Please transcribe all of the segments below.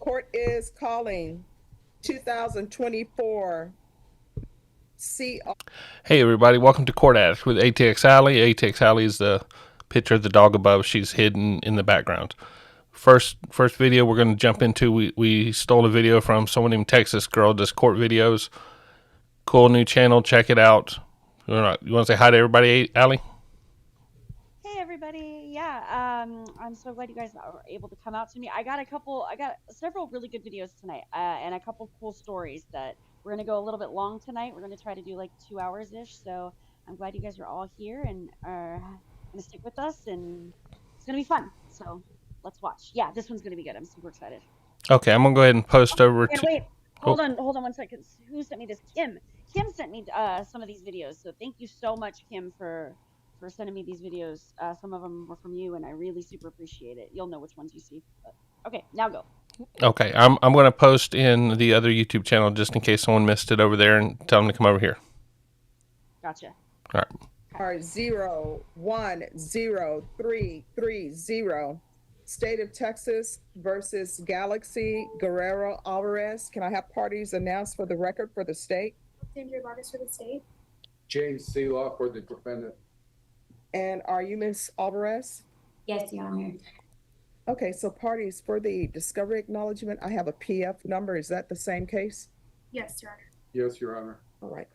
Court is calling 2024 CR. Hey everybody, welcome to Court Addict with ATX Alli. ATX Alli is the picture of the dog above. She's hidden in the background. First video we're going to jump into, we stole a video from someone named Texas Girl, does court videos. Cool new channel, check it out. You want to say hi to everybody, Alli? Hey everybody, yeah, I'm so glad you guys are able to come out to me. I got several really good videos tonight, and a couple cool stories that we're gonna go a little bit long tonight. We're gonna try to do like 2 hours ish. So I'm glad you guys are all here and are gonna stick with us, and it's gonna be fun. So let's watch. Yeah, this one's gonna be good. I'm super excited. Okay, I'm going to go ahead and post over And to... wait, hold on 1 second. Who sent me this? Kim. Kim sent me some of these videos. So thank you so much, Kim, for sending me these videos. Some of them were from you, and I really super appreciate it. You'll know which ones you see. But, okay, now go. Okay, I'm going to post in the other YouTube channel just in case someone missed it over there, and tell them to come over here. Gotcha. All right. Are 010330. State of Texas versus Galaxy Guerrero Alvarez. Can I have parties announced for the record for the state? Sandra Vargas for the state. James Seeloff for the defendant. And are you Miss Alvarez? Yes, Your Honor. Okay, so parties for the discovery acknowledgement, I have a PF number. Is that the same case? Yes, Your Honor. Yes, Your Honor. All right.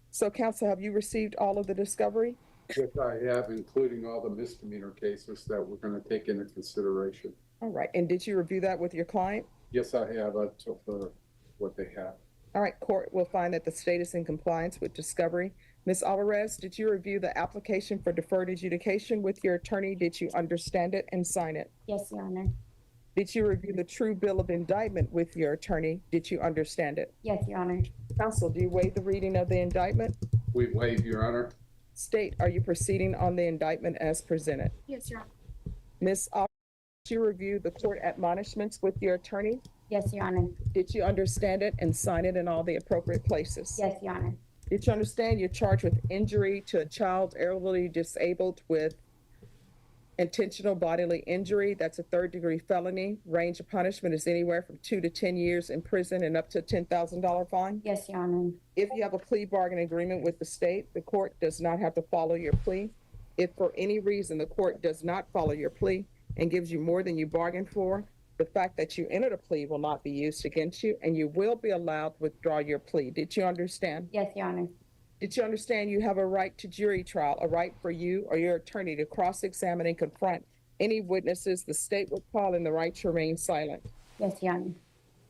So counsel, have you received all of the discovery? Yes, I have, including all the misdemeanor cases that we're going to take into consideration. All right. And did you review that with your client? Yes, I have up to what they have. All right, court will find that the state is in compliance with discovery. Ms. Alvarez, did you review the application for deferred adjudication with your attorney? Did you understand it and sign it? Yes, Your Honor. Did you review the true bill of indictment with your attorney? Did you understand it? Yes, Your Honor. Counsel, do you waive the reading of the indictment? We waive, Your Honor. State, are you proceeding on the indictment as presented? Yes, Your Honor. Ms. Alvarez, did you review the court admonishments with your attorney? Yes, Your Honor. Did you understand it and sign it in all the appropriate places? Yes, Your Honor. Did you understand you're charged with injury to a child elderly disabled with intentional bodily injury? That's a third-degree felony. Range of punishment is anywhere from 2 to 10 years in prison and up to a $10,000 fine. Yes, Your Honor. If you have a plea bargain agreement with the state, the court does not have to follow your plea. If for any reason the court does not follow your plea and gives you more than you bargained for, the fact that you entered a plea will not be used against you, and you will be allowed to withdraw your plea. Did you understand? Yes, Your Honor. Did you understand you have a right to jury trial, a right for you or your attorney to cross-examine and confront any witnesses the state would call, and the right to remain silent? Yes, Your Honor.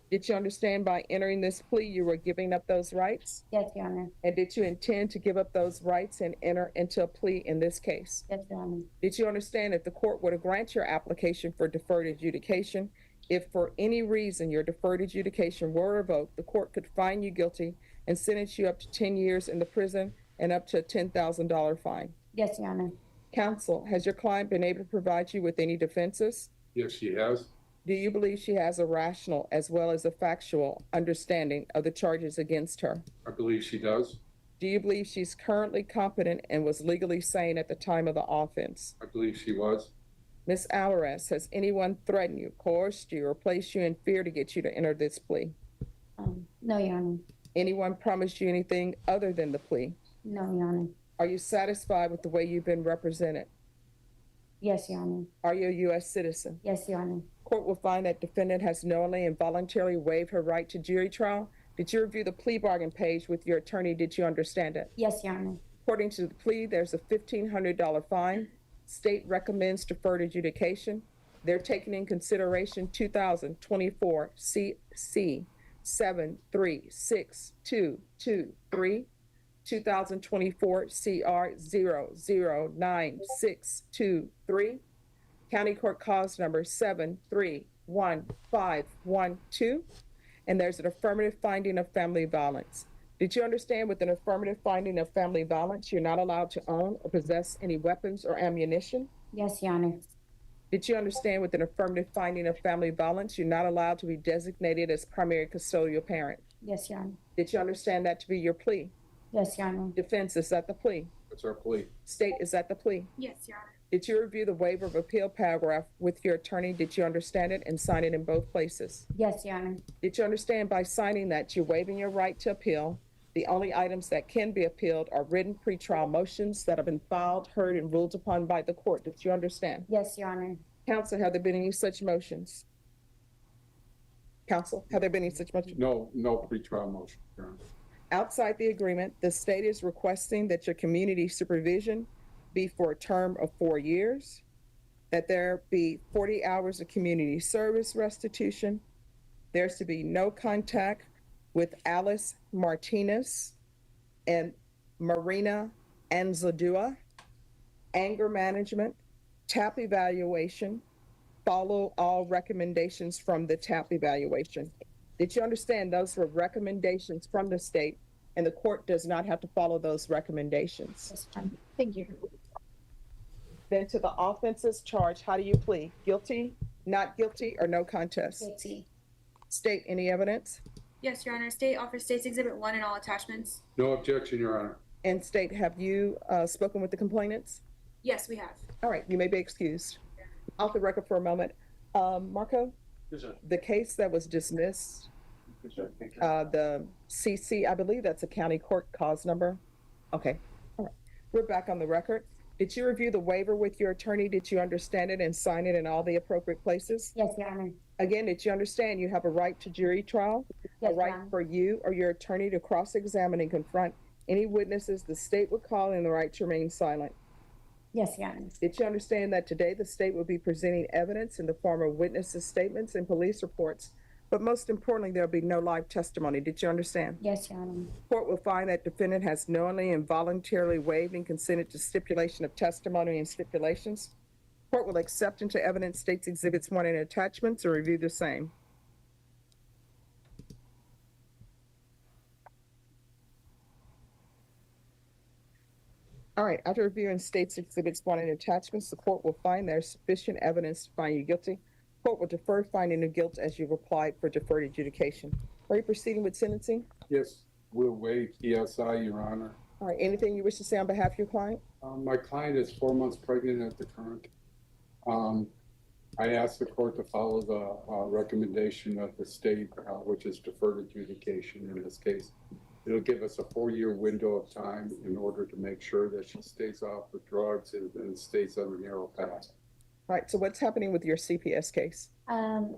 Did you understand by entering this plea you were giving up those rights? Yes, Your Honor. And did you intend to give up those rights and enter into a plea in this case? Yes, Your Honor. Did you understand if the court were to grant your application for deferred adjudication, if for any reason your deferred adjudication were revoked, the court could find you guilty and sentence you up to 10 years in the prison and up to a $10,000 fine? Yes, Your Honor. Counsel, has your client been able to provide you with any defenses? Yes, she has. Do you believe she has a rational as well as a factual understanding of the charges against her? I believe she does. Do you believe she's currently competent and was legally sane at the time of the offense? I believe she was. Ms. Alvarez, has anyone threatened you, coerced you, or placed you in fear to get you to enter this plea? No, Your Honor. Anyone promised you anything other than the plea? No, Your Honor. Are you satisfied with the way you've been represented? Yes, Your Honor. Are you a U.S. citizen? Yes, Your Honor. Court will find that defendant has knowingly and voluntarily waived her right to jury trial. Did you review the plea bargain page with your attorney? Did you understand it? Yes, Your Honor. According to the plea, there's a $1,500 fine. State recommends deferred adjudication. They're taking in consideration 2024 CC 736223, 2024 CR 00963, County Court Cause number 731512, and there's an affirmative finding of family violence. Did you understand with an affirmative finding of family violence, you're not allowed to own or possess any weapons or ammunition? Yes, Your Honor. Did you understand with an affirmative finding of family violence, you're not allowed to be designated as primary custodial parent? Yes, Your Honor. Did you understand that to be your plea? Yes, Your Honor. Defense, is that the plea? That's our plea. State, is that the plea? Yes, Your Honor. Did you review the waiver of appeal paragraph with your attorney? Did you understand it and sign it in both places? Yes, Your Honor. Did you understand by signing that you're waiving your right to appeal? The only items that can be appealed are written pretrial motions that have been filed, heard, and ruled upon by the court. Did you understand? Yes, Your Honor. Counsel, have there been any such motions? Counsel, have there been any such motions? No pretrial motion, Your Honor. Outside the agreement, the state is requesting that your community supervision be for a term of 4 years, that there be 40 hours of community service restitution. There's to be no contact with Alice Martinez and Marina Anzaldúa, anger management, TAP evaluation, follow all recommendations from the TAP evaluation. Did you understand those were recommendations from the state and the court does not have to follow those recommendations? Yes, Your Honor. Thank you. Then to the offenses charged, how do you plead? Guilty, not guilty, or no contest? Guilty. State any evidence? Yes, Your Honor. State offers State's Exhibit 1 and all attachments. No objection, Your Honor. And state, have you spoken with the complainants? Yes, we have. All right, you may be excused. Off the record for a moment. Marco, Yes, sir. the case that was dismissed, the CC, I believe that's a county court cause number. Okay, all right. We're back on the record. Did you review the waiver with your attorney? Did you understand it and sign it in all the appropriate places? Yes, Your Honor. Again, did you understand you have a right to jury trial? Yes, A Your right Honor. for you or your attorney to cross-examine and confront any witnesses the state would call and the right to remain silent? Yes, Your Honor. Did you understand that today the state will be presenting evidence in the form of witnesses' statements and police reports? But most importantly, there'll be no live testimony. Did you understand? Yes, Your Honor. Court will find that defendant has knowingly and voluntarily waived and consented to stipulation of testimony and stipulations. Court will accept into evidence states exhibits 1 and attachments or review the same. All right, after reviewing states exhibits 1 and attachments, the court will find there is sufficient evidence to find you guilty. Court will defer finding of guilt as you've applied for deferred adjudication. Are you proceeding with sentencing? Yes, we'll waive PSI, Your Honor. All right, anything you wish to say on behalf of your client? My client is 4 months pregnant at the current. I asked the court to follow the recommendation of the state, which is deferred adjudication in this case. It'll give us a 4-year window of time in order to make sure that she stays off the drugs and stays on the narrow path. All right, so what's happening with your CPS case?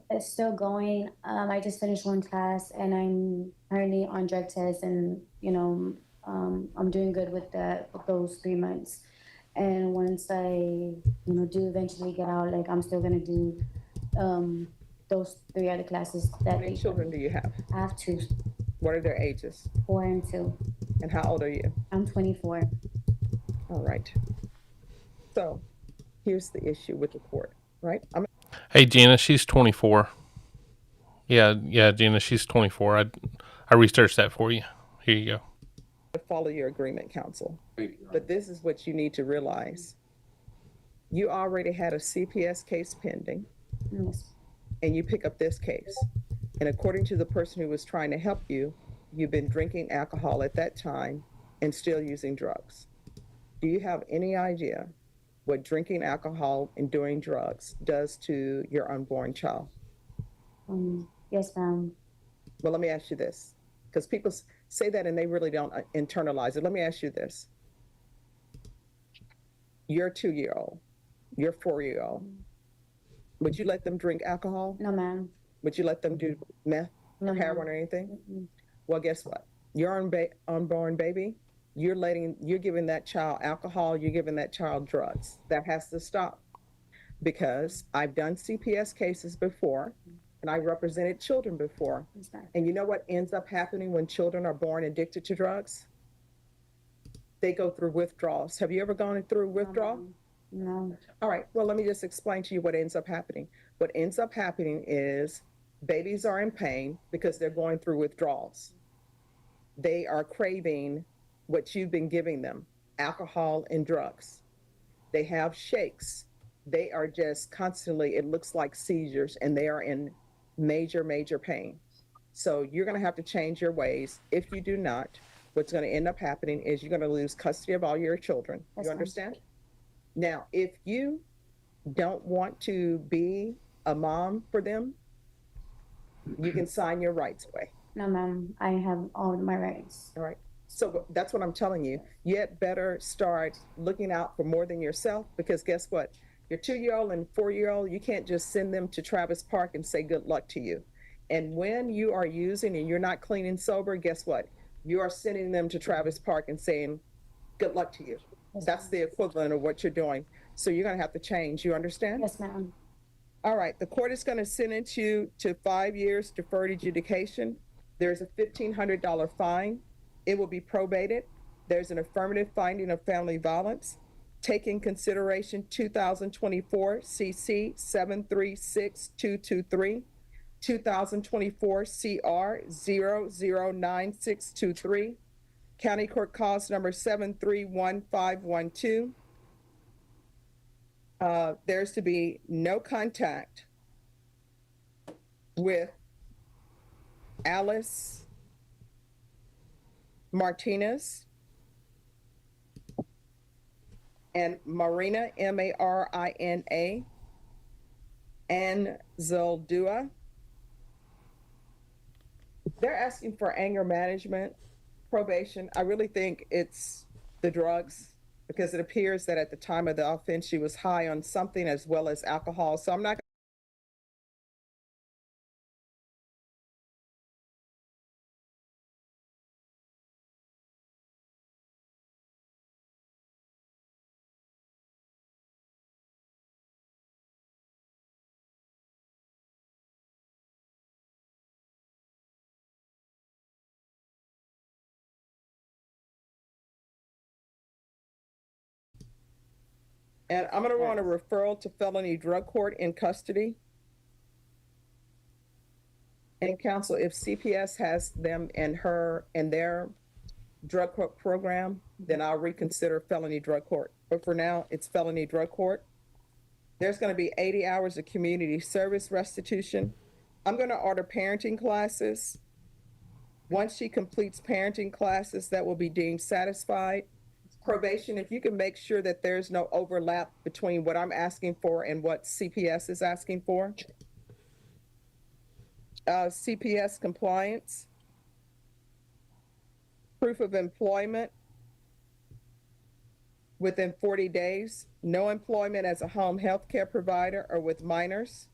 It's still going. I just finished one class and I'm currently on drug tests and, I'm doing good with those 3 months. And once I, do eventually get out, like I'm still gonna do those 3 other classes How that many children do you have? I have 2, What are their ages? 4 and 2. And how old are you? I'm 24. All right. So here's the issue with the court, right? I'm Hey, Gina, she's 24. Yeah, Gina, she's 24. I researched that for you. Here you go. going to follow your agreement, counsel. Thank you, Your Honor. But this is what you need to realize. You already had a CPS case pending, Yes. and you pick up this case. And according to the person who was trying to help you, you've been drinking alcohol at that time and still using drugs. Do you have any idea what drinking alcohol and doing drugs does to your unborn child? Yes, ma'am. Well, let me ask you this, because people say that and they really don't internalize it. Let me ask you this. You're a 2-year-old, you're a 4-year-old. Would you let them drink alcohol? No, ma'am. Would you let them do meth No, or ma'am. heroin or anything? Mm-mm. Well, guess what? Your unborn baby, you're giving that child alcohol, you're giving that child drugs. That has to stop. Because I've done CPS cases before, and I represented children before. Yes, ma'am. And you know what ends up happening when children are born addicted to drugs? They go through withdrawals. Have you ever gone through withdrawal? No. All right, well, let me just explain to you what ends up happening. What ends up happening is babies are in pain because they're going through withdrawals. They are craving what you've been giving them, alcohol and drugs. They have shakes. They are just constantly, it looks like seizures, and they are in major, major pain. So you're going to have to change your ways. If you do not, what's going to end up happening is you're going to lose custody of all your children. That's You fine. understand? Now, if you don't want to be a mom for them, you can sign your rights away. No, ma'am, I have all my rights. All right. So that's what I'm telling you. You had better start looking out for more than yourself, because guess what? Your 2-year-old and 4-year-old, you can't just send them to Travis Park and say good luck to you. And when you are using and you're not clean and sober, guess what? You are sending them to Travis Park and saying good luck to you. That's the equivalent of what you're doing. So you're going to have to change. You understand? Yes, ma'am. All right. The court is going to sentence you to 5 years deferred adjudication. There's a $1,500 fine. It will be probated. There's an affirmative finding of family violence. Take in consideration 2024 CC 736223, 2024 CR 009623, County Court Cause number 731512. There's to be no contact with Alice Martinez and Marina, Marina, and Zoldua. They're asking for anger management, probation. I really think it's the drugs, because it appears that at the time of the offense, she was high on something as well as alcohol. So I'm not And I'm going to want a referral to felony drug court in custody. And counsel, if CPS has them in their drug court program, then I'll reconsider felony drug court. But for now, it's felony drug court. There's going to be 80 hours of community service restitution. I'm going to order parenting classes. Once she completes parenting classes, that will be deemed satisfied. Probation, if you can make sure that there's no overlap between what I'm asking for and what CPS is asking for. CPS compliance, proof of employment within 40 days, no employment as a home health care provider or with minors,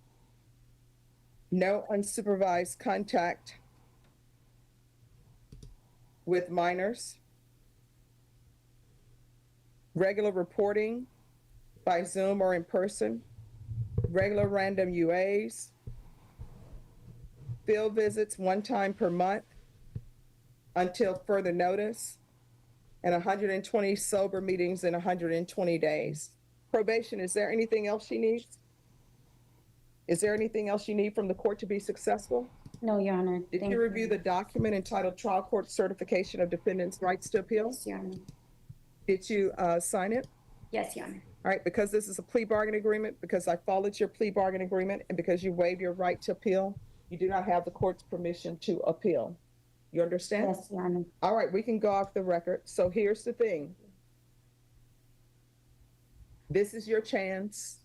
no unsupervised contact with minors, regular reporting by Zoom or in person, regular random UAs, field visits 1 time per month until further notice, and 120 sober meetings in 120 days. Probation, is there anything else she needs? Is there anything else you need from the court to be successful? No, Your Honor. Did you review the document entitled Trial Court Certification of Defendant's Rights to Appeal? Yes, Your Honor. Did you sign it? Yes, Your Honor. All right, because this is a plea bargain agreement, because I followed your plea bargain agreement, and because you waived your right to appeal, you do not have the court's permission to appeal. You understand? Yes, Your Honor. All right, we can go off the record. So here's the thing. This is your chance.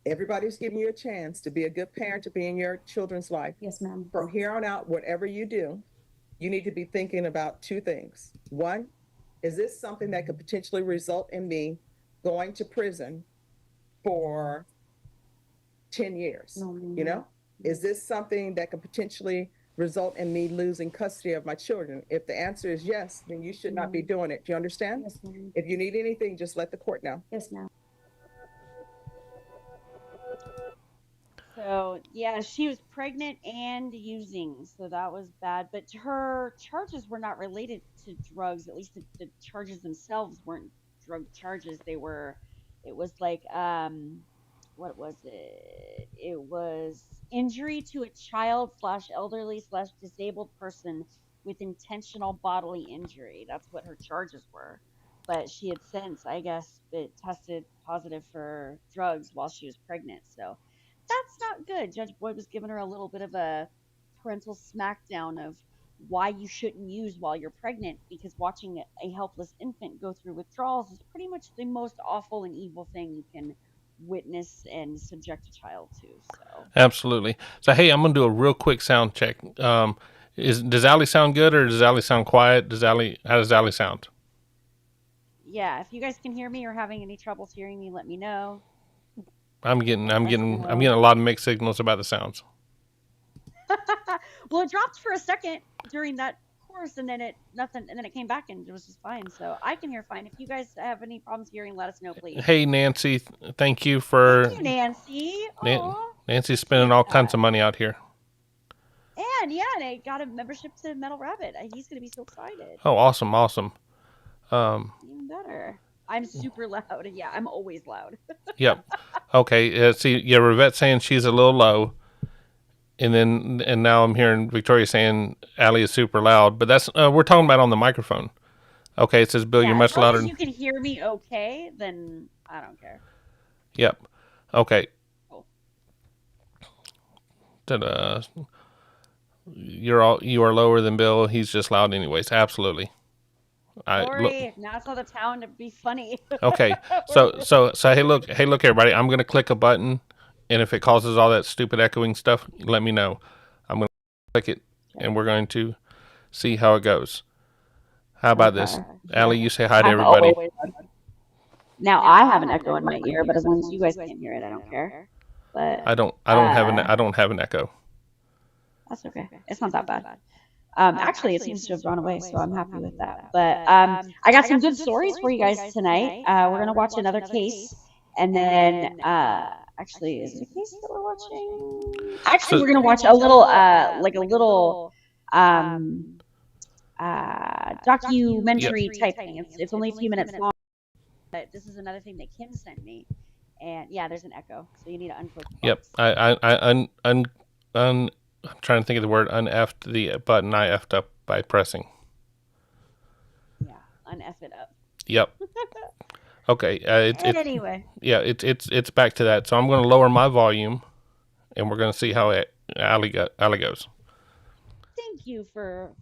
Everybody's giving you a chance to be a good parent, to be in your children's life. Yes, ma'am. From here on out, whatever you do, you need to be thinking about 2 things. 1, is this something that could potentially result in me going to prison for 10 years? No, ma'am. You know, is this something that could potentially result in me losing custody of my children? If the answer is yes, then you should not be doing it. Do you understand? Yes, ma'am. If you need anything, just let the court know. Yes, ma'am. So yeah, she was pregnant and using, so that was bad. But her charges were not related to drugs. At least the charges themselves weren't drug charges. It was like what was it? It was injury to a child / elderly / disabled person with intentional bodily injury. That's what her charges were. But she had since, I guess, it tested positive for drugs while she was pregnant. So that's not good. Judge Boyd was giving her a little bit of a parental smackdown of why you shouldn't use while you're pregnant, because watching a helpless infant go through withdrawals is pretty much the most awful and evil thing you can witness and subject a child to. So Absolutely. So hey, I'm gonna do a real quick sound check. Does Allie sound good or does Allie sound quiet? How does Allie sound? yeah, if you guys can hear me or having any troubles hearing me, let me know. I'm getting I'm Let us getting I'm know. getting a lot of mixed signals about the sounds. Well, it dropped for a second during that course, and then it nothing, and then it came back, and it was just fine. So I can hear fine. If you guys have any problems hearing, let us know, please. Hey Nancy, thank you Thank for you, Nancy. Oh, Nancy's spending appreciate all kinds that. of money out here. And yeah, and I got a membership to Metal Rabbit. He's gonna be so excited. Oh, awesome, awesome. Um, Even better. I'm super loud. Yeah, I'm always loud. yep. Okay. See, yeah, Revette's saying she's a little low, and now I'm hearing Victoria saying Allie is super loud. But that's we're talking about on the microphone. Okay, it says Bill, you're Yeah, as much long louder. as you can hear me okay, then I don't care. Yep. Okay. Cool. Ta-da. You are lower than Bill. He's just loud anyways. Absolutely. I look. Sorry, now it's all the town to be funny. Okay. We're So hey look everybody. I'm gonna click a button, and if it causes all that stupid echoing stuff, let me know. I'm gonna click it, and we're going to see how it goes. How about this, okay. Allie? You say hi to I'm everybody. always now. I have an echo in my ear, but as long as you guys can't hear it, I don't care. But I don't have an echo. that's okay. It's not that bad. Actually, it seems to have gone away, so I'm happy with that. But I got some good stories for you guys tonight. We're gonna watch another case, and then actually, is it a case that we're watching? Actually, we're gonna watch a little, like a little um, documentary type thing. It's only a few minutes long, but this is another thing that Kim sent me, and yeah, there's an echo, so you need to unplug the box. Yep. I'm trying to think of the word. Uneffed the button I effed up by pressing. Yeah, uneff it up. Yep. Okay. Anyway. Yeah. It's back to that. So I'm going to lower my volume, and we're going to see how Allie goes. Thank you for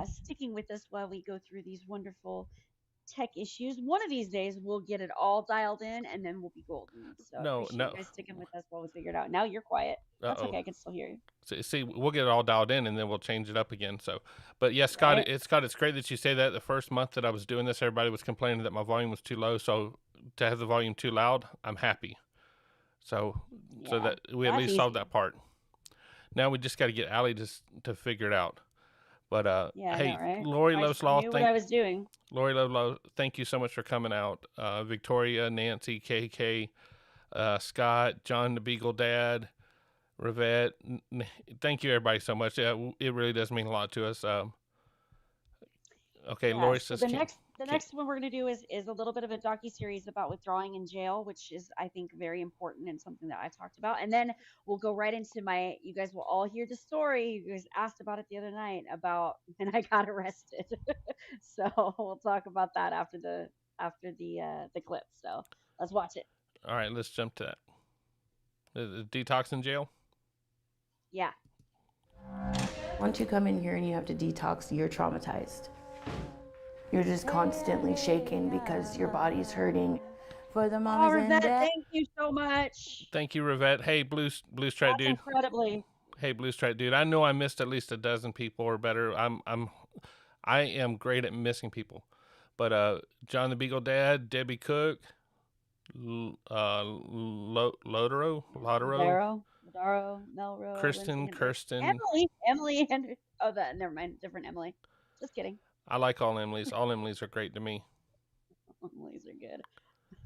sticking with us while we go through these wonderful tech issues. One of these days we'll get it all dialed in, and then we'll be golden. So I appreciate you guys sticking with us while we figure it out. Now you're quiet. That's okay. I can still hear you. See, we'll get it all dialed in, and then we'll change it up again. So, but yeah, Scott, Right. it's great that you say that. The first month that I was doing this, everybody was complaining that my volume was too low. So to have the volume too loud, I'm happy. So Yeah, that we at that's least solved easy. that part. Now we just got to get Allie to figure it out. But Yeah, I hey, know, right? Lori I Loves Law, knew what I was doing. Lori Loves, thank you so much for coming out. Victoria, Nancy, KK, Scott, John the Beagle Dad, Rivette, thank you everybody so much. It really does mean a lot to us. Okay, Yeah, Lori so says, the next one we're gonna do is a little bit of a docu-series about withdrawing in jail, which is I think very important and something that I talked about. And then we'll go right into my. You guys will all hear the story. You guys asked about it the other night about when I got arrested. So we'll talk about that after the clip. So let's watch it. all right, let's jump to that. The detox in jail. Yeah. Once you come in here and you have to detox, you're traumatized. You're just constantly shaking because your body's hurting. For the Oh, mamas in Rivette, bed. thank you so much. Thank you, Rivette. Hey, Blues Track That's dude. incredibly. Hey, Blues Track dude. I know I missed at least a dozen people or better. I am great at missing people. But John the Beagle Dad, Debbie Cook, Lodero, Madaro, Melrose, Kristen, Lindsay Hendricks, Kirsten. Emily Hendricks. Oh, never mind, different Emily. Just kidding. I like all Emily's. All Emily's are great to me. Emily's are good.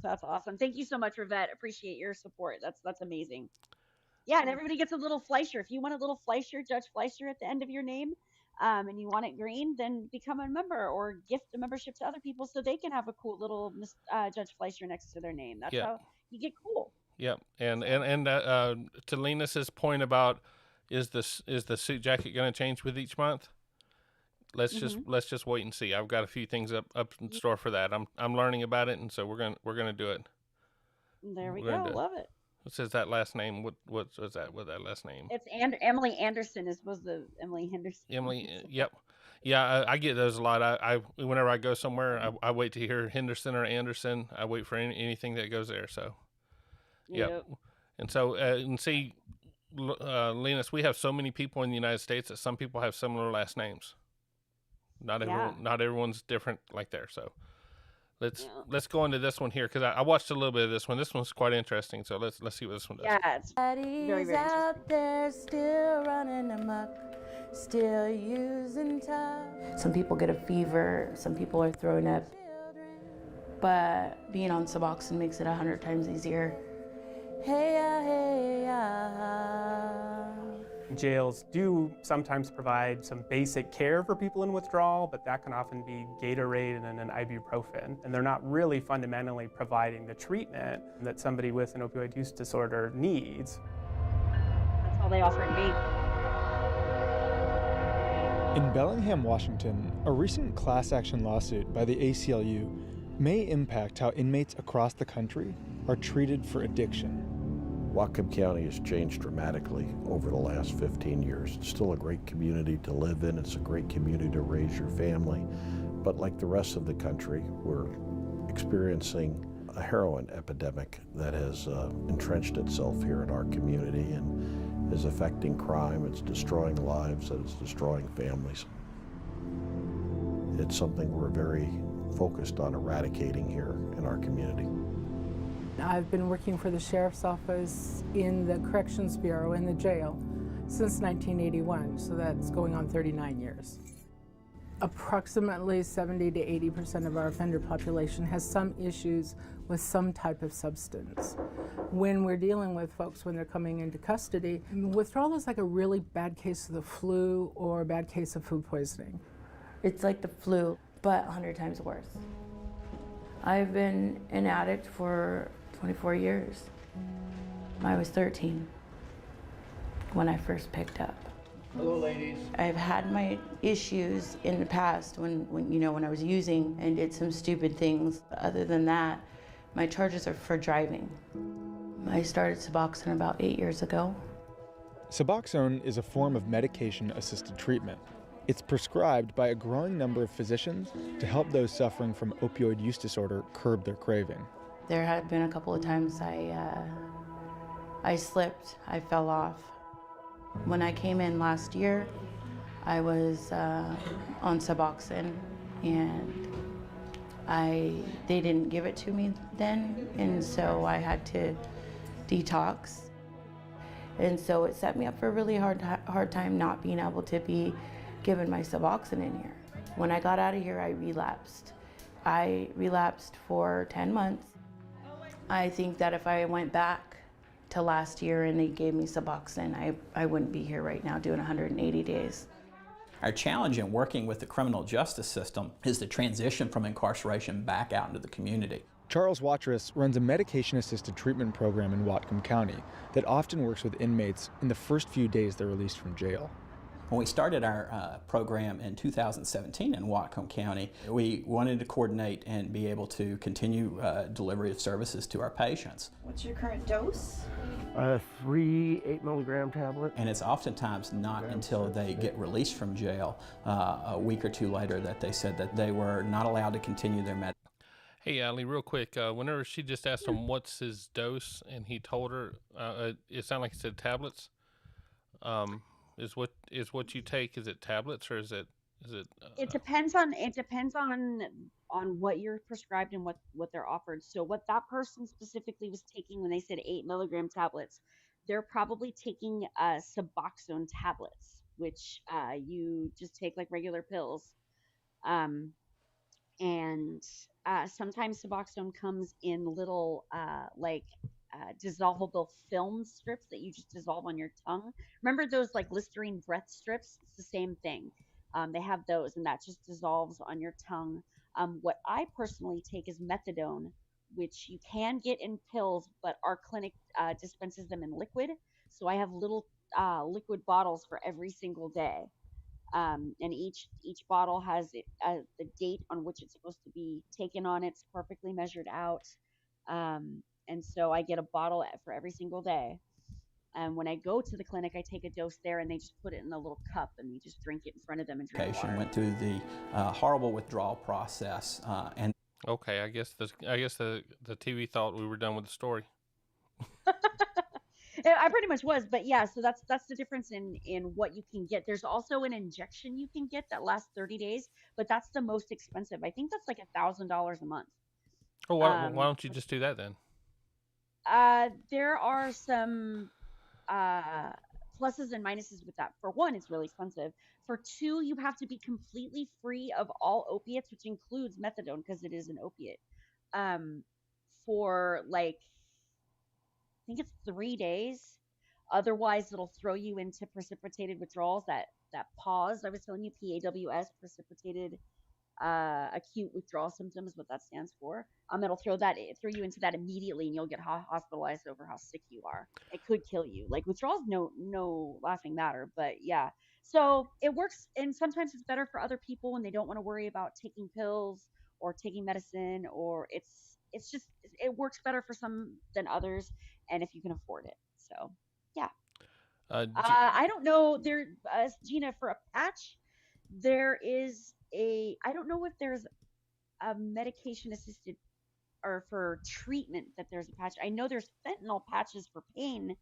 That's awesome. Thank you so much, Rivette. Appreciate your support. That's amazing. Yeah, and everybody gets a little Fleischer. If you want a little Fleischer, Judge Fleischer at the end of your name, and you want it green, then become a member or gift a membership to other people so they can have a cool little Judge Fleischer next to their name. That's how you get cool. Yep. And to Linus's point about is the suit jacket going to change with each month? Let's just wait and see. I've got a few things up in store for that. I'm learning about it, and so we're gonna do it. There we go. Love it. It says that last name. What was that? What that last name? It's Emily Anderson is supposed to Emily Henderson. Emily. Yep. Yeah, I get those a lot. I whenever I go somewhere, I wait to hear Henderson or Anderson. I wait for anything that goes there. So, yep. And so, and see, Linus, we have so many people in the United States that some people have similar last names. Not everyone's different like there. So, let's go into this one here because I watched a little bit of this one. This one's quite interesting. So let's see what this one does. Yeah, it's very, very out there still running amok, still using tough. Some people get a fever, some people are throwing up, but being on Suboxone makes it 100 times easier. Hey ya. Jails do sometimes provide some basic care for people in withdrawal, but that can often be Gatorade and an ibuprofen. And they're not really fundamentally providing the treatment that somebody with an opioid use disorder needs. That's all they offered me. In Bellingham, Washington, a recent class action lawsuit by the ACLU may impact how inmates across the country are treated for addiction. Whatcom County has changed dramatically over the last 15 years. It's still a great community to live in. It's a great community to raise your family. But like the rest of the country, we're experiencing a heroin epidemic that has entrenched itself here in our community and is affecting crime. It's destroying lives and it's destroying families. It's something we're very focused on eradicating here in our community. I've been working for the Sheriff's Office in the Corrections Bureau in the jail since 1981, so that's going on 39 years. Approximately 70 to 80% of our offender population has some issues with some type of substance. When we're dealing with folks when they're coming into custody, withdrawal is like a really bad case of the flu or a bad case of food poisoning. It's like the flu, but 100 times worse. I've been an addict for 24 years. I was 13 when I first picked up. Hello, ladies. I've had my issues in the past when I was using and did some stupid things. Other than that, my charges are for driving. I started Suboxone about 8 years ago. Suboxone is a form of medication-assisted treatment. It's prescribed by a growing number of physicians to help those suffering from opioid use disorder curb their craving. There had been a couple of times I slipped, I fell off. When I came in last year, I was on Suboxone, and they didn't give it to me then, and so I had to detox. And so it set me up for a really hard time not being able to be given my Suboxone in here. When I got out of here, I relapsed. I relapsed for 10 months. I think that if I went back to last year and they gave me Suboxone, I wouldn't be here right now doing 180 days. Our challenge in working with the criminal justice system is the transition from incarceration back out into the community. Charles Watrous runs a medication-assisted treatment program in Whatcom County that often works with inmates in the first few days they're released from jail. When we started our program in 2017 in Whatcom County, we wanted to coordinate and be able to continue delivery of services to our patients. What's your current dose? 3 8-milligram tablets. And it's oftentimes not until they get released from jail a week or two later that they said that they were not allowed to continue their med. Hey, Alli, real quick, whenever she just asked him what's his dose, and he told her, it sounded like he said tablets. Is what you take? Is it tablets or is it? It depends on what you're prescribed and what they're offered. So what that person specifically was taking when they said 8-milligram tablets, they're probably taking Suboxone tablets, which you just take like regular pills. And sometimes Suboxone comes in little dissolvable film strips that you just dissolve on your tongue. Remember those like Listerine breath strips? It's the same thing. They have those, and that just dissolves on your tongue. What I personally take is methadone, which you can get in pills, but our clinic dispenses them in liquid. So I have little liquid bottles for every single day. And each bottle has the date on which it's supposed to be taken on. It's perfectly measured out. And so I get a bottle for every single day. And when I go to the clinic, I take a dose there, and they just put it in a little cup, and we just drink it in front of them and drink water. Went through the horrible withdrawal process, and Okay, I guess the TV thought we were done with the story. I pretty much was, but yeah, so that's the difference in what you can get. There's also an injection you can get that lasts 30 days, but that's the most expensive. I think that's like $1,000 a month. Oh, why don't you just do that then? There are some pluses and minuses with that. For one, it's really expensive. For two, you have to be completely free of all opiates, which includes methadone because it is an opiate. For like, I think it's 3 days. Otherwise, it'll throw you into precipitated withdrawals. That pause I was telling you, PAWS, precipitated acute withdrawal symptoms, what that stands for. It'll throw you into that immediately, and you'll get hospitalized over how sick you are. It could kill you. Like withdrawals, no laughing matter, but yeah. So it works, and sometimes it's better for other people when they don't want to worry about taking pills or taking medicine, or it's just it works better for some than others, and if you can afford it. So yeah. I don't know there, Gina, for a patch. There is I don't know if there's a medication assisted or for treatment that there's a patch. I know there's fentanyl patches for pain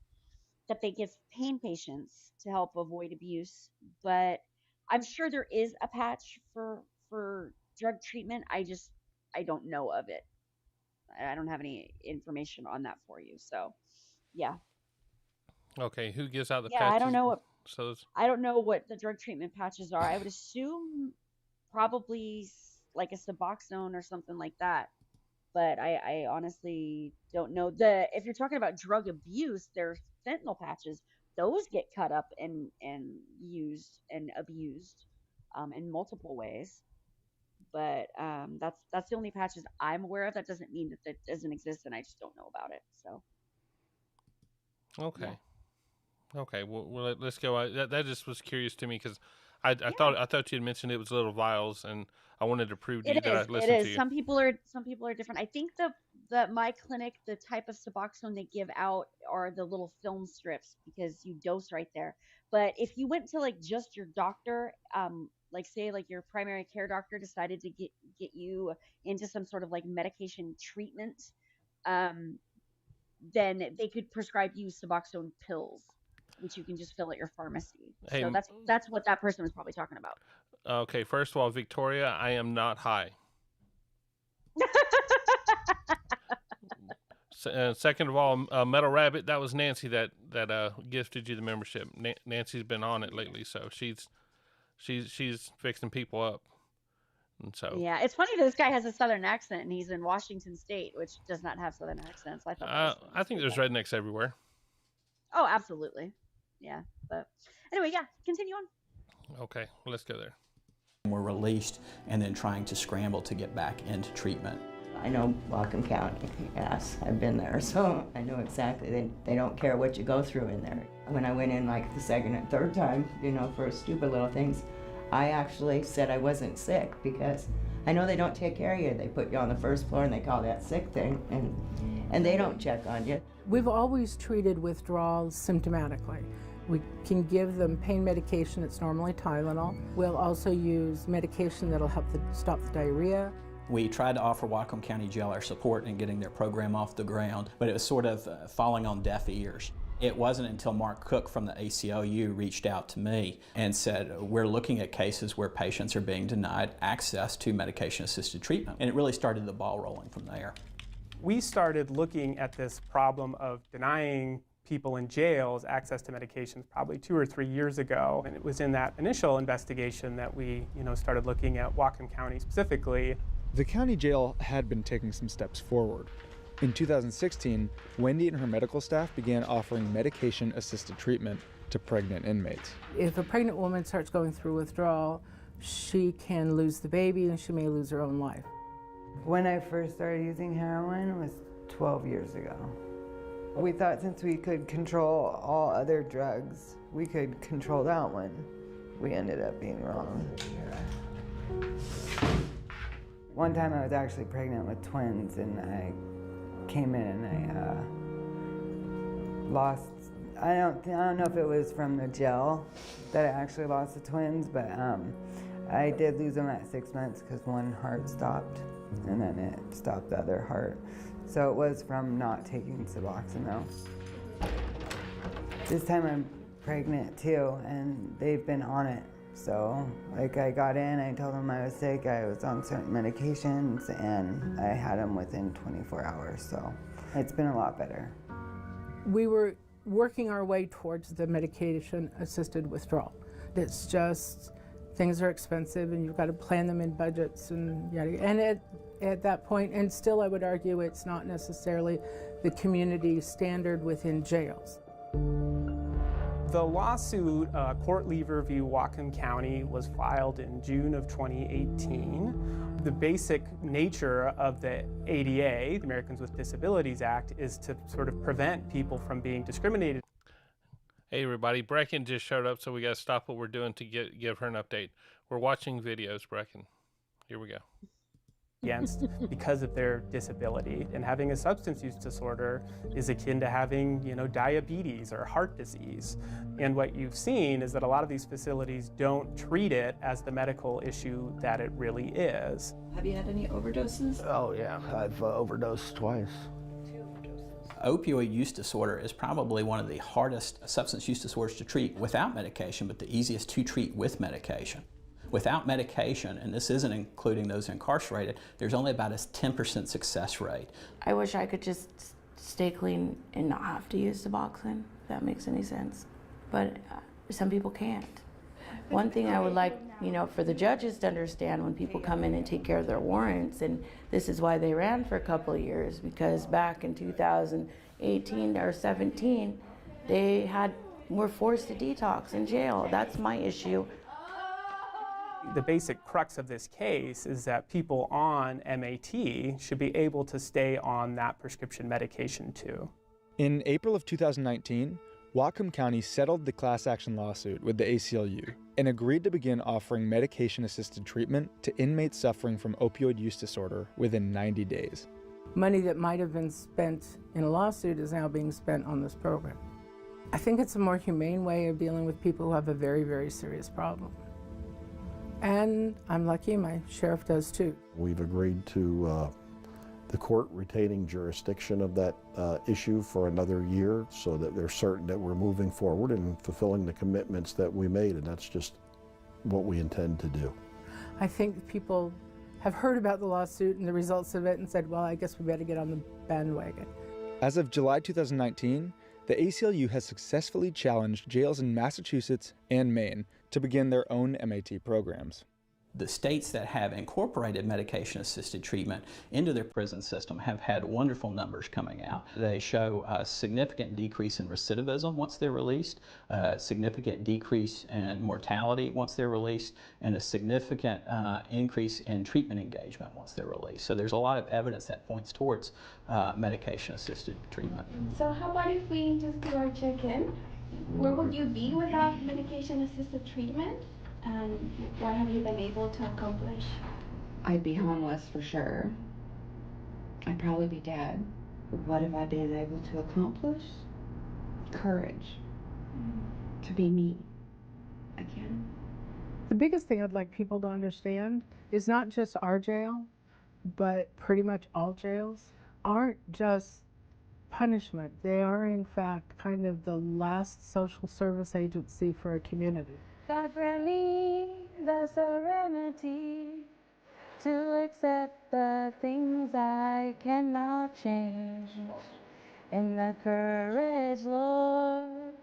that they give pain patients to help avoid abuse, but I'm sure there is a patch for drug treatment. I don't know of it. I don't have any information on that for you. So, yeah. Okay, who gives out the Yeah, patches? I don't know So I don't know what the drug treatment patches are. I would assume probably like a Suboxone or something like that. But I honestly don't know. If you're talking about drug abuse, there's fentanyl patches. Those get cut up and used and abused in multiple ways. But that's the only patches I'm aware of. That doesn't mean that that doesn't exist, and I just don't know about it. So okay. yeah. Okay, well, let's go. That just was curious to me because I thought you had mentioned it was little vials, and I wanted to prove to you that I listened It is. to you. Some people are different. I think my clinic, the type of Suboxone they give out are the little film strips because you dose right there. But if you went to like just your doctor, like say like your primary care doctor decided to get you into some sort of like medication treatment, then they could prescribe you Suboxone pills, which you can just fill at your pharmacy. Hey, So that's what that person was probably talking about. Okay, first of all, Victoria, I am not high. Second of all, Metal Rabbit, that was Nancy that gifted you the membership. Nancy's been on it lately, so she's fixing people up, and so Yeah, it's funny this guy has a southern accent and he's in Washington State, which does not have southern accents. I thought I think there's rednecks everywhere. Oh, absolutely. Yeah, but anyway, yeah, continue on. Okay, well, let's go there. We're released and then trying to scramble to get back into treatment. I know Whatcom County, yes, I've been there, so I know exactly. They don't care what you go through in there. When I went in like the second and third time, for stupid little things, I actually said I wasn't sick because I know they don't take care of you. They put you on the first floor and they call that sick thing, and they don't check on you. We've always treated withdrawals symptomatically. We can give them pain medication, it's normally Tylenol. We'll also use medication that'll help stop the diarrhea. We tried to offer Whatcom County Jail our support in getting their program off the ground, but it was sort of falling on deaf ears. It wasn't until Mark Cook from the ACLU reached out to me and said, we're looking at cases where patients are being denied access to medication-assisted treatment. And it really started the ball rolling from there. We started looking at this problem of denying people in jails access to medications probably 2 or 3 years ago. And it was in that initial investigation that we started looking at Whatcom County specifically. The county jail had been taking some steps forward. In 2016, Wendy and her medical staff began offering medication-assisted treatment to pregnant inmates. If a pregnant woman starts going through withdrawal, she can lose the baby and she may lose her own life. When I first started using heroin was 12 years ago. We thought since we could control all other drugs, we could control that one. We ended up being wrong. One time I was actually pregnant with twins and I came in and I lost. I don't know if it was from the gel that I actually lost the twins, but I did lose them at 6 months because one heart stopped, and then it stopped the other heart. So it was from not taking Suboxone though. This time I'm pregnant too, and they've been on it. So, like, I got in, I told them I was sick, I was on certain medications, and I had them within 24 hours. So it's been a lot better. We were working our way towards the medication-assisted withdrawal. It's just, things are expensive and you've got to plan them in budgets and yada. And at that point, and still I would argue it's not necessarily the community standard within jails. The lawsuit, Court Lever v. Whatcom County, was filed in June of 2018. The basic nature of the ADA, the Americans with Disabilities Act, is to sort of prevent people from being discriminated. Hey everybody, Brecken just showed up, so we got to stop what we're doing to give her an update. We're watching videos, Brecken. Here we go. Against because of their disability. And having a substance use disorder is akin to having, diabetes or heart disease. And what you've seen is that a lot of these facilities don't treat it as the medical issue that it really is. Have you had any overdoses? Oh yeah, I've overdosed twice. Opioid use disorder is probably one of the hardest substance use disorders to treat without medication, but the easiest to treat with medication. Without medication, and this isn't including those incarcerated, there's only about a 10% success rate. I wish I could just stay clean and not have to use Suboxone, if that makes any sense. But some people can't. One thing I would like, for the judges to understand when people come in and take care of their warrants, and this is why they ran for a couple of years, because back in 2018 or 17, they were forced to detox in jail. That's my issue. The basic crux of this case is that people on MAT should be able to stay on that prescription medication too. In April of 2019, Whatcom County settled the class action lawsuit with the ACLU and agreed to begin offering medication-assisted treatment to inmates suffering from opioid use disorder within 90 days. Money that might have been spent in a lawsuit is now being spent on this program. I think it's a more humane way of dealing with people who have a very, very serious problem. And I'm lucky my sheriff does too. We've agreed to the court retaining jurisdiction of that issue for another year so that they're certain that we're moving forward and fulfilling the commitments that we made, and that's just what we intend to do. I think people have heard about the lawsuit and the results of it and said, well, I guess we better get on the bandwagon. As of July 2019, the ACLU has successfully challenged jails in Massachusetts and Maine to begin their own MAT programs. The states that have incorporated medication-assisted treatment into their prison system have had wonderful numbers coming out. They show a significant decrease in recidivism once they're released, a significant decrease in mortality once they're released, and a significant increase in treatment engagement once they're released. So there's a lot of evidence that points towards medication-assisted treatment. So how about if we just do our check-in? Where would you be without medication-assisted treatment? And what have you been able to accomplish? I'd be homeless for sure. I'd probably be dead. What have I been able to accomplish? Courage. To be me again. The biggest thing I'd like people to understand is not just our jail, but pretty much all jails aren't just punishment. They are, in fact, kind of the last social service agency for a community. God grant me the serenity to accept the things I cannot change, and the courage, Lord,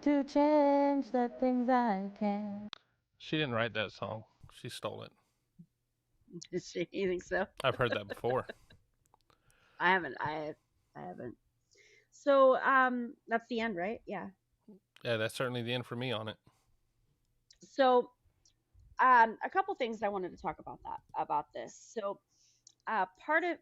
to change the things I can. She didn't write that song. She stole it. You think so? I've heard that before. I haven't. I haven't. So that's the end, right? Yeah. Yeah, that's certainly the end for me on it. So a couple things I wanted to talk about this. So part of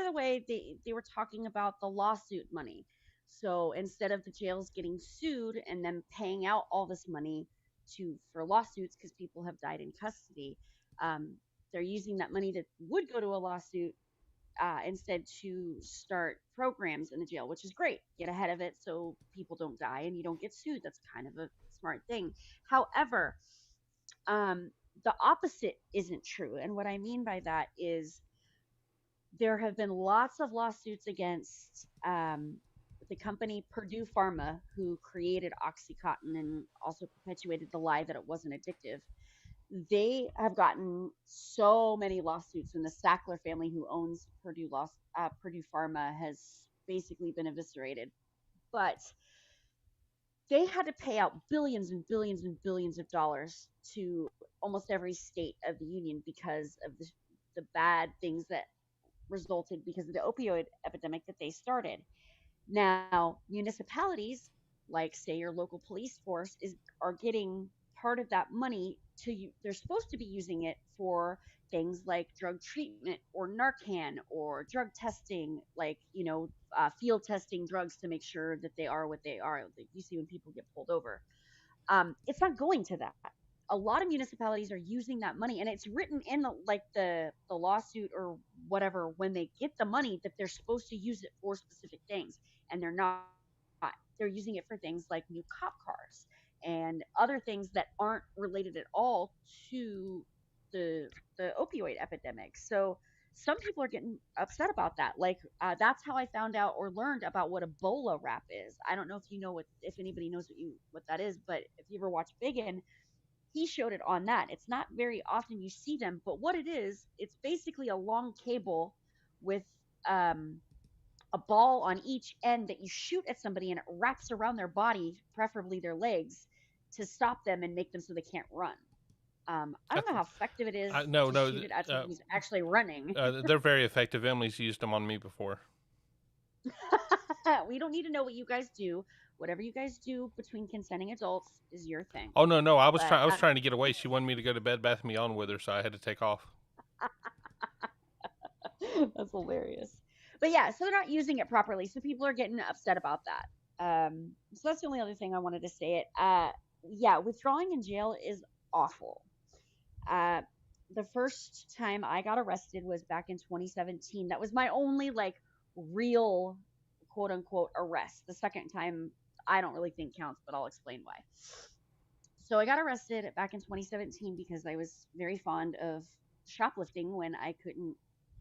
the way they were talking about the lawsuit money. So instead of the jails getting sued and then paying out all this money for lawsuits because people have died in custody, they're using that money that would go to a lawsuit instead to start programs in the jail, which is great. Get ahead of it so people don't die and you don't get sued. That's kind of a smart thing. However, the opposite isn't true. And what I mean by that is there have been lots of lawsuits against the company Purdue Pharma, who created Oxycontin and also perpetuated the lie that it wasn't addictive. They have gotten so many lawsuits, and the Sackler family, who owns Purdue Pharma, has basically been eviscerated. But they had to pay out billions and billions and billions of dollars to almost every state of the union because of the bad things that resulted because of the opioid epidemic that they started. Now, municipalities, like say your local police force, are getting part of that money they're supposed to be using it for things like drug treatment or Narcan or drug testing, like, field testing drugs to make sure that they are what they are. Like you see when people get pulled over. It's not going to that. A lot of municipalities are using that money, and it's written in the lawsuit or whatever when they get the money that they're supposed to use it for specific things, and they're not. They're using it for things like new cop cars and other things that aren't related at all to the the opioid epidemic. So some people are getting upset about that. Like that's how I found out or learned about what Ebola wrap is. I don't know if you know if anybody knows what that is, but if you ever watch Biggin, he showed it on that. It's not very often you see them, but what it is, it's basically a long cable with a ball on each end that you shoot at somebody, and it wraps around their body, preferably their legs, to stop them and make them so they can't run. I don't know how effective it is No, to shoot it at someone who's actually running. They're very effective. Emily's used them on me before. We don't need to know what you guys do. Whatever you guys do between consenting adults is your thing. Oh no, I was trying to get away. She wanted me to go to Bed Bath & Beyond with her, so I had to take off. That's hilarious. But yeah, so they're not using it properly, so people are getting upset about that. So that's the only other thing I wanted to say. Yeah, withdrawing in jail is awful. The first time I got arrested was back in 2017. That was my only real quote unquote arrest. The second time I don't really think counts, but I'll explain why. So I got arrested back in 2017 because I was very fond of shoplifting. When I couldn't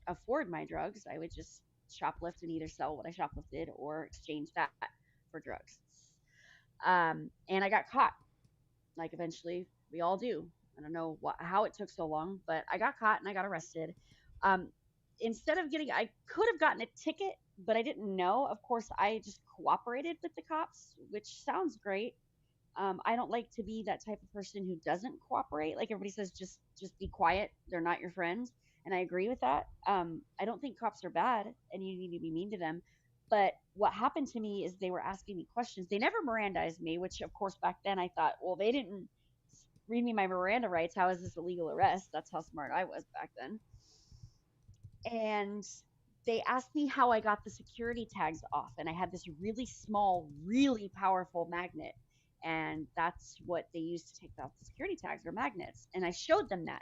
afford my drugs, I would just shoplift and either sell what I shoplifted or exchange that for drugs. And I got caught. Like eventually we all do. I don't know how it took so long, but I got caught and I got arrested. Instead of I could have gotten a ticket, but I didn't know. Of course, I just cooperated with the cops, which sounds great. I don't like to be that type of person who doesn't cooperate. Like everybody says, just be quiet. They're not your friend. And I agree with that. I don't think cops are bad and you need to be mean to them. But what happened to me is they were asking me questions. They never Mirandized me, which of course back then I thought, well, they didn't read me my Miranda rights. How is this a legal arrest? That's how smart I was back then. And they asked me how I got the security tags off. And I had this really small, really powerful magnet. And that's what they use to take off the security tags, or magnets. And I showed them that.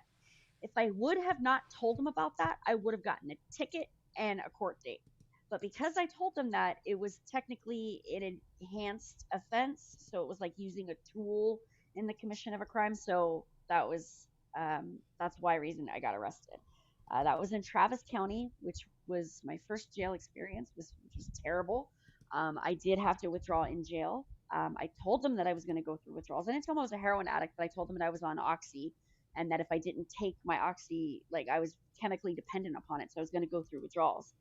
If I would have not told them about that, I would have gotten a ticket and a court date. But because I told them that, it was technically an enhanced offense. So it was like using a tool in the commission of a crime. So that was that's why reason I got arrested. That was in Travis County, which was my first jail experience, which was terrible. I did have to withdraw in jail. I told them that I was going to go through withdrawals. I didn't tell them I was a heroin addict, but I told them that I was on Oxy, and that if I didn't take my Oxy, I was chemically dependent upon it, so I was going to go through withdrawals.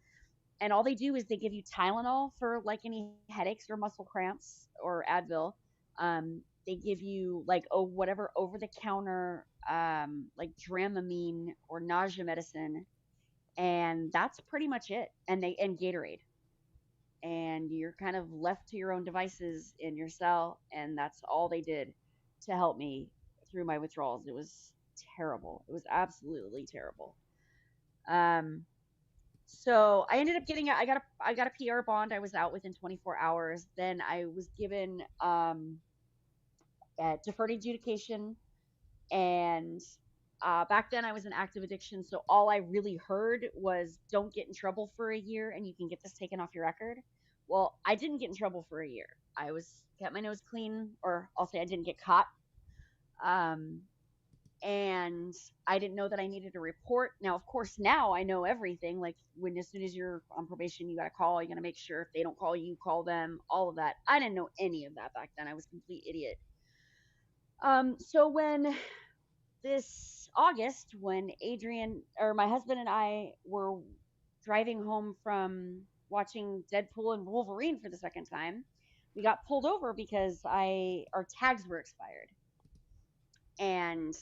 And all they do is they give you Tylenol for any headaches or muscle cramps, or Advil. They give you whatever over the counter Dramamine or nausea medicine, and that's pretty much it. And Gatorade. And you're kind of left to your own devices in your cell, and that's all they did to help me through my withdrawals. It was terrible. It was absolutely terrible. So I ended up getting I got a PR bond. I was out within 24 hours. Then I was given deferred adjudication, and Back then I was in active addiction, so all I really heard was don't get in trouble for a year and you can get this taken off your record. Well, I didn't get in trouble for a year. I was kept my nose clean, or I'll say I didn't get caught. Um, and I didn't know that I needed to report. Now, of course, now I know everything. Like when as soon as you're on probation, you got to call. You got to make sure if they don't call you, call them. All of that. I didn't know any of that back then. I was a complete idiot. So when this August, when Adrian or my husband and I were driving home from watching Deadpool and Wolverine for the second time, we got pulled over because our tags were expired, and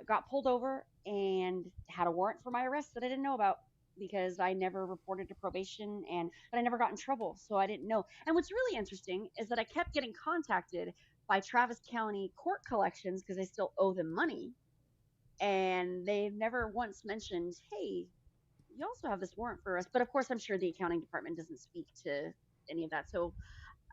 got pulled over and had a warrant for my arrest that I didn't know about because I never reported to probation, but I never got in trouble, so I didn't know. And what's really interesting is that I kept getting contacted by Travis County court collections because I still owe them money, and they've never once mentioned, hey, you also have this warrant for us. But of course, I'm sure the accounting department doesn't speak to any of that, so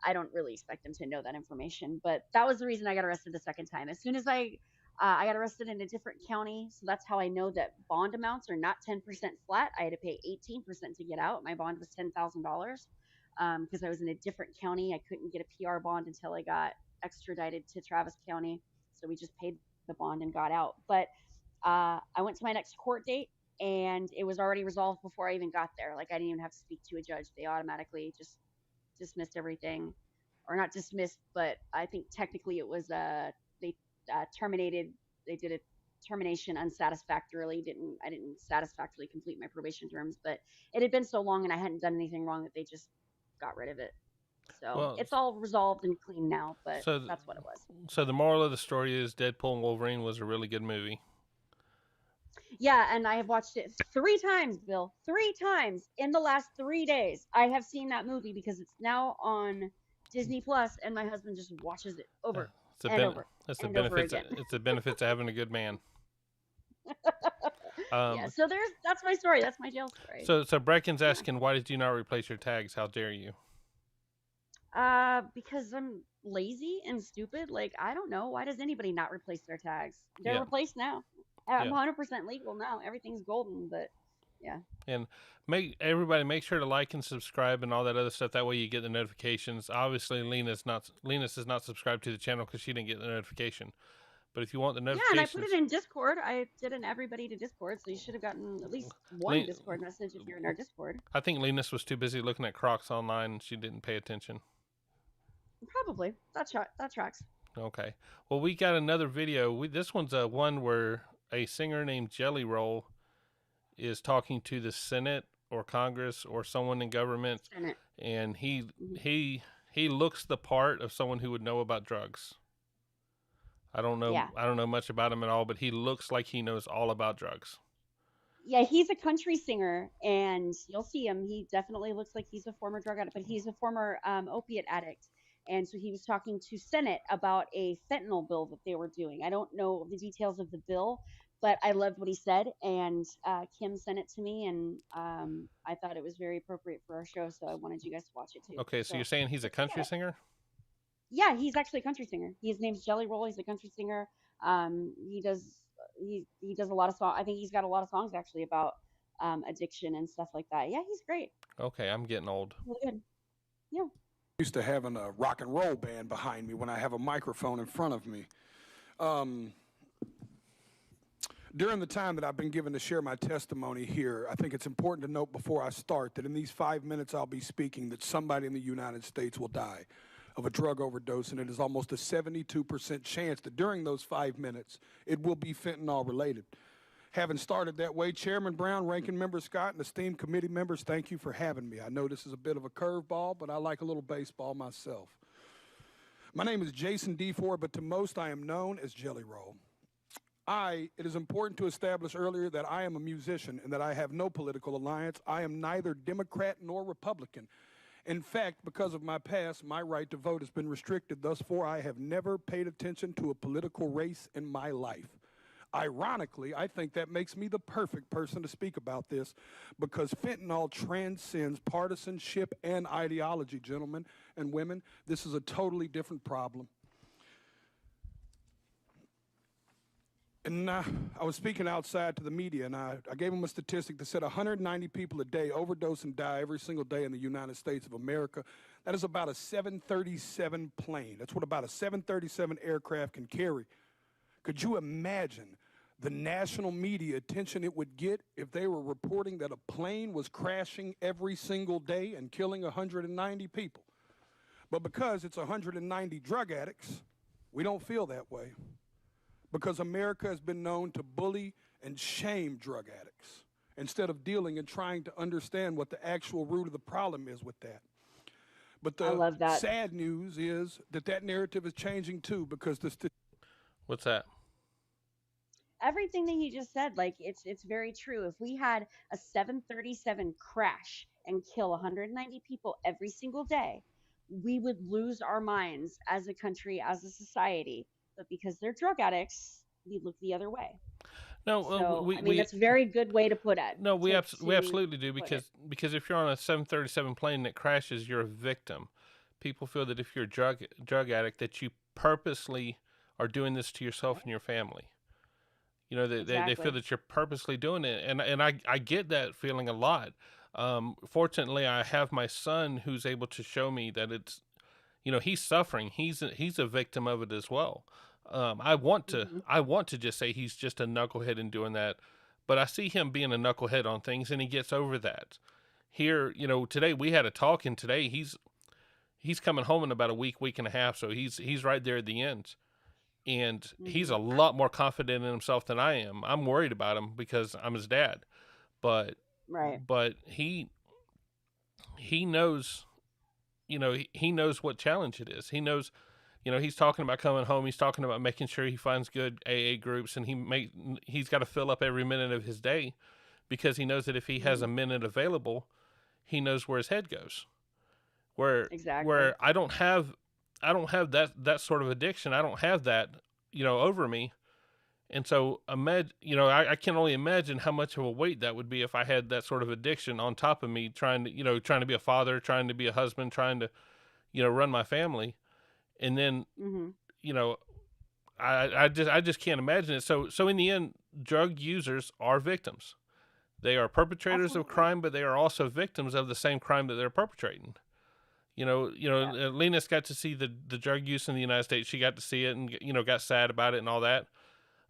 I don't really expect them to know that information. But that was the reason I got arrested the second time. As soon as I got arrested in a different county, so that's how I know that bond amounts are not 10% flat. I had to pay 18% to get out. My bond was $10,000 because I was in a different county. I couldn't get a PR bond until I got extradited to Travis County, so we just paid the bond and got out. But I went to my next court date, and it was already resolved before I even got there. Like I didn't even have to speak to a judge. They automatically just dismissed everything, or not dismissed, but I think technically it was they terminated. They did a termination unsatisfactorily. I didn't satisfactorily complete my probation terms, but it had been so long and I hadn't done anything wrong that they just got rid of it. So Well, it's all resolved and clean now, but so that's what it was. So the moral of the story is Deadpool and Wolverine was a really good movie. Yeah, and I have watched it 3 times, Bill. 3 times in the last 3 days. I have seen that movie because it's now on Disney Plus, and my husband just watches it over and over and over again. It's the benefits of having a good man. Yeah, so that's my story. That's my jail story. So Brecken's asking, why did you not replace your tags? How dare you? Because I'm lazy and stupid. Like, I don't know. Why does anybody not replace their tags? They're replaced now. I'm 100% legal now. Everything's golden, but yeah. And make sure to like and subscribe and all that other stuff. That way you get the notifications. Obviously, Lena's is not subscribed to the channel because she didn't get the notification. But if you want the notifications, yeah, and I put it in Discord. I did an everybody to Discord, so you should have gotten at least one Discord message if you're in our Discord. I think Linus was too busy looking at Crocs online. She didn't pay attention. Probably that tracks. Okay. Well, we got another video. This one's one where a singer named Jelly Roll is talking to the Senate or Congress or someone in government, Senate. And he looks the part of someone who would know about drugs. I don't know much about him at all, but he looks like he knows all about drugs. Yeah, he's a country singer, and you'll see him. He definitely looks like he's a former drug addict, but he's a former opiate addict. And so he was talking to Senate about a fentanyl bill that they were doing. I don't know the details of the bill, but I loved what he said, and Kim sent it to me, and I thought it was very appropriate for our show, so I wanted you guys to watch it too. Okay, so you're saying he's a country singer? Yeah, he's actually a country singer. His name's Jelly Roll. He's a country singer. He does a lot of songs. I think he's got a lot of songs actually about addiction and stuff like that. Yeah, he's great. Okay, I'm getting old. Really good. Yeah. Used to having a rock and roll band behind me when I have a microphone in front of me. During the time that I've been given to share my testimony here, I think it's important to note before I start that in these 5 minutes I'll be speaking that somebody in the United States will die of a drug overdose, and it is almost a 72% chance that during those 5 minutes it will be fentanyl related. Having started that way, Chairman Brown, Ranking Member Scott, and esteemed committee members, thank you for having me. I know this is a bit of a curveball, but I like a little baseball myself. My name is Jason D. Ford, but to most I am known as Jelly Roll. It is important to establish earlier that I am a musician and that I have no political alliance. I am neither Democrat nor Republican. In fact, because of my past, my right to vote has been restricted. Thus far, I have never paid attention to a political race in my life. Ironically, I think that makes me the perfect person to speak about this because fentanyl transcends partisanship and ideology, gentlemen and women. This is a totally different problem. And I was speaking outside to the media, and I gave them a statistic that said 190 people a day overdose and die every single day in the United States of America. That is about a 737 plane. That's what about a 737 aircraft can carry. Could you imagine the national media attention it would get if they were reporting that a plane was crashing every single day and killing 190 people? But because it's 190 drug addicts, we don't feel that way. Because America has been known to bully and shame drug addicts instead of dealing and trying to understand what the actual root of the problem is with that. But I love the that. sad news is that narrative is changing too, because What's that? Everything that he just said, like it's very true. If we had a 737 crash and kill 190 people every single day, we would lose our minds as a country, as a society. But because they're drug addicts, we look the other way. No, So I mean that's a very good way to put it. No, we to absolutely do, put it. because if you're on a 737 plane that crashes, you're a victim. People feel that if you're a drug addict, that you purposely are doing this to yourself and your family. You know, they feel Exactly. that you're purposely doing it, and I get that feeling a lot. Fortunately, I have my son who's able to show me that it's, you know, he's suffering. He's a victim of it as well. I want to just say he's just a knucklehead in doing that, but I see him being a knucklehead on things, and he gets over that. Here, you know, today we had a talk, and today he's coming home in about a week and a half, so he's right there at the end. And he's a lot more confident in himself than I am. I'm worried about him because I'm his dad, but he knows, you know, he knows what challenge it is. He knows, you know, he's talking about coming home. He's talking about making sure he finds good AA groups, and he's got to fill up every minute of his day, because he knows that if he has a minute available, he knows where his head goes. Where I don't have that sort of addiction. I don't have that, you know, over me. And so you know, I can only imagine how much of a weight that would be if I had that sort of addiction on top of me, trying to be a father, trying to be a husband, trying to, you know, run my family. And then, you know, I just can't imagine it. So in the end, drug users are victims. They are perpetrators of crime, but they are also victims of the same crime that they're perpetrating. You know, Lena's got to see the drug use in the United States. She got to see it and, you know, got sad about it and all that.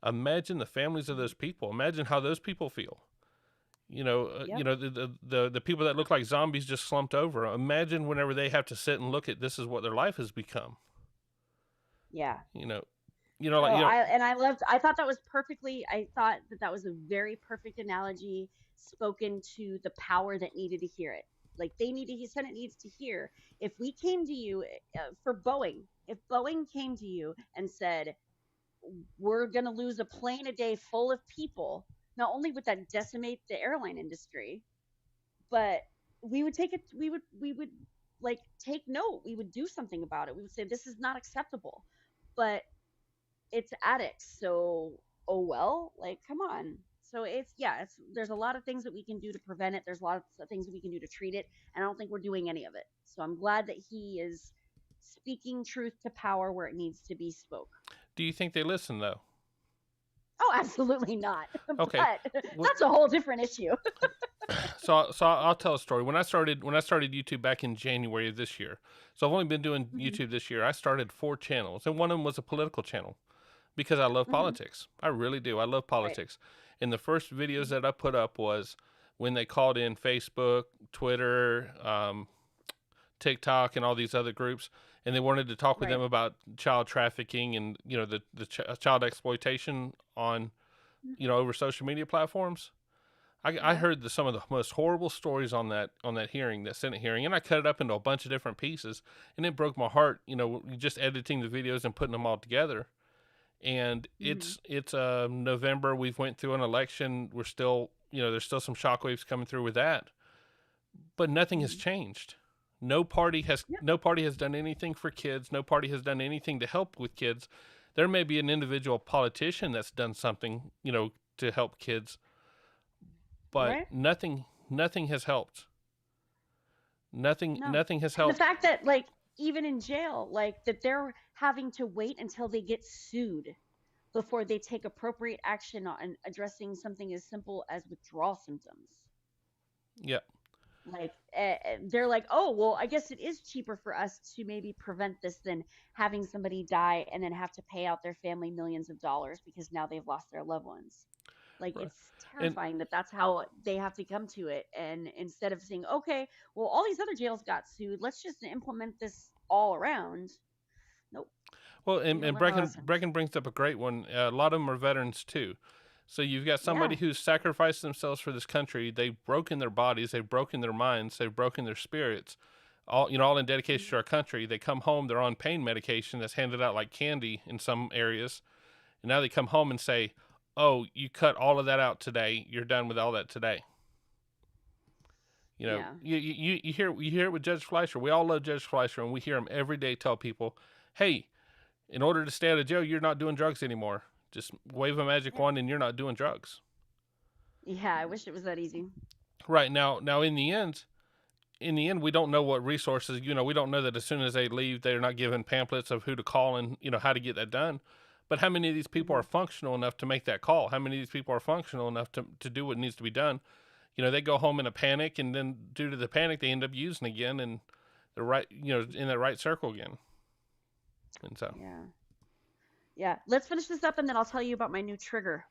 Imagine the families of those people. Imagine how those people feel. You know, you know, the people that look like zombies just slumped over. Imagine whenever they have to sit and look at this is what their life has become. Yeah. You know, I thought that was perfectly. I thought that was a very perfect analogy, spoken to the power that needed to hear it. Like Senate needs to hear. If we came to you for Boeing, if Boeing came to you and said, we're going to lose a plane a day full of people, not only would that decimate the airline industry, but we would take it, we would like take note. We would do something about it. We would say, this is not acceptable, but it's addicts. So, oh well, like, come on. So there's a lot of things that we can do to prevent it. There's a lot of things that we can do to treat it. And I don't think we're doing any of it. So I'm glad that he is speaking truth to power where it needs to be spoke. Do you think they listen though? Oh, absolutely not. Okay. But that's a whole different issue. So I'll tell a story. When I started YouTube back in January of this year, so I've only been doing YouTube this year. I started 4 channels, and one of them was a political channel, because I love politics. I really do. I love politics. Right. And the first videos that I put up was when they called in Facebook, Twitter, TikTok, and all these other groups, and they wanted to talk with them about child trafficking and, you know, the child exploitation on, you know, over social media platforms. I heard some of the most horrible stories on that hearing, that Senate hearing, and I cut it up into a bunch of different pieces, and it broke my heart, you know, just editing the videos and putting them all together. And it's November. We've went through an election. We're still, you know, there's still some shockwaves coming through with that, but nothing has changed. No party has done anything for kids. No party has done anything to help with kids. There may be an individual politician that's done something, you know, to help kids, but nothing has helped. Nothing has helped. The fact that, like, even in jail, like, that they're having to wait until they get sued before they take appropriate action on addressing something as simple as withdrawal symptoms. Yeah. Like they're like, oh, well, I guess it is cheaper for us to maybe prevent this than having somebody die and then have to pay out their family millions of dollars because now they've lost their loved ones. Like, Right. it's terrifying that that's how they have to come to it. And instead of saying, okay, well, all these other jails got sued, let's just implement this all around. Nope. Well, You and, don't and learn a Brecken, lesson. Brecken brings up a great one. A lot of them are veterans too. So you've got somebody Yeah. who's sacrificed themselves for this country. They've broken their bodies, they've broken their minds, they've broken their spirits, all in dedication to our country. They come home, they're on pain medication that's handed out like candy in some areas, and now they come home and say, "Oh, you cut all of that out today. You're done with all that today." You know, Yeah. you hear it with Judge Fleischer. We all love Judge Fleischer, and we hear him every day tell people, "Hey, in order to stay out of jail, you're not doing drugs anymore. Just wave a magic wand, and you're not doing drugs." Yeah, I wish it was that easy. Right now, in the end, we don't know what resources. We don't know that as soon as they leave, they're not given pamphlets of who to call and how to get that done. But how many of these people are functional enough to make that call? How many of these people are functional enough to do what needs to be done? They go home in a panic, and then due to the panic, they end up using again, and they're right, in that right circle again. And so, Yeah. Let's finish this up, and then I'll tell you about my new trigger.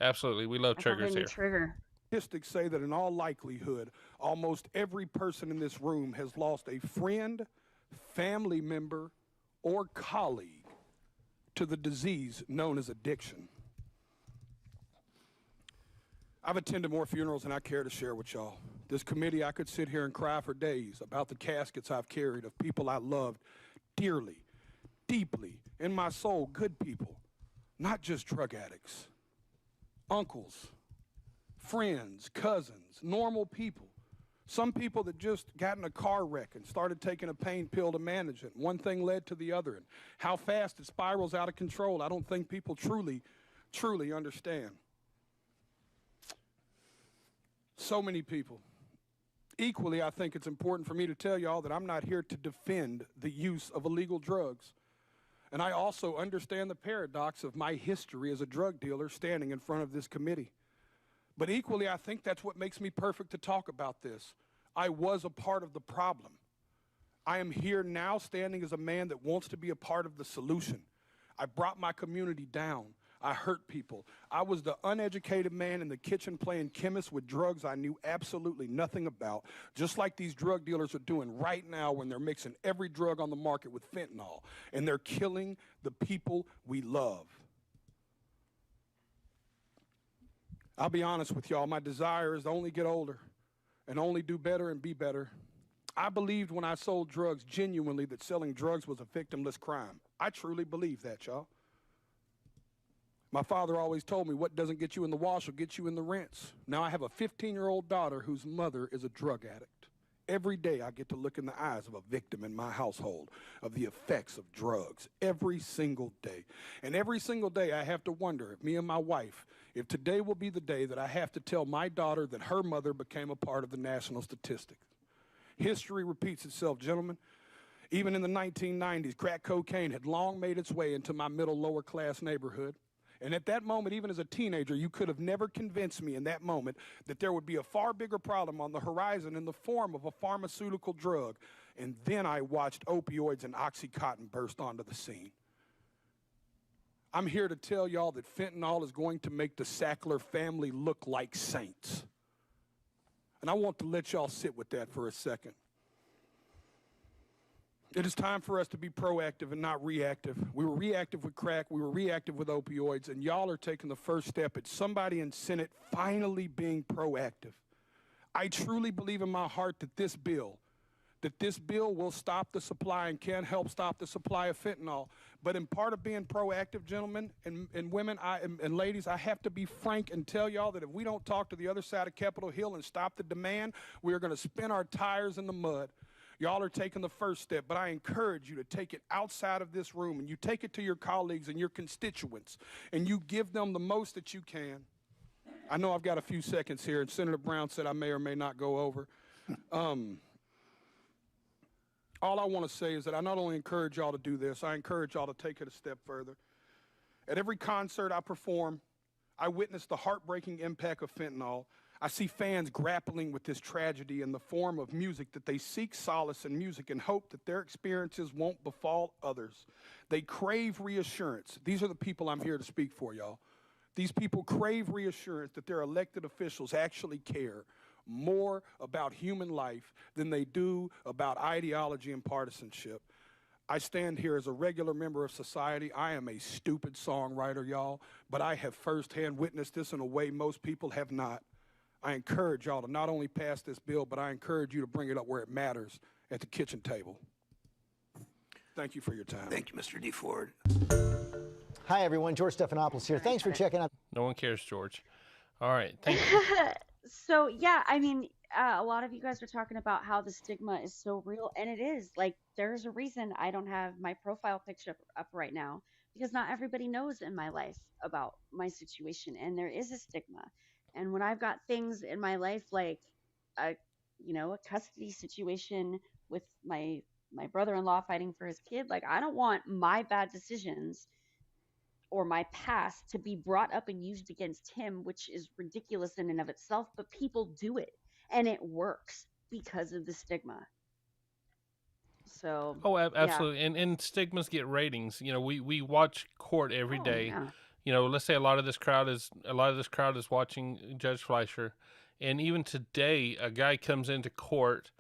absolutely, we love I found a triggers new here. trigger. Statistics say that in all likelihood, almost every person in this room has lost a friend, family member, or colleague to the disease known as addiction. I've attended more funerals than I care to share with y'all. This committee, I could sit here and cry for days about the caskets I've carried of people I loved dearly, deeply, in my soul, good people, not just drug addicts, uncles, friends, cousins, normal people. Some people that just got in a car wreck and started taking a pain pill to manage it. One thing led to the other. And how fast it spirals out of control, I don't think people truly understand. So many people. Equally, I think it's important for me to tell y'all that I'm not here to defend the use of illegal drugs. And I also understand the paradox of my history as a drug dealer standing in front of this committee. But equally, I think that's what makes me perfect to talk about this. I was a part of the problem. I am here now standing as a man that wants to be a part of the solution. I brought my community down. I hurt people. I was the uneducated man in the kitchen playing chemist with drugs I knew absolutely nothing about, just like these drug dealers are doing right now when they're mixing every drug on the market with fentanyl, and they're killing the people we love. I'll be honest with y'all, my desire is to only get older and only do better and be better. I believed when I sold drugs genuinely that selling drugs was a victimless crime. I truly believe that, y'all. My father always told me what doesn't get you in the wash will get you in the rinse. Now I have a 15-year-old daughter whose mother is a drug addict. Every day I get to look in the eyes of a victim in my household of the effects of drugs. Every single day. And every single day I have to wonder, if me and my wife, if today will be the day that I have to tell my daughter that her mother became a part of the national statistics. History repeats itself, gentlemen. Even in the 1990s, crack cocaine had long made its way into my middle lower class neighborhood. And at that moment, even as a teenager, you could have never convinced me in that moment that there would be a far bigger problem on the horizon in the form of a pharmaceutical drug. And then I watched opioids and Oxycontin burst onto the scene. I'm here to tell y'all that fentanyl is going to make the Sackler family look like saints. And I want to let y'all sit with that for a second. It is time for us to be proactive and not reactive. We were reactive with crack, we were reactive with opioids, and y'all are taking the first step at somebody in Senate finally being proactive. I truly believe in my heart that this bill will stop the supply and can help stop the supply of fentanyl. But in part of being proactive, gentlemen and women and ladies, I have to be frank and tell y'all that if we don't talk to the other side of Capitol Hill and stop the demand, we are going to spin our tires in the mud. Y'all are taking the first step, but I encourage you to take it outside of this room, and you take it to your colleagues and your constituents, and you give them the most that you can. I know I've got a few seconds here, and Senator Brown said I may or may not go over. All I want to say is that I not only encourage y'all to do this, I encourage y'all to take it a step further. At every concert I perform, I witness the heartbreaking impact of fentanyl. I see fans grappling with this tragedy in the form of music that they seek solace in music and hope that their experiences won't befall others. They crave reassurance. These are the people I'm here to speak for, y'all. These people crave reassurance that their elected officials actually care more about human life than they do about ideology and partisanship. I stand here as a regular member of society. I am a stupid songwriter, y'all, but I have firsthand witnessed this in a way most people have not. I encourage y'all to not only pass this bill, but I encourage you to bring it up where it matters, at the kitchen table. Thank you for your time. Thank you, Mr. D. Ford. Hi, everyone. George Stephanopoulos here. Thanks for checking out. No one cares, George. All right. Thank you. So yeah, I mean, a lot of you guys are talking about how the stigma is so real, and it is. Like, there's a reason I don't have my profile picture up right now, because not everybody knows in my life about my situation, and there is a stigma. And when I've got things in my life like a, a custody situation with my brother-in-law fighting for his kid, like, I don't want my bad decisions or my past to be brought up and used against him, which is ridiculous in and of itself, but people do it and it works because of the stigma. So absolutely. And stigmas get ratings. We watch court every day. Yeah. Let's say a lot of this crowd is watching Judge Fleischer, and even today a guy comes into court,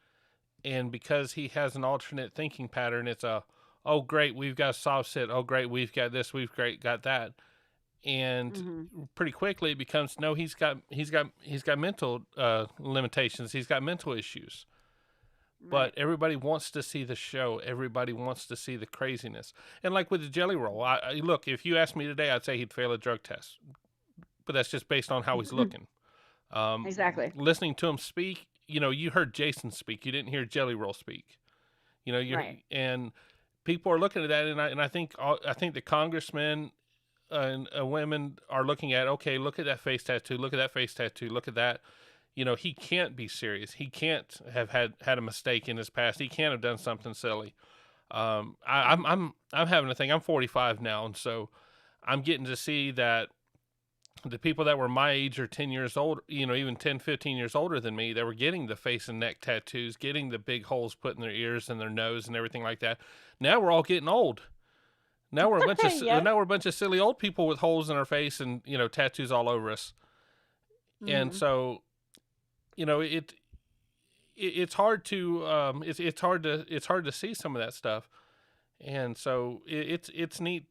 and because he has an alternate thinking pattern, it's oh great, we've got a soft sit. Oh great, we've got this. We've got that. And pretty quickly it becomes no. He's got mental limitations. He's got mental issues. But everybody wants to see the show. Everybody wants to see the craziness. And like with the Jelly Roll, look, if you asked me today, I'd say he'd fail a drug test. But that's just based on how he's looking. Exactly. Listening to him speak, you heard Jason speak. You didn't hear Jelly Roll speak. Right. And people are looking at that, and I think the congressmen and women are looking at, okay, look at that face tattoo, look at that face tattoo, look at that. He can't be serious. He can't have had a mistake in his past. He can't have done something silly. I'm having a thing. I'm 45 now, and so I'm getting to see that the people that were my age or 10 years old, even 10, 15 years older than me, that were getting the face and neck tattoos, getting the big holes put in their ears and their nose and everything like that. Now we're all getting old. Now we're a bunch of now we're a bunch of silly old people with holes in our face and tattoos all over us. And so, it's hard to it's hard to see some of that stuff. And so it's neat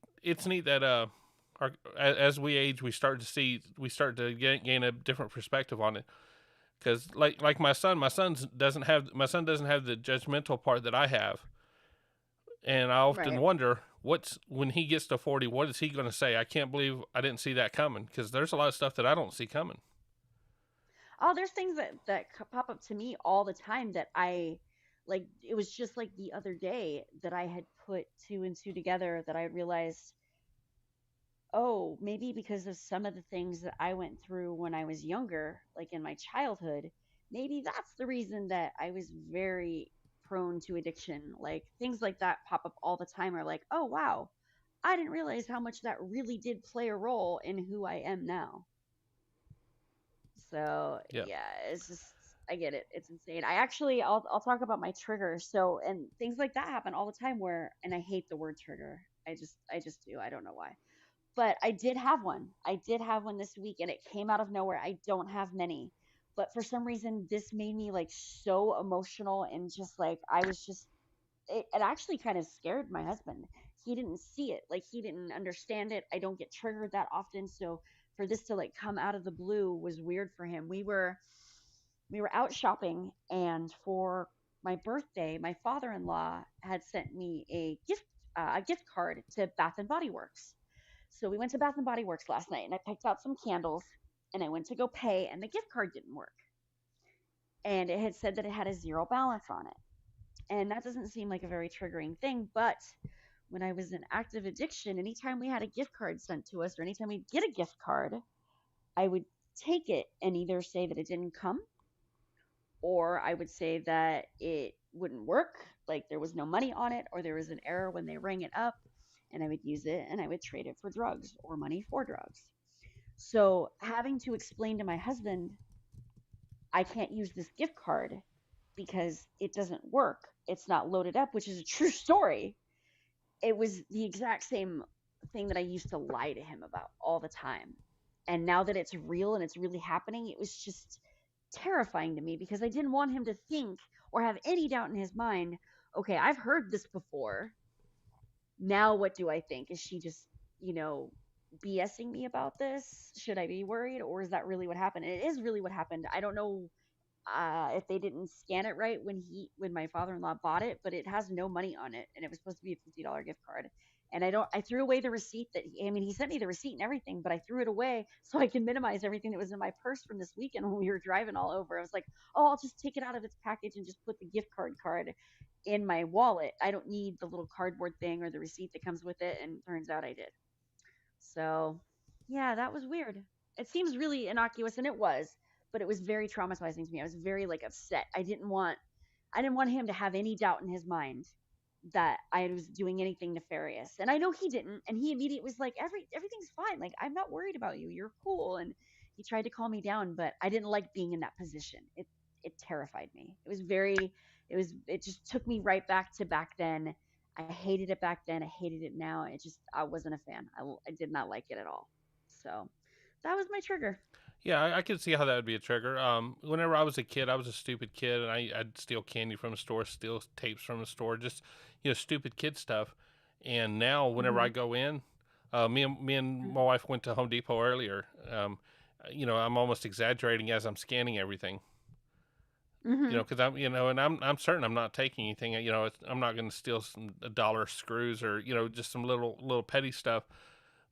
that as we age, we start to gain a different perspective on it. Because like my son doesn't have the judgmental part that I have, and I often wonder when he gets to 40, what is he going to say? I can't believe I didn't see that coming, because there's a lot of stuff that I don't see coming. Oh, there's things that pop up to me all the time that I like. It was just like the other day that I had put two and two together, that I realized, oh, maybe because of some of the things that I went through when I was younger, like in my childhood, maybe that's the reason that I was very prone to addiction. Like, things like that pop up all the time, are like, oh wow, I didn't realize how much that really did play a role in who I am now. So yeah, it's just, I get it. It's insane. I'll talk about my trigger. So, and things like that happen all the time and I hate the word trigger. I just do. I don't know why. But I did have one. I did have one this week, and it came out of nowhere. I don't have many, but for some reason this made me like so emotional, and just like it actually kind of scared my husband. He didn't see it. Like, he didn't understand it. I don't get triggered that often, so for this to like come out of the blue was weird for him. We were out shopping, and for my birthday, my father-in-law had sent me a gift card to Bath and Body Works. So we went to Bath and Body Works last night, and I picked out some candles, and I went to go pay, and the gift card didn't work. And it had said that it had a zero balance on it. And that doesn't seem like a very triggering thing, but when I was in active addiction, anytime we had a gift card sent to us, or anytime we'd get a gift card, I would take it and either say that it didn't come, or I would say that it wouldn't work, like there was no money on it, or there was an error when they rang it up. and I would use it and I would trade it for drugs or money for drugs. So having to explain to my husband, I can't use this gift card because it doesn't work. It's not loaded up, which is a true story. It was the exact same thing that I used to lie to him about all the time. And now that it's real and it's really happening, it was just terrifying to me because I didn't want him to think or have any doubt in his mind, okay, I've heard this before. Now what do I think? Is she just, BSing me about this? Should I be worried, or is that really what happened? And it is really what happened. I don't know if they didn't scan it right when my father-in-law bought it, but it has no money on it, and it was supposed to be a $50 gift card. And I threw away the receipt he sent me the receipt and everything, but I threw it away so I could minimize everything that was in my purse from this weekend when we were driving all over. I was like, oh, I'll just take it out of its package and just put the gift card in my wallet. I don't need the little cardboard thing or the receipt that comes with it. And turns out I did. So yeah, that was weird. It seems really innocuous, and it was, but it was very traumatizing to me. I was very upset. I didn't want him to have any doubt in his mind that I was doing anything nefarious. And I know he didn't. And he immediately was like, everything's fine. Like, I'm not worried about you. You're cool. And he tried to calm me down, but I didn't like being in that position. It terrified me. It just took me right back then. I hated it back then. I hated it now. I wasn't a fan. I did not like it at all. So that was my trigger. Yeah, I could see how that would be a trigger. Whenever I was a kid, I was a stupid kid, and I'd steal candy from the store, steal tapes from the store, just stupid kid stuff. And now, whenever I go in, me and my wife went to Home Depot earlier. I'm almost exaggerating as I'm scanning everything. Because I'm certain I'm not taking anything. I'm not going to steal some dollar screws or just some little petty stuff.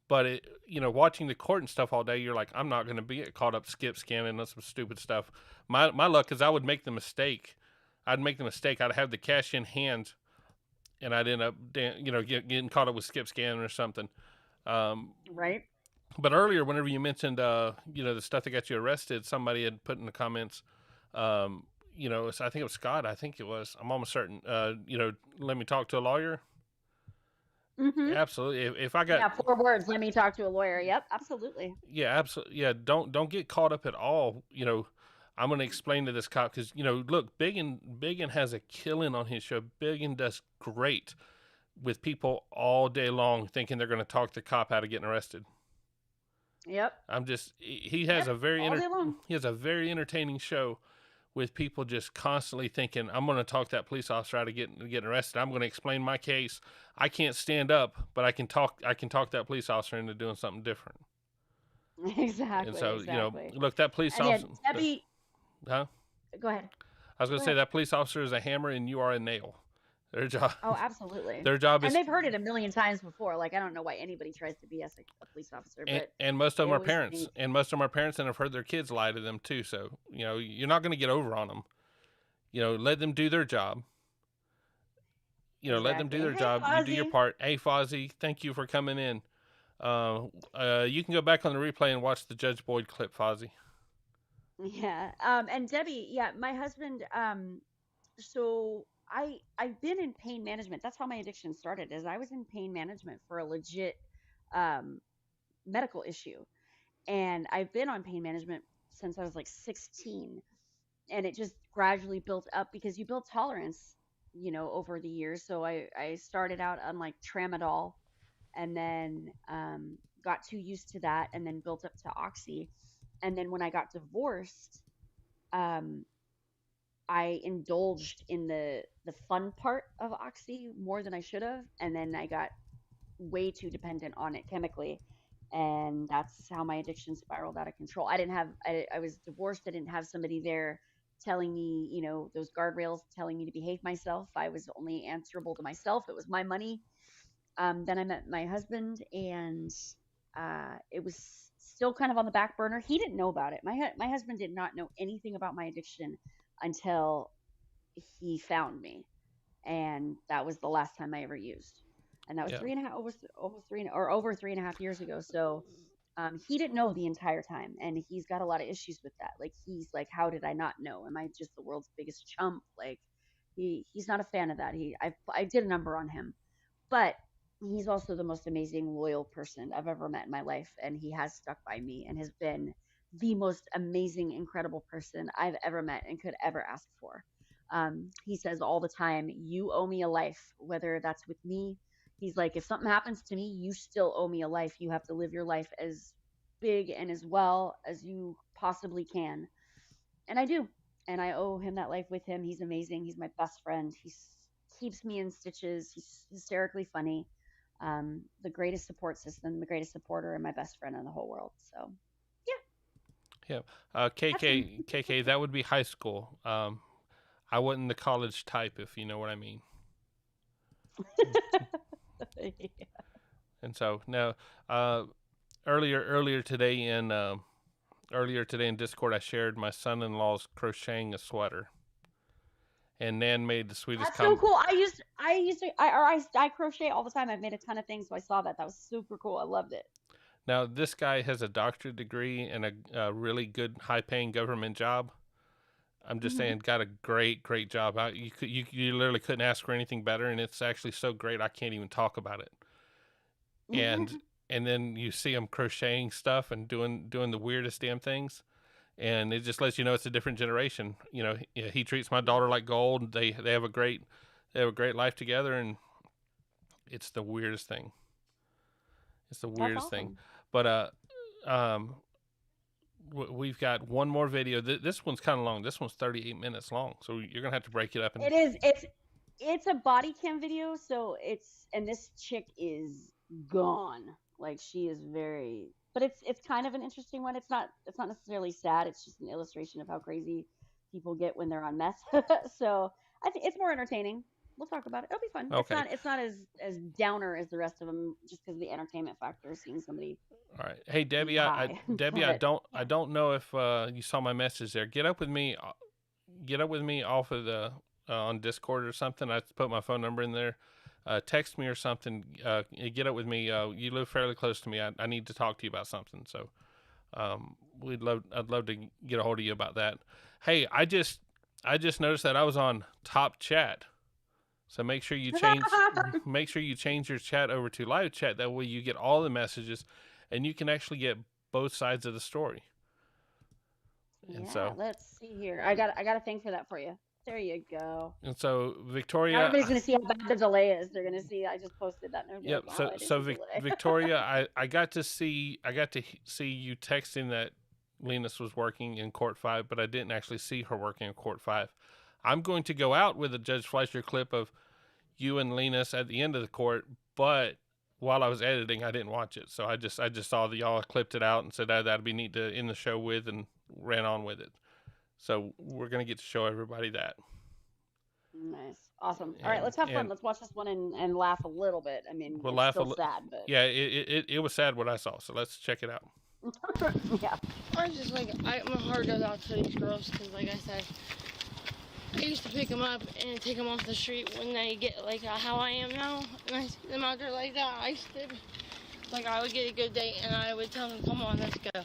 But watching the court and stuff all day, you're like, I'm not going to be caught up skip scanning on some stupid stuff. My luck is I would make the mistake. I'd have the cash in hand, and I'd end up getting caught up with skip scanning or something. Right. But earlier, whenever you mentioned the stuff that got you arrested, somebody had put in the comments. So I think it was Scott. I think it was. I'm almost certain. Let me talk to a lawyer. Mm-hmm. Absolutely. If I got 4 words, let me talk to a lawyer. Yep, absolutely. Yeah, absolutely. Yeah, don't get caught up at all. I'm going to explain to this cop because look, Biggin has a killing on his show. Biggin does great with people all day long, thinking they're going to talk the cop out of getting arrested. Yep. He has a very entertaining show with people just constantly thinking, I'm going to talk that police officer out of getting arrested. I'm going to explain my case. I can't stand up, but I can talk that police officer into doing something different. Exactly. And so, exactly. Look, that police officer. Debbie. Huh? Go ahead. I was going to say that police officer is a hammer and you are a nail. Their job. Oh, absolutely. Their job is. And they've heard it a million times before. Like, I don't know why anybody tries to be a police officer. But and most of them are parents. And most of them are parents and have heard their kids lie to them too. So, you're not going to get over on them. Let them do their job. Let them do their job. Fozzie. You do your part. Hey, Fozzie, thank you for coming in. You can go back on the replay and watch the Judge Boyd clip, Fozzie. Yeah. And Debbie, yeah, my husband, so I've been in pain management. That's how my addiction started, is I was in pain management for a legit medical issue. And I've been on pain management since I was like 16. And it just gradually built up because you build tolerance, over the years. So I started out on like tramadol and then got too used to that and then built up to oxy. And then when I got divorced, I indulged in the fun part of oxy more than I should have. And then I got way too dependent on it chemically. And that's how my addiction spiraled out of control. I was divorced. I didn't have somebody there telling me, those guardrails telling me to behave myself. I was only answerable to myself. It was my money. Then I met my husband, and it was still kind of on the back burner. He didn't know about it. My husband did not know anything about my addiction until he found me, and that was the last time I ever used. And that was 3.5 years ago. So he didn't know the entire time, and he's got a lot of issues with that. Like, he's like, how did I not know? Am I just the world's biggest chump? Like, he's not a fan of that. I did a number on him, but he's also the most amazing, loyal person I've ever met in my life. And he has stuck by me and has been the most amazing, incredible person I've ever met and could ever ask for. He says all the time, you owe me a life, whether that's with me. He's like, if something happens to me, you still owe me a life. You have to live your life as big and as well as you possibly can. And I do. And I owe him that life with him. He's amazing. He's my best friend. He keeps me in stitches. He's hysterically funny. The greatest support system, the greatest supporter, and my best friend in the whole world. So, Yeah. KK, that would be high school. I wasn't the college type, if you know what I mean. yeah. And so now, earlier today in Discord, I shared my son-in-law's crocheting a sweater, and Nan made the sweetest That's so cool. I crochet all the time. I've made a ton of things, so I saw that. That was super cool. I loved it. Now this guy has a doctorate degree and a really good, high-paying government job. I'm just saying, got a great job. You literally couldn't ask for anything better, and it's actually so great I can't even talk about it. And then you see him crocheting stuff and doing the weirdest damn things, and it just lets you know it's a different generation. You know, he treats my daughter like gold. They have a great life together, and it's the weirdest thing. It's the weirdest thing. But we've got one more video. This one's kind of long. This one's 38 minutes long, so you're gonna have to break it up. It is. It's a body cam video, so and this chick is gone. Like, she is very, but it's kind of an interesting one. It's not necessarily sad. It's just an illustration of how crazy people get when they're on meth. So I think it's more entertaining. We'll talk about it. It'll be fun. Okay. It's not as downer as the rest of them, just because of the entertainment factor of seeing somebody. All right. Hey, Debbie, I don't know if you saw my message there. Get up with me off of the on Discord or something. I put my phone number in there. Text me or something. Get up with me. You live fairly close to me. I need to talk to you about something. So, I'd love to get a hold of you about that. Hey, I just noticed that I was on Top Chat. So make sure you change your chat over to live chat. That way you get all the messages, and you can actually get both sides of the story. And so let's see here. I got a thing for that for you. There you go. And so Victoria, everybody's gonna see how bad the delay is. They're gonna see. I just posted that. Yep. Like, wow, Victoria, I got to see you texting that Linus was working in Court 5, but I didn't actually see her working in Court 5. I'm going to go out with a Judge Fleischer clip of you and Linus at the end of the court, but while I was editing, I didn't watch it. So I just saw that y'all clipped it out and said that'd be neat to end the show with, and ran on with it. So we're going to get to show everybody that. Nice. Awesome. All right, let's have fun. Let's watch this one and laugh a little bit. I mean, we'll it's laugh still sad, but... Yeah, it was sad what I saw, so let's check it out. Yeah. I just my heart goes out to these girls because, like I said, I used to pick them up and take them off the street when they get like how I am now, and I see them out there like that. I used to, I would get a good date and I would tell them, come on, let's go.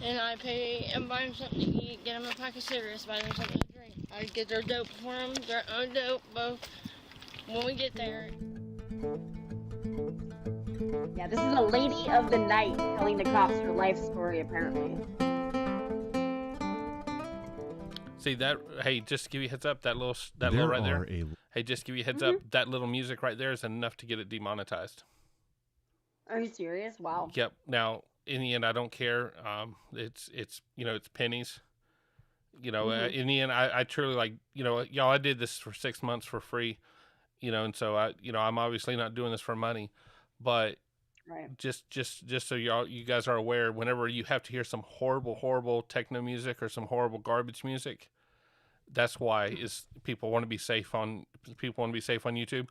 And I'd pay and buy them something to eat, get them a pack of cigarettes, buy them something to drink. I'd get their dope for them, their own dope, both when we get there. Yeah, this is a lady of the night telling the cops her life story, apparently. See that? Hey, just to give you a heads up, that little right there. Hey, just to give you a heads up, that little music right there is enough to get it demonetized. Are you serious? Wow. Yep. Now, in the end, I don't care. It's it's pennies. In the end, I truly y'all. I did this for 6 months for free, and so I'm obviously not doing this for money, but. Right. Just so you guys are aware, whenever you have to hear some horrible techno music or some horrible garbage music, that's why is people want to be safe on YouTube.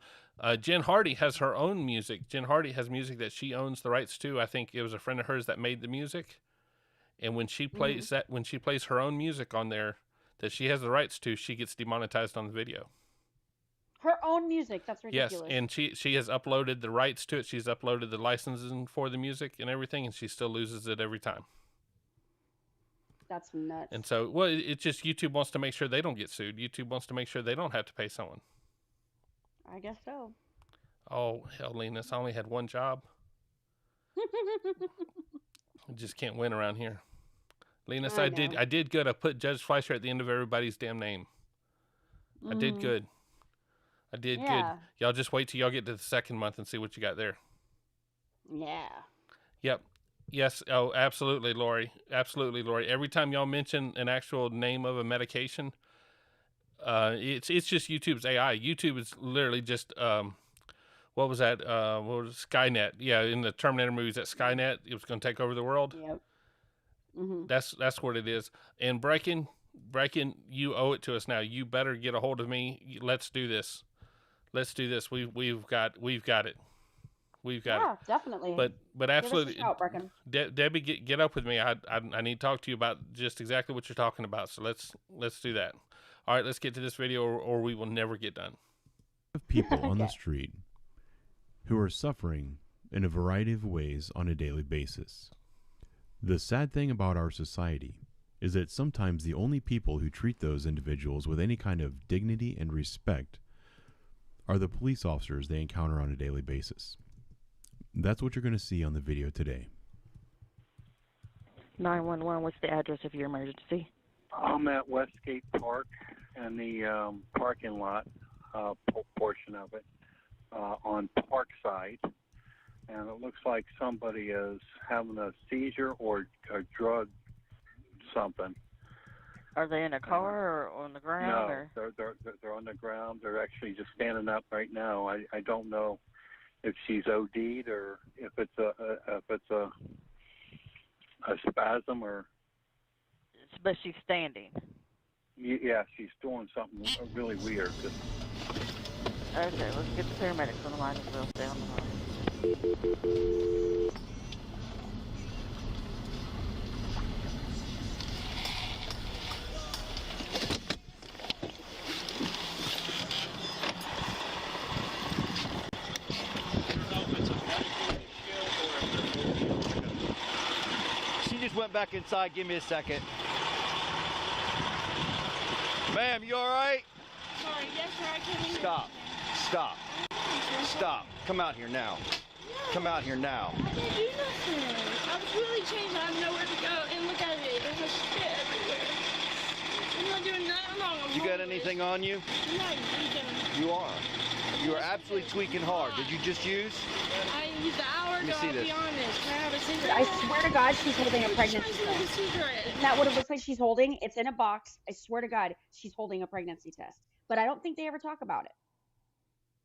Jen Hardy has her own music. Jen Hardy has music that she owns the rights to. I think it was a friend of hers that made the music, and when she plays when she plays her own music on there that she has the rights to, she gets demonetized on the video. Her own music, that's ridiculous. Yes, and she has uploaded the rights to it. She's uploaded the licensing for the music and everything, and she still loses it every time. That's nuts. And so, it's just YouTube wants to make sure they don't get sued. YouTube wants to make sure they don't have to pay someone. I guess so. Oh, hell, Linus, I only had one job. I just can't win around here. Linus, I did good. I put Judge Fleischer at the end of everybody's damn name. I did good. I did good. Y'all just wait till y'all get to the second month and see what you got there. Yeah. Yep. Yes. Oh, absolutely, Lori. Absolutely, Lori. Every time y'all mention an actual name of a medication, it's just YouTube's AI. YouTube is literally just what was that? What was Skynet? Yeah, in the Terminator movies, that Skynet, it was going to take over the world. Yep. Mm-hmm. That's what it is. And Breaking, you owe it to us now. You better get a hold of me. Let's do this. Let's do this. We've got it. We've got it. Yeah, definitely. But absolutely, give us a shout, Debbie, get up with me. I need to talk to you about just exactly what you're talking about. So let's do that. All right, let's get to this video, or we will never get done. People on the street who are suffering in a variety of ways on a daily basis. The sad thing about our society is that sometimes the only people who treat those individuals with any kind of dignity and respect are the police officers they encounter on a daily basis. That's what you're going to see on the video today. 911, what's the address of your emergency? I'm at Westgate Park and the parking lot portion of it on Parkside. And it looks like somebody is having a seizure or drug something. Are they in a car or on the ground? No, they're on the ground. They're actually just standing up right now. I don't know if she's OD'd or if it's a spasm or. But she's standing. Yeah, she's doing something really weird. Okay, let's get the paramedics on the line as well. Stay on the line. She just went back inside. Give me a second. Ma'am, you all right? Sorry, yes, sir, I couldn't hear. Stop. Stop. Stop. Come out here now. Come out here now. I didn't do nothing. I was really changed. I have nowhere to go. And look at it. There's a shit everywhere. I'm not doing nothing wrong. You got anything on you? I'm not tweaking. You are. You are absolutely tweaking hard. Did you just use? I used an hour ago, I'll be honest. Can I have a cigarette? I swear to God, she's holding a pregnancy test. Isn't that what it looks like she's holding? It's in a box. I swear to God, she's holding a pregnancy test. But I don't think they ever talk about it.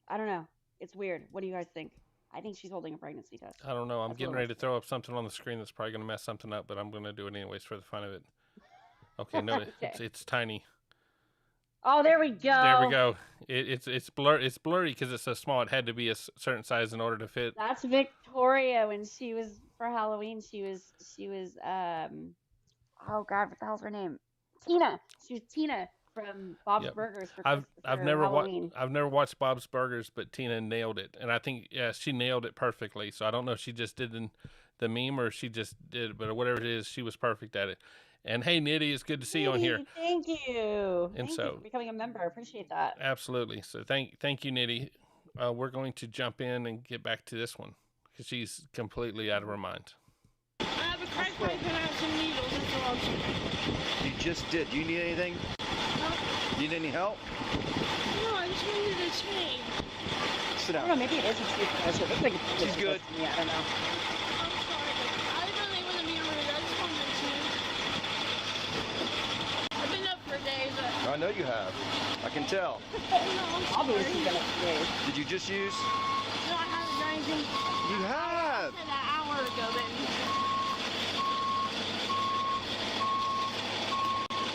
I don't know. It's weird. What do you guys think? I think she's holding a pregnancy test. I don't know. I'm getting ready to throw up something on the screen that's probably going to mess something up, but I'm going to do it anyways for the fun of it. Okay, no, Okay. It's tiny. Oh, there we go. There we go. It's blurry because it's so small. It had to be a certain size in order to fit. That's Victoria when she was for Halloween. She was oh God, what the hell's her name? Tina. She was Tina from Bob's Burgers for Halloween. I've never watched Bob's Burgers, but Tina nailed it, and I think she nailed it perfectly. So I don't know if she just did the meme or she just did, but whatever it is, she was perfect at it. And hey, Nitty, it's good to see you on here. Thank you. And Thank you for becoming a member. I appreciate that. Absolutely. So thank you, Nitty. We're going to jump in and get back to this one because she's completely out of her mind. I have a crack pipe and I have some needles. That's all I'm saying. You just did. Do you need anything? No. Need any help? No, I just wanted a chain. Sit I down. don't know. Maybe it is a toothbrush. It looks like it's She's good. to me. I don't know. I'm sorry, but I really want to be rude. I just wanted a chain. I've been up for days. I know you have. I can tell. No, I'm sorry. Obviously, been up for days. Did you just use? No, I haven't done anything. You have. I said an hour ago, baby.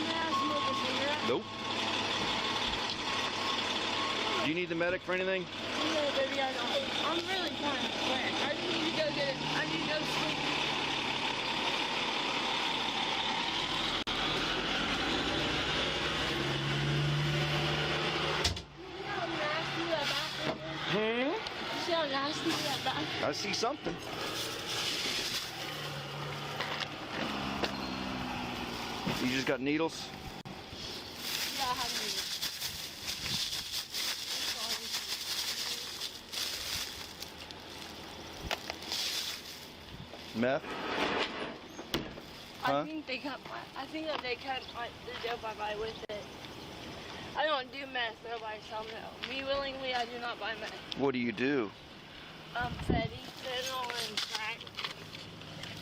May I smoke a cigarette? Nope. Do you need the medic for anything? No, baby, I don't. I'm really trying to quit. I just need to go get it. I need to go sleep. See how nasty that bathroom is? I see something. You just got needles? Yeah, I have needles. Meth? Huh? I think that they cut the dope I buy with it. I don't do meth, nobody tell me. Me willingly, I do not buy meth. What do you do? Fetty, fentanyl, and crack.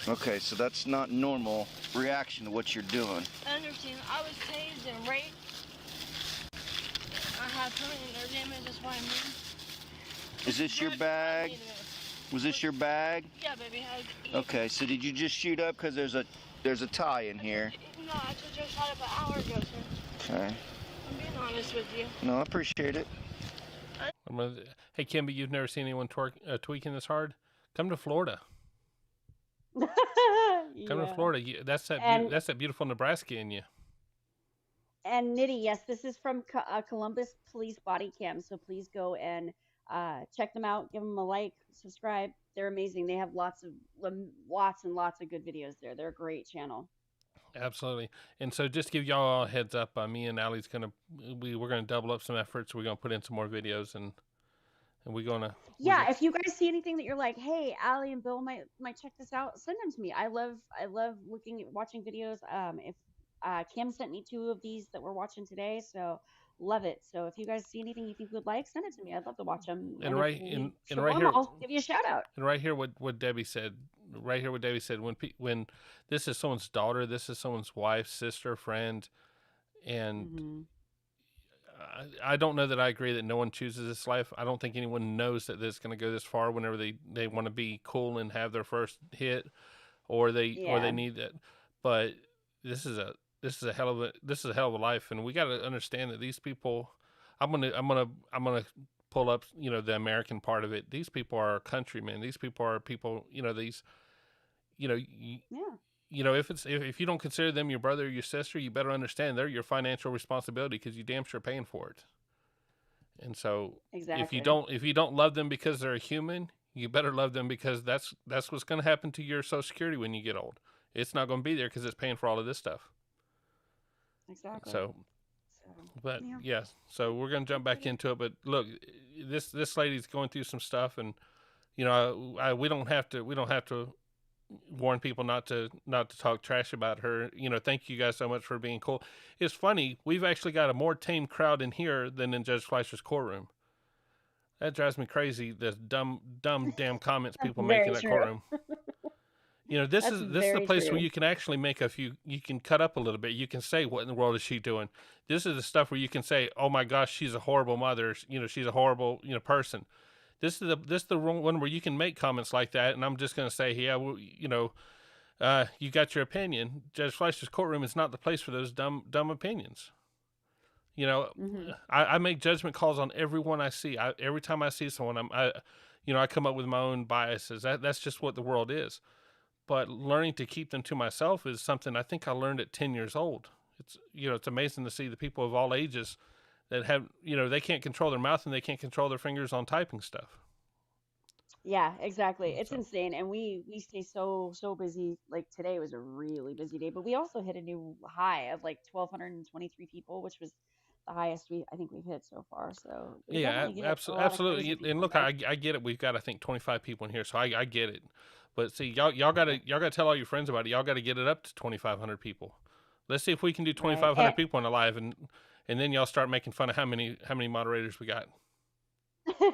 Okay, so that's not normal reaction to what you're doing. I understand. I was tased and raped. I have permanent nerve damage, that's why I'm here. Is this your bag? Was this your bag? Yeah, baby. Okay, so did you just shoot up because there's a tie in here? No, I just shot up an hour ago, sir. Okay. I'm being honest with you. No, I appreciate it. Hey, Kimby, you've never seen anyone tweaking this hard? Come to Florida. Come to Florida. That's that beautiful Nebraska in you. And Nitty, yes, this is from Columbus Police Body Cam. So please go and check them out. Give them a like, subscribe. They're amazing. They have lots and lots of good videos there. They're a great channel. Absolutely. And so just to give y'all a heads up, me and Alli's we're gonna double up some efforts. We're gonna put in some more videos and we're gonna if you guys see anything that you're like, hey, Alli and Bill might check this out, send them to me. I love watching videos. If Kim sent me 2 of these that we're watching today, so love it. So if you guys see anything you think you would like, send it to me. I'd love to watch them. And right here, I'll give you a shout out. And right here, what Debbie said. Right here, what Debbie said. When this is someone's daughter, this is someone's wife, sister, friend, and I don't know that I agree that no one chooses this life. I don't think anyone knows that it's going to go this far. Whenever they want to be cool and have their first hit, or they need that. But this is a hell of a life, and we got to understand that these people. I'm gonna pull up the American part of it. These people are our countrymen. These people are people. If you don't consider them your brother or your sister, you better understand they're your financial responsibility because you damn sure paying for it. And so if you don't love them because they're a human, you better love them because that's what's going to happen to your Social Security when you get old. It's not going to be there because it's paying for all of this stuff. Exactly. So we're going to jump back into it. But look, this lady's going through some stuff, and we don't have to warn people not to talk trash about her. Thank you guys so much for being cool. It's funny, we've actually got a more tame crowd in here than in Judge Fleischer's courtroom. That drives me crazy. The dumb damn comments people make in that courtroom. This is the place where you can actually make you can cut up a little bit. You can say, what in the world is she doing? This is the stuff where you can say, oh my gosh, she's a horrible mother. She's a horrible, person. This is the one where you can make comments like that. And I'm just going to say, yeah, well, you got your opinion. Judge Fleischer's courtroom is not the place for those dumb opinions. I make judgment calls on everyone I see. Every time I see someone, I come up with my own biases. That's just what the world is. But learning to keep them to myself is something I think I learned at 10 years old. It's amazing to see the people of all ages that have, they can't control their mouth and they can't control their fingers on typing stuff. Yeah, exactly. It's insane. And we stay so busy. Like today was a really busy day, but we also hit a new high of like 1,223 people, which was the highest I think we've hit so far. So absolutely. And look, I get it. We've got, I think, 25 people in here, so I get it. But see, y'all gotta tell all your friends about it. Y'all gotta get it up to 2,500 people. Let's see if we can do 2,500 people on the live, and then y'all start making fun of how many moderators we got.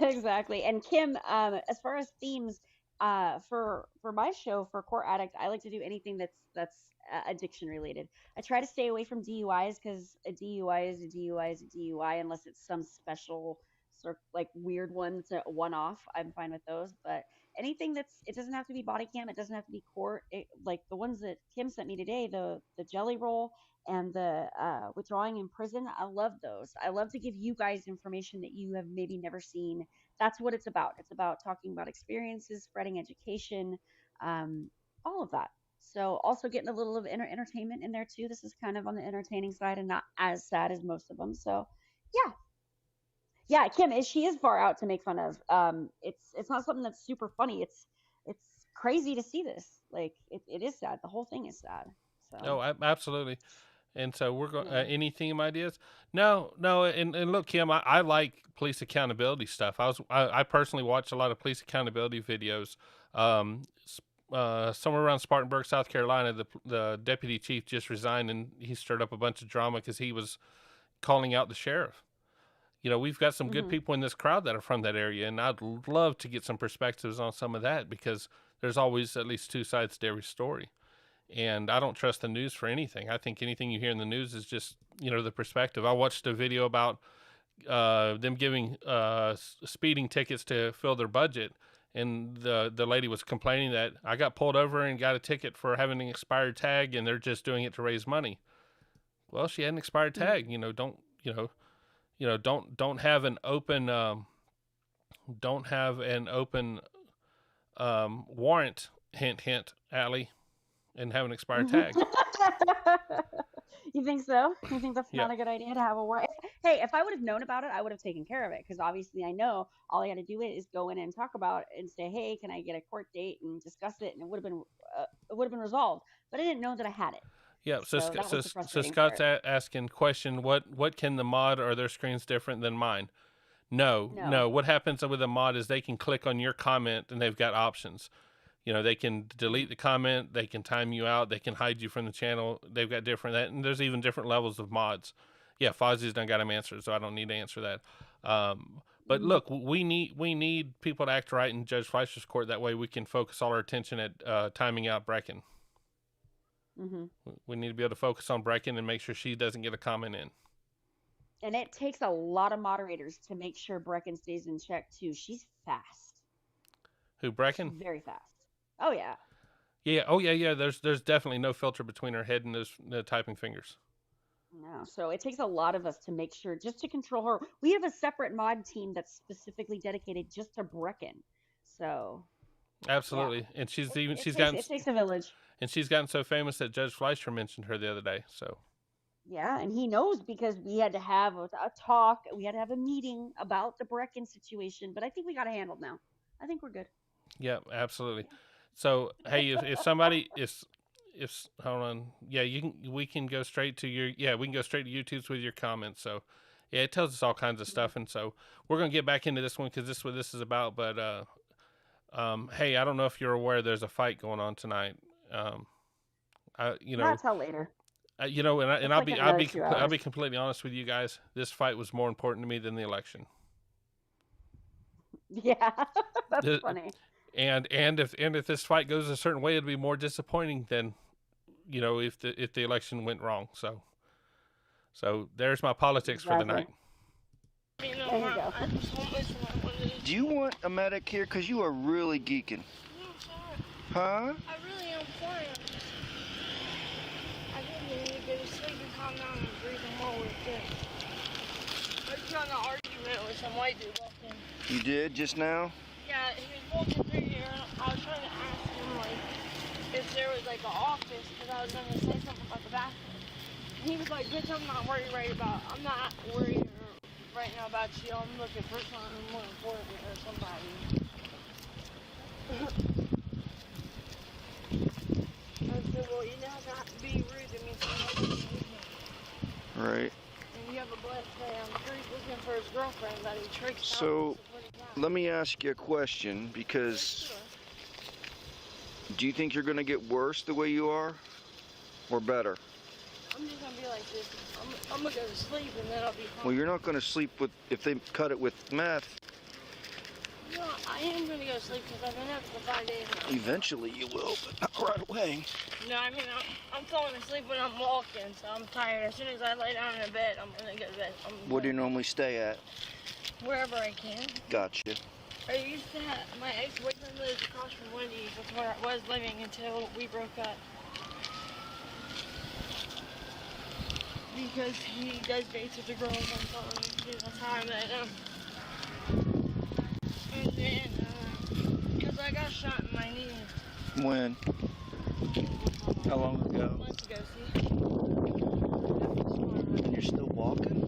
Exactly. And Kim, as far as themes, for my show for Court Addict, I like to do anything that's addiction related. I try to stay away from DUIs because a DUI is a DUI is a DUI unless it's some special sort of like weird one that's a one-off. I'm fine with those, but anything it doesn't have to be body cam, it doesn't have to be court. Like the ones that Kim sent me today, the jelly roll and the withdrawing in prison, I love those. I love to give you guys information that you have maybe never seen. That's what it's about. It's about talking about experiences, spreading education, all of that. So also getting a little of entertainment in there too. This is kind of on the entertaining side and not as sad as most of them. So yeah, Kim, she is far out to make fun of. It's not something that's super funny. It's crazy to see this. Like it is sad. The whole thing is sad. So. Oh, absolutely. And so we're going. Any theme ideas? No. And look, Kim, I like police accountability stuff. I personally watch a lot of police accountability videos. somewhere around Spartanburg, South Carolina, the deputy chief just resigned, and he stirred up a bunch of drama because he was calling out the sheriff. You know, we've got some good people in this crowd that are from that area, and I'd love to get some perspectives on some of that, because there's always at least two sides to every story. And I don't trust the news for anything. I think anything you hear in the news is just, you know, the perspective. I watched a video about them giving speeding tickets to fill their budget, and the lady was complaining that I got pulled over and got a ticket for having an expired tag, and they're just doing it to raise money. Well, she had an expired tag. Don't have an open warrant. Hint, hint, Alli, and have an expired tag. You think so? You think that's not a good idea to have a warrant? Hey, if I would have known about it, I would have taken care of it, because obviously I know all I got to do is go in and talk about it and say, hey, can I get a court date, and discuss it, and it would have been resolved. But I didn't know that I had it. Yeah, so Scott's asking question, what can the mod, or their screens different than mine? No. What happens with a mod is they can click on your comment, and they've got options. You know, they can delete the comment, they can time you out, they can hide you from the channel. They've got and there's even different levels of mods. Yeah, Fozzie's done got him answered, so I don't need to answer that. But look, we need people to act right in Judge Fleischer's court. That way we can focus all our attention at timing out Brecken. We need to be able to focus on Brecken and make sure she doesn't get a comment in. And it takes a lot of moderators to make sure Brecken stays in check too. She's fast. Who, Brecken? She's very fast. Oh yeah. Yeah. Oh yeah. There's definitely no filter between her head and those typing fingers. No. So it takes a lot of us to make sure, just to control her. We have a separate mod team that's specifically dedicated just to Brecken. So. Absolutely, yeah. And she's it takes a village. And she's gotten so famous that Judge Fleischer mentioned her the other day. So. Yeah, and he knows, because we had to have a talk. We had to have a meeting about the Brecken situation, but I think we got it handled now. I think we're good. Yeah, absolutely. So, hey, if somebody if hold on, yeah, we can go straight to YouTube's with your comments. So, yeah, it tells us all kinds of stuff, and so we're gonna get back into this one, because this is what this is about. But hey, I don't know if you're aware, there's a fight going on tonight. Not till later. I'll be completely honest with you guys. This fight was more important to me than the election. Yeah, that's funny. And if this fight goes a certain way, it'll be more disappointing than, if the election went wrong. So there's my politics for the night. There you go. Do you want a medic here? Because you are really geeking. Huh? I really am fine. I really need to go to sleep and calm down and breathe more with this. I was trying to argument with some white dude walking. You did just now? Yeah, he was walking through here. I was trying to ask him, if there was, an office, because I was going to say something about the bathroom. And he was like, bitch, I'm not worried I'm not worried right now about you. I'm looking for something more important or somebody. I said, well, you don't have to be rude to me. Right. And you have a black guy on the street looking for his girlfriend that he tricked out. So, let me ask you a question, because do you think you're going to get worse the way you are, or better? I'm just going to be like this. I'm going to go to sleep and then I'll be fine. Well, you're not going to sleep if they cut it with meth. No, I am going to go to sleep because I've been up for 5 days now. Eventually you will, but not right away. No, I mean, I'm falling asleep when I'm walking, so I'm tired. As soon as I lay down in the bed, I'm going to go to bed. Where do you normally stay at? Wherever I can. Gotcha. I used to have, my ex-boyfriend lives across from Wendy's. That's where I was living until we broke up. Because he does dates with the girls I'm following too. That's how I met him. And then, because I got shot in my knee. When? How long ago? Months ago, see? And you're still walking?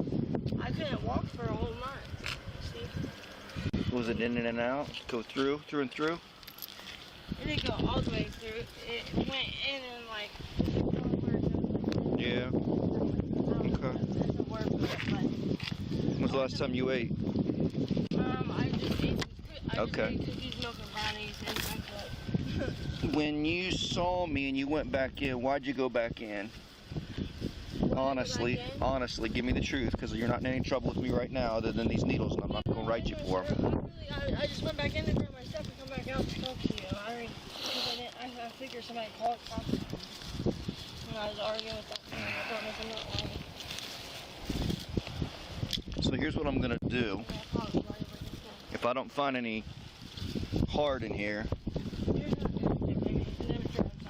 I couldn't walk for a whole month, see? Was it in and out? Go through and through? It didn't go all the way through. It went in and yeah. Okay. When was the last time you ate? I just ate some okay. cookies, milk, and brownies, and chocolate. When you saw me and you went back in, why'd you go back in? Honestly, give me the truth, because you're not in any trouble with me right now other than these needles, and I'm not going to write you for them. I just went back in to grab my stuff and come back out to talk to you. I figured somebody called cops. And I was arguing with that man. I promise I'm not lying. So here's what I'm going to do. If I don't find any hard in here, I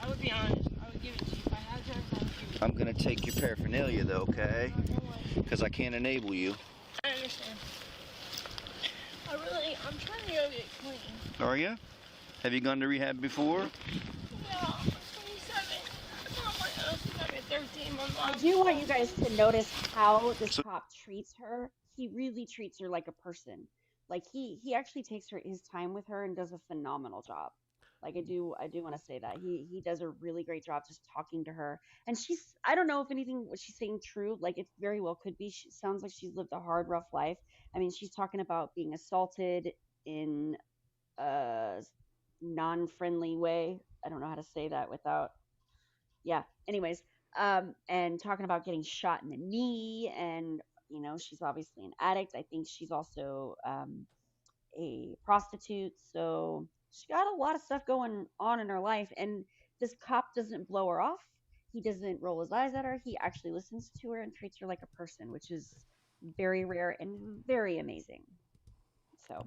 would be honest. I would give it to you. If I had drugs, I would give it to you. I'm going to take your paraphernalia, though, okay? Because I can't enable you. I understand. I'm trying to go get clean. Are you? Have you gone to rehab before? Yeah, I'm 27. I'm on my own since I'm 13 months old. I do want you guys to notice how this cop treats her. He really treats her like a person. Like he actually takes his time with her and does a phenomenal job. Like I do want to say that he does a really great job just talking to her. And I don't know if anything what she's saying true. Like it very well could be. She sounds like she's lived a hard, rough life. I mean, she's talking about being assaulted in a non-friendly way. I don't know how to say that without. Yeah. Anyways, and talking about getting shot in the knee, and she's obviously an addict. I think she's also a prostitute, so she got a lot of stuff going on in her life. And this cop doesn't blow her off. He doesn't roll his eyes at her. He actually listens to her and treats her like a person, which is very rare and very amazing. So.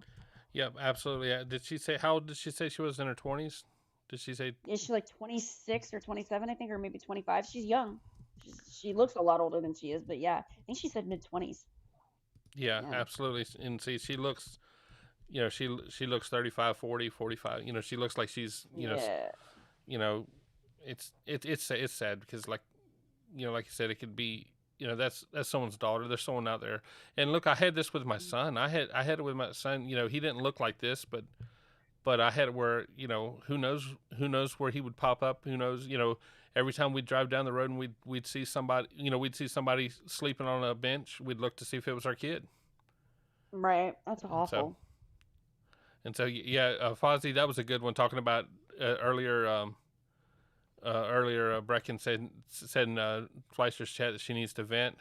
Yep, absolutely. How old did she say she was in her 20s? Did she say? Is she like 26 or 27, I think, or maybe 25? She's young. She looks a lot older than she is, but yeah, I think she said mid-20s. Yeah, absolutely. And see, she looks, she looks 35, 40, 45. She looks like she's, it's sad because like you said, it could be, that's someone's daughter. There's someone out there. And look, I had this with my son. I had it with my son. He didn't look like this, but I had it where, who knows where he would pop up. Who knows, every time we'd drive down the road and we'd see somebody, we'd see somebody sleeping on a bench. We'd look to see if it was our kid. Right. That's awful. Fozzie, that was a good one. Talking about earlier, Brecken said in Fleischer's chat that she needs to vent,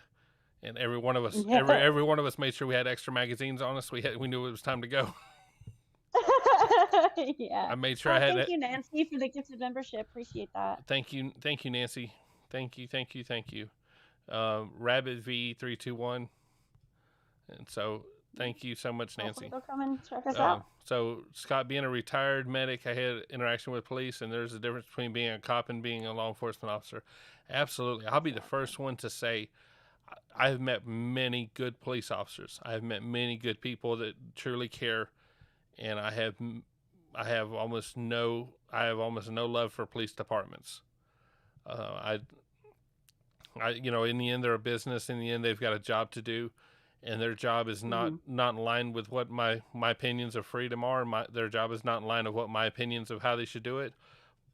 and every one of us, every one of us made sure we had extra magazines on us. We knew it was time to go. Yeah. I made sure I had. Thank you, Nancy, for the gifted membership. Appreciate that. Thank you, Nancy. Thank you. Rabbit V321, and so thank you so much, Nancy. They'll come and check us out. So Scott, being a retired medic, I had interaction with police, and there's a difference between being a cop and being a law enforcement officer. Absolutely, I'll be the first one to say I've met many good police officers. I've met many good people that truly care, and I have almost no love for police departments. In the end, they're a business. In the end, they've got a job to do, and their job is not in line with what my opinions of freedom are. Their job is not in line with what my opinions of how they should do it.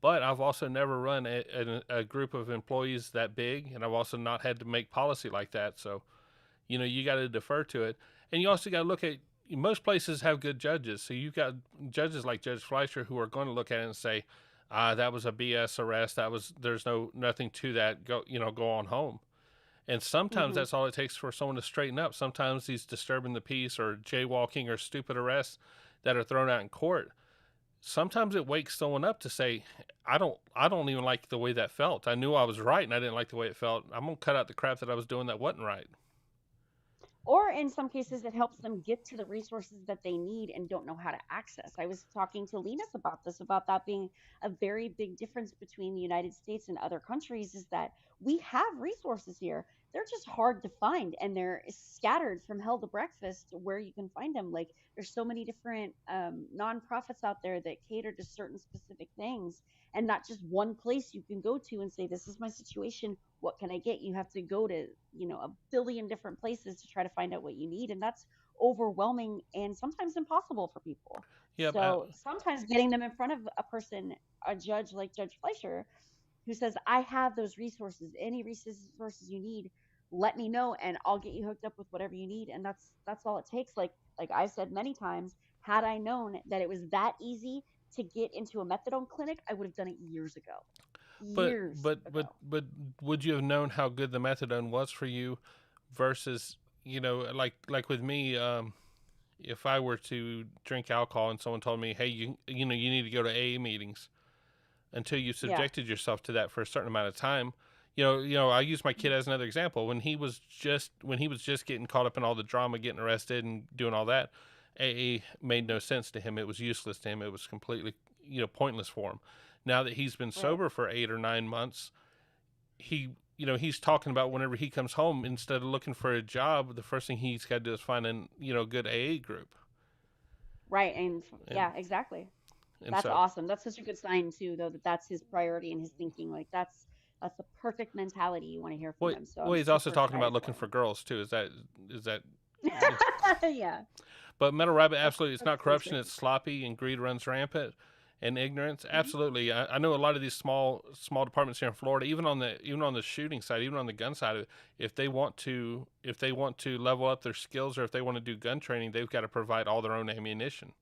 But I've also never run a group of employees that big, and I've also not had to make policy like that. So, you got to defer to it, and you also got to look at. Most places have good judges, so you've got judges like Judge Fleischer who are going to look at it and say, that was a BS arrest. There's nothing to that. Go on home. And sometimes that's all it takes for someone to straighten up. Sometimes these disturbing the peace or jaywalking or stupid arrests that are thrown out in court, sometimes it wakes someone up to say, I don't even like the way that felt. I knew I was right and I didn't like the way it felt. I'm going to cut out the crap that I was doing that wasn't right. Or in some cases, it helps them get to the resources that they need and don't know how to access. I was talking to Linus about that being a very big difference between the United States and other countries, is that we have resources here. They're just hard to find, and they're scattered from hell to breakfast where you can find them. Like, there's so many different nonprofits out there that cater to certain specific things, and not just one place you can go to and say, this is my situation, what can I get? You have to go to, a billion different places to try to find out what you need. And that's overwhelming and sometimes impossible for people. Yep. So sometimes getting them in front of a judge like Judge Fleischer, who says, I have those resources, any resources you need, let me know and I'll get you hooked up with whatever you need. And that's all it takes. Like I've said many times, had I known that it was that easy to get into a methadone clinic, I would have done it years ago. But would you have known how good the methadone was for you versus, like with me, if I were to drink alcohol and someone told me, hey, you need to go to AA meetings, until you subjected yourself to that for a certain amount of time. I use my kid as another example. When he was just getting caught up in all the drama, getting arrested and doing all that, AA made no sense to him. It was useless to him. It was completely, pointless for him. Now that he's been sober for 8 or 9 months, he's talking about whenever he comes home, instead of looking for a job, the first thing he's got to do is find a good AA group. Right. And yeah, exactly. That's awesome. That's such a good sign too, though, that's his priority and his thinking. Like that's the perfect mentality you want to hear from him. So he's also talking about looking for girls too. Is that? Yeah. But Metal Rabbit, absolutely, it's not corruption. It's sloppy and greed runs rampant, and ignorance. Absolutely, I know a lot of these small departments here in Florida, even on the shooting side, even on the gun side of it, if they want to level up their skills, or if they want to do gun training, they've got to provide all their own ammunition.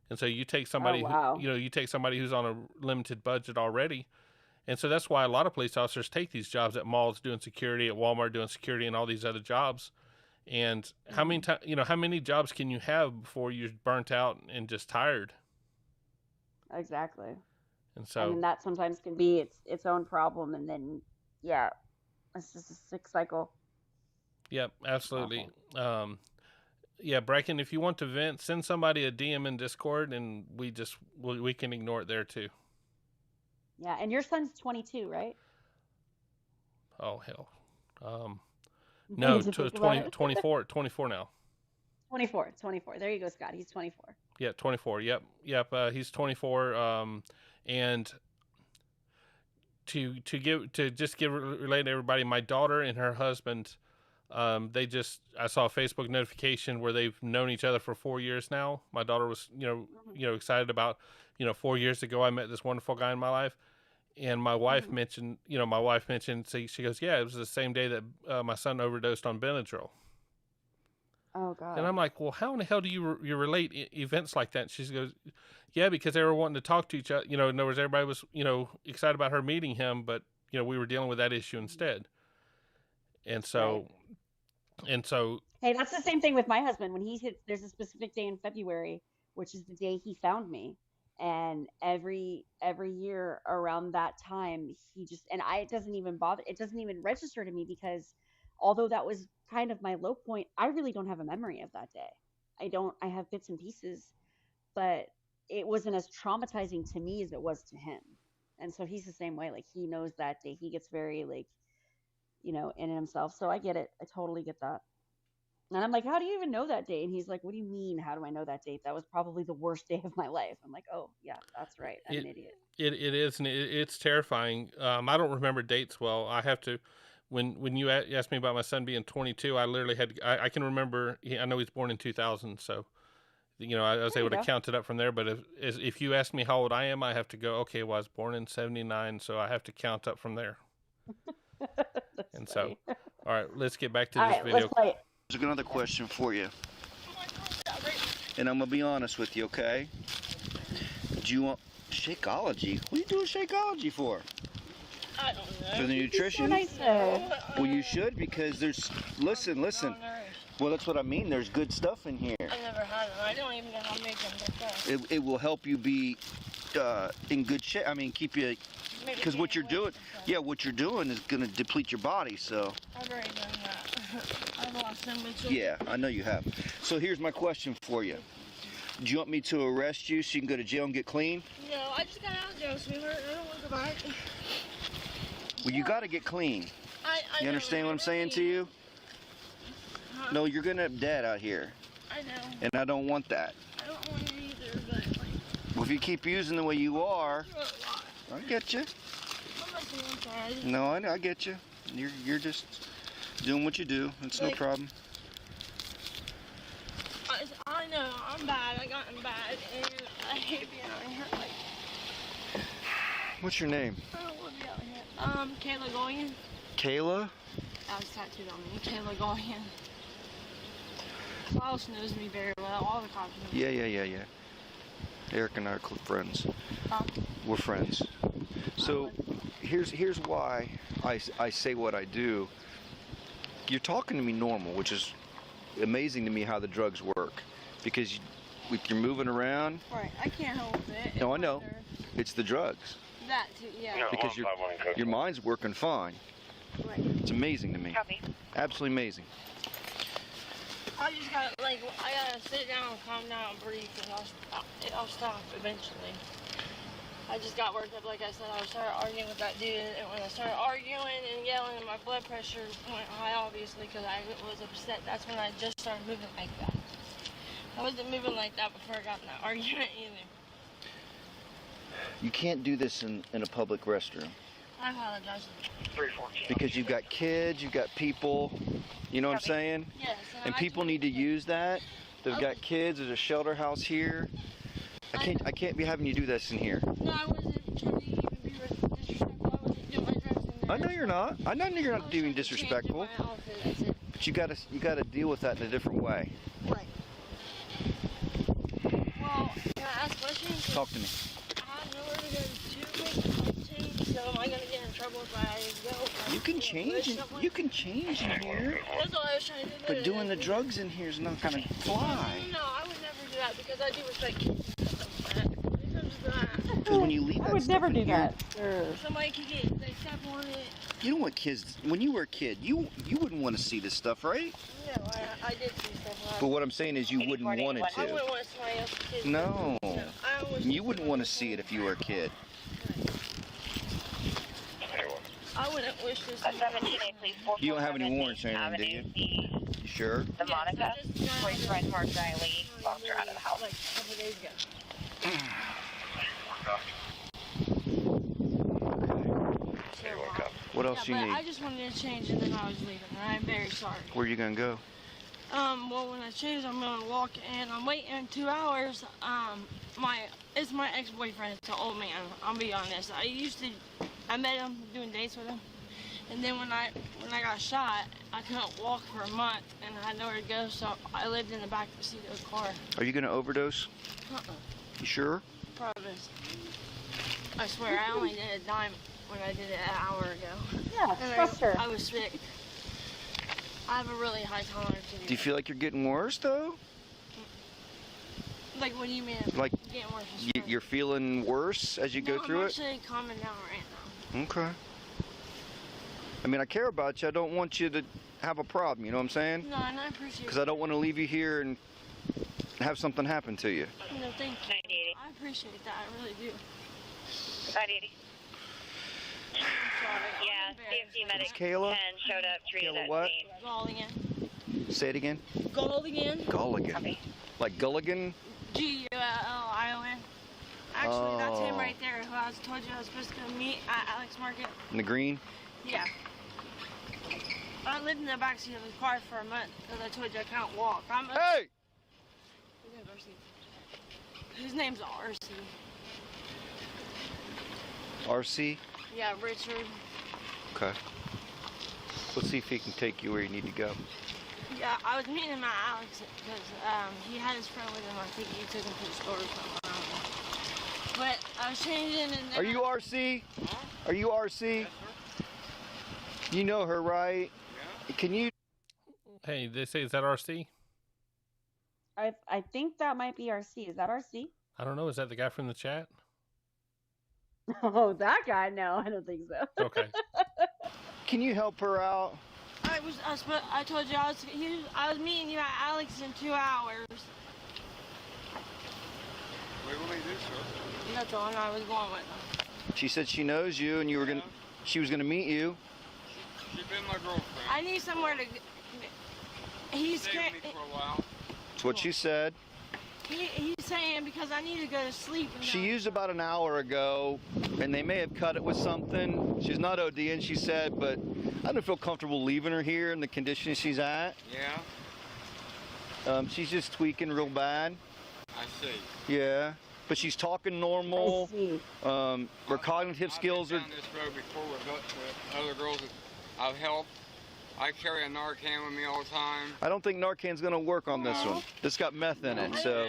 And so you take somebody, you take somebody who's on a limited budget already. And so that's why a lot of police officers take these jobs at malls doing security, at Walmart doing security, and all these other jobs. And how many jobs can you have before you're burnt out and just tired? Exactly. And so that sometimes can be its own problem. And then, it's just a sick cycle. Yep, absolutely. Yeah, Bracken, if you want to vent, send somebody a DM in Discord, and we can ignore it there too. Yeah, and your son's 22, right? Oh hell, no, 24 now. 24. There you go, Scott. He's 24. Yeah, 24. Yep. He's 24. And to relate to everybody, my daughter and her husband. I saw a Facebook notification where they've known each other for 4 years now. My daughter was, excited about, 4 years ago, I met this wonderful guy in my life. And my wife mentioned, so she goes, yeah, it was the same day that my son overdosed on Benadryl. Oh God. And I'm like, well, how in the hell do you relate events like that? And she goes, yeah, because they were wanting to talk to each other. In other words, everybody was, excited about her meeting him, but, we were dealing with that issue instead. And so, hey, that's the same thing with my husband. When there's a specific day in February, which is the day he found me, and every year around that time, it doesn't even register to me, because although that was kind of my low point, I really don't have a memory of that day. I have bits and pieces, but it wasn't as traumatizing to me as it was to him. And so he's the same way. Like, he knows that day. He gets very in himself. So I get it. I totally get that. And I'm like, how do you even know that day? And he's like, what do you mean, how do I know that date? That was probably the worst day of my life. I'm like, oh yeah, that's right. I'm an idiot. It is, and it's terrifying. I don't remember dates well. I have to, when you asked me about my son being 22, I literally I can remember, I know he's born in 2000, so, I was able to count it up from there. But if you ask me how old I am, I have to go, okay, well, I was born in 79, so I have to count up from there. And funny. So, all right, let's get back to this video. Let's play it. There's another question for you. And I'm going to be honest with you, okay? Do you want Shakeology? What are you doing Shakeology for? I don't know. For the nutrition? Well, you should, because listen. Well, that's what I mean. There's good stuff in here. I've never had them. I don't even know how to make them. It will help you be in good shape. I mean, keep you... Because what you're doing is going to deplete your body, so... I've already done that. I've lost so much. Yeah, I know you have. So here's my question for you. Do you want me to arrest you so you can go to jail and get clean? No, I just got out of jail, sweetheart. I don't want to go back. Well, you got to get clean. I you understand what I'm saying to you? Huh? No, you're going to end up dead out here. I know. And I don't want that. I don't want it either, but... Well, if you keep using the way you are... I get you. I'm not doing bad. No, I get you. You're just doing what you do. It's no problem. I know, I'm bad. I gotten bad, and I hate being out here. What's your name? I don't want to be out here. Kayla Goyen. Kayla? That was tattooed on me. Kayla Goyen. Klaus knows me very well. All the cops know me. Yeah. Eric and I are friends. Huh? We're friends. So here's why I say what I do. You're talking to me normal, which is amazing to me how the drugs work. Because you're moving around. Right, I can't help it. No, I know. It's the drugs. That too, yeah. Because your mind's working fine. Right. It's amazing to me. Copy. Absolutely amazing. I just gotta, I gotta sit down and calm down and breathe, and I'll stop eventually. I just got worked up, like I said. I started arguing with that dude, and when I started arguing and yelling, my blood pressure went high, obviously, because I was upset. That's when I just started moving like that. I wasn't moving like that before I got in that argument either. You can't do this in a public restroom. I apologize. Because you've got kids, you've got people, you know what I'm saying? Yes. And people need to use that. They've got kids, there's a shelter house here. I can't be having you do this in here. No, I wasn't trying to even be disrespectful. I wasn't doing my dress in there. I know you're not. I know you're not being disrespectful. But you gotta deal with that in a different way. Right. Well, can I ask questions? Talk to me. I have nowhere to go to change, so am I gonna get in trouble if I go? You can change it. You can change in here. That's all I was trying to do. But doing the drugs in here is not gonna fly. No, I would never do that because I do respect kids and stuff like that. When it comes to that, Because when you leave that stuff in here, somebody could get, they step on it. you know what kids, when you were a kid, you wouldn't want to see this stuff, right? No, I did see stuff. But what I'm saying is you wouldn't want it I wouldn't to. want somebody else's kids. No. I always You wouldn't want to see it if you were a kid. I wouldn't wish this. You don't have any warrants or anything, do you? You sure? The Monica, boyfriend Mark Riley, locked her out of the house. Like a couple days ago. What else you but need? I just wanted to change and then I was leaving, and I'm very sorry. Where are you gonna go? Well, when I change, I'm gonna walk, and I'm waiting in 2 hours. It's my ex-boyfriend. It's an old man. I'll be honest. I met him doing dates with him, and then when I got shot, I couldn't walk for a month, and I had nowhere to go, so I lived in the back seat of the car. Are you gonna overdose? You sure? Promise. I swear, I only did a dime when I did it an hour ago. Yeah, and trust her. I was sick. I have a really high tolerance. Do you feel like you're getting worse though? Like, what do you mean? Like getting worse? you're feeling worse as you go through I'm it? actually calming down right now. Okay. I mean, I care about you. I don't want you to have a problem. You know what I'm saying? No, and I appreciate. Because I don't want to leave you here and have something happen to you. No, thank you. I appreciate that. I really do. 980. Yeah, CFD medics Kayla? and showed up, treated Kayla at what? scene. Gulligan. Say it again. Gulligan. Gulligan. Like Gulligan? G-U-L-L-I-O-N. Actually, that's him right there who I told you I was supposed to go meet at Alex Market. In the green? Yeah. I lived in the backseat of his car for a month because I told you I can't walk. Hey! His name's RC. RC? Yeah, Richard. Okay. Let's see if he can take you where you need to go. Yeah, I was meeting him at Alex because he had his friend with him. I think he took him to the store or something. I don't know. But I was changing and then... Are you RC? Are you RC? You know her, right? Yeah. Can you... Hey, they say, is that RC? I think that might be RC. Is that RC? I don't know. Is that the guy from the chat? Oh, that guy? No, I don't think so. Okay. Can you help her out? I told you I was meeting you at Alex in 2 hours. Where will they do, sir? That's the one I was going with them. She said she knows you and you were she was gonna meet you. She's been my girlfriend. I need somewhere to... He's stay with me for a while. That's what she said. He's saying because I need to go to sleep. She used about an hour ago, and they may have cut it with something. She's not ODing, she said, but I don't feel comfortable leaving her here in the condition she's at. Yeah? She's just tweaking real bad. I see. Yeah, but she's talking normal. Her cognitive skills are... I've been down this road before with other girls that I've helped. I carry a Narcan with me all the time. I don't think Narcan's gonna work on this one. This got meth in it, so...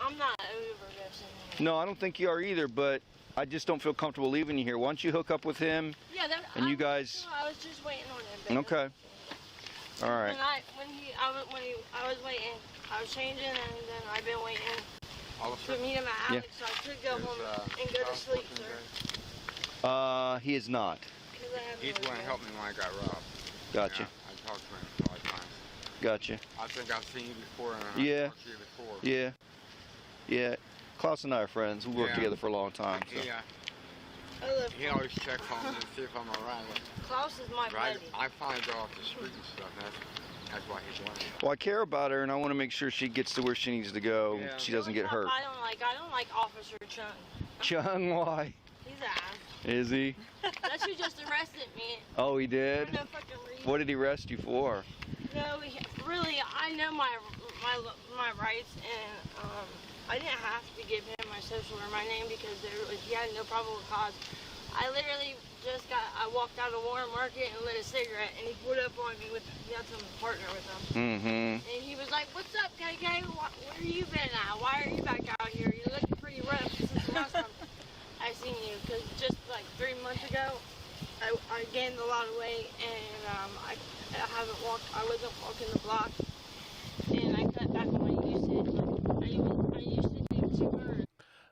I'm not overdosing. No, I don't think you are either, but I just don't feel comfortable leaving you here. Why don't you hook up with him? Yeah, and you guys. I was just waiting on him. Okay. All right. I was waiting. I was changing, and then I've been waiting to meet him at Alex, so I could go home and go to sleep, sir. He is not. He's going to help me when I got robbed. Gotcha. Yeah, I talked to him 5 times. Gotcha. I think I've seen you before, and Yeah. I've talked to you before. Yeah. Yeah. Klaus and I are friends. We worked together for a long time. So. Yeah. He always checks on me to see if I'm around. Klaus is my buddy. I find her off the street and stuff. That's why he's wanting. Well, I care about her, and I want to make sure she gets to where she needs to go. Yeah. She doesn't get hurt. I don't like Officer Chung. Chung, why? He's an ass. Is he? That's who just arrested me. Oh, he did? For no fucking reason. What did he arrest you for? No, really, I know my rights, and I didn't have to give him my social or my name because he had no probable cause. I literally I walked out of Warren Market and lit a cigarette, and he pulled up on me he had some partner with him. Mm-hmm. And he was like, "What's up, KK? Where you been at? Why are you back out here? You're looking pretty rough since the last time I seen you." Because just like 3 months ago, I gained a lot of weight, and I wasn't walking the block, and I cut back on my usage. I used to do 2 burns.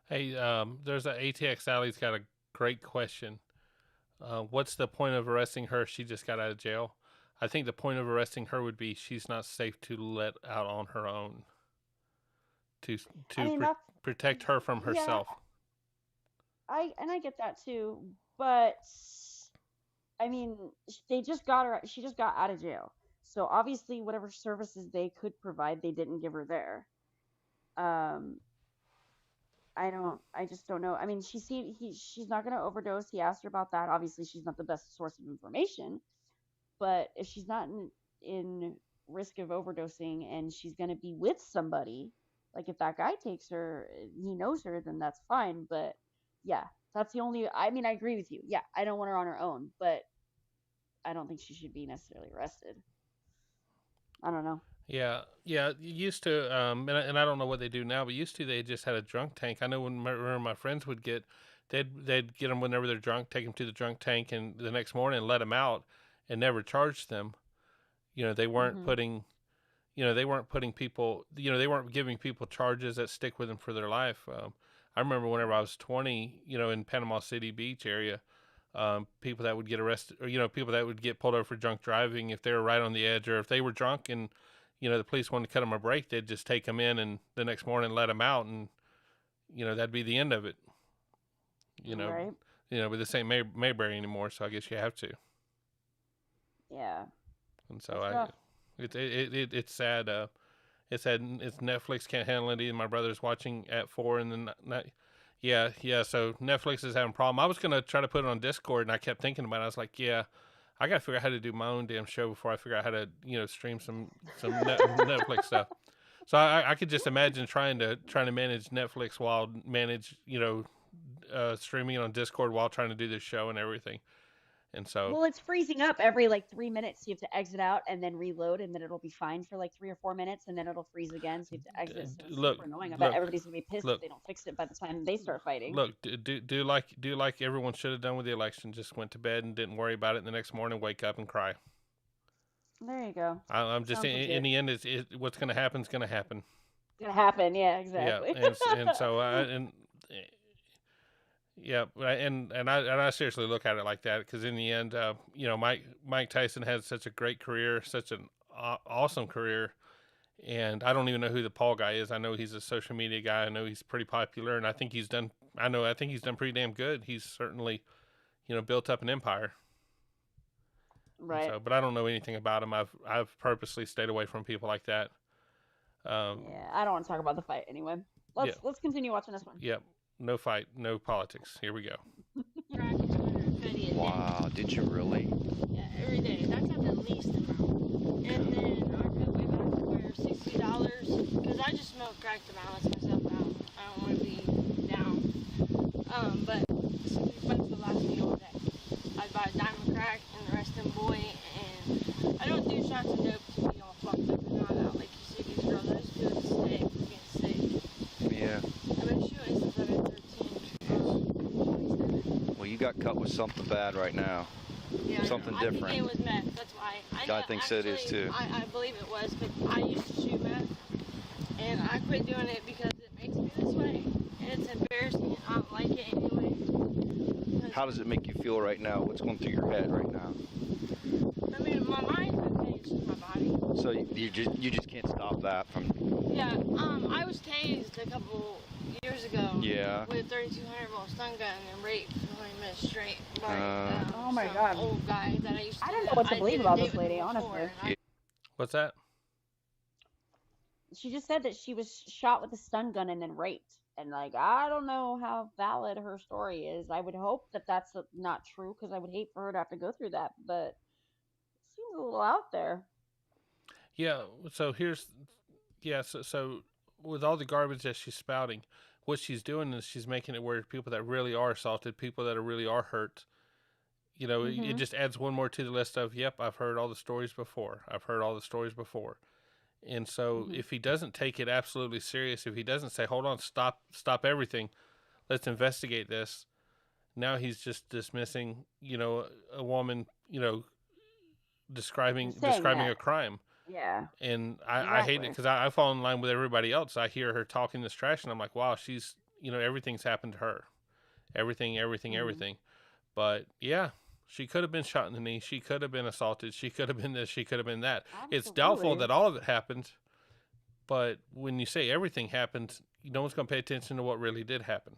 Hey, there's an ATX Alli's got a great question. What's the point of arresting her? She just got out of jail. I think the point of arresting her would be she's not safe to let out on her own. To protect her from herself. Yeah, I get that too, but I mean, she just got out of jail. So obviously whatever services they could provide, they didn't give her there. I just don't know. I mean, she's not going to overdose. He asked her about that. Obviously, she's not the best source of information, but if she's not in risk of overdosing and she's going to be with somebody, like if that guy takes her, he knows her, then that's fine. But yeah, that's the only, I mean, I agree with you. Yeah, I don't want her on her own, but I don't think she should be necessarily arrested. I don't know. Yeah. Used to, and I don't know what they do now, but used to they just had a drunk tank. I know when my friends would they'd get them whenever they're drunk, take them to the drunk tank, and the next morning let them out, and never charged them. They weren't putting, they weren't putting people, they weren't giving people charges that stick with them for their life. I remember whenever I was 20, in Panama City Beach area, people that would get arrested, or people that would get pulled over for drunk driving if they were right on the edge, or if they were drunk and the police wanted to cut them a break, they'd just take them in and the next morning let them out, and that'd be the end of it. Right. But this ain't Mayberry anymore, so I guess you have to. Yeah. And so it's sad. It's sad. It's Netflix can't handle it either. My brother's watching at 4 and then yeah. So Netflix is having a problem. I was gonna try to put it on Discord, and I kept thinking about it. I was like, yeah, I gotta figure out how to do my own damn show before I figure out how to stream some Netflix stuff. So I could just imagine trying to manage Netflix while streaming it on Discord while trying to do this show and everything. And so, well, it's freezing up every 3 minutes. So you have to exit out and then reload, and then it'll be fine for 3 or 4 minutes, and then it'll freeze again. So you have to exit. So it's super annoying. I bet everybody's gonna be pissed if they don't fix it by the time they start fighting. Look, do like everyone should have done with the election. Just went to bed and didn't worry about it. And the next morning, wake up and cry. There you go. I'm just in the end, what's going to happen is going to happen. It's gonna happen, yeah, exactly. Yeah, and so yeah, and I seriously look at it like that, because in the end, Mike Tyson had such a great career, such an awesome career, and I don't even know who the Paul guy is. I know he's a social media guy. I know he's pretty popular, and I think he's done pretty damn good. He's certainly, built up an empire. Right. So, but I don't know anything about him. I've purposely stayed away from people like that. Yeah, I don't want to talk about the fight anyway. Let's continue watching this one. Yep. No fight, no politics. Here we go. Wow, did you really? Yeah, every day. That's at the least amount. And then I cut way back to where $60, because I just smoke crack to balance myself out. I don't want to be down. But $60 will last me all day. I buy a dime of crack and the rest in boy, and I don't do shots of dope to be all fucked up and not out like you see these girls. I just do it to stay from getting sick. Yeah. I've been shooting since I've been got cut with something bad right now. Yeah, something I different. think it was meth. That's why. I think so it is too. I believe it was, but I used to shoot meth, and I quit doing it because it makes me this way, and it's embarrassing. I don't like it anyway. How does it make you feel right now? What's going through your head right now? I mean, my mind's okay, it's just my body. So you just can't stop that from. Yeah, I was tased a couple years ago. Yeah. With a 3200 volt stun gun and raped for 20 minutes straight by oh my some God. old guy that I used to. I don't know what to believe did a about date this with lady, before, honestly. and What's that? She just said that she was shot with a stun gun and then raped. And, like, I don't know how valid her story is. I would hope that that's not true, because I would hate for her to have to go through that. But it seems a little out there. Yeah, so so with all the garbage that she's spouting, what she's doing is she's making it where people that really are assaulted, people that really are hurt, you know, it just adds one more to the list of, yep, I've heard all the stories before. I've heard all the stories before. And so if he doesn't take it absolutely serious, if he doesn't say, hold on, stop everything, let's investigate this, now he's just dismissing, you know, a woman, you know, describing a crime. Yeah. And I hate it because I fall in line with everybody else. I hear her talking this trash and I'm like, wow, she's, you know, everything's happened to her. Everything. But yeah, she could have been shot in the knee. She could have been assaulted. She could have been this. She could have been that. Absolutely. It's doubtful that all of it happened. But when you say everything happened, no one's going to pay attention to what really did happen.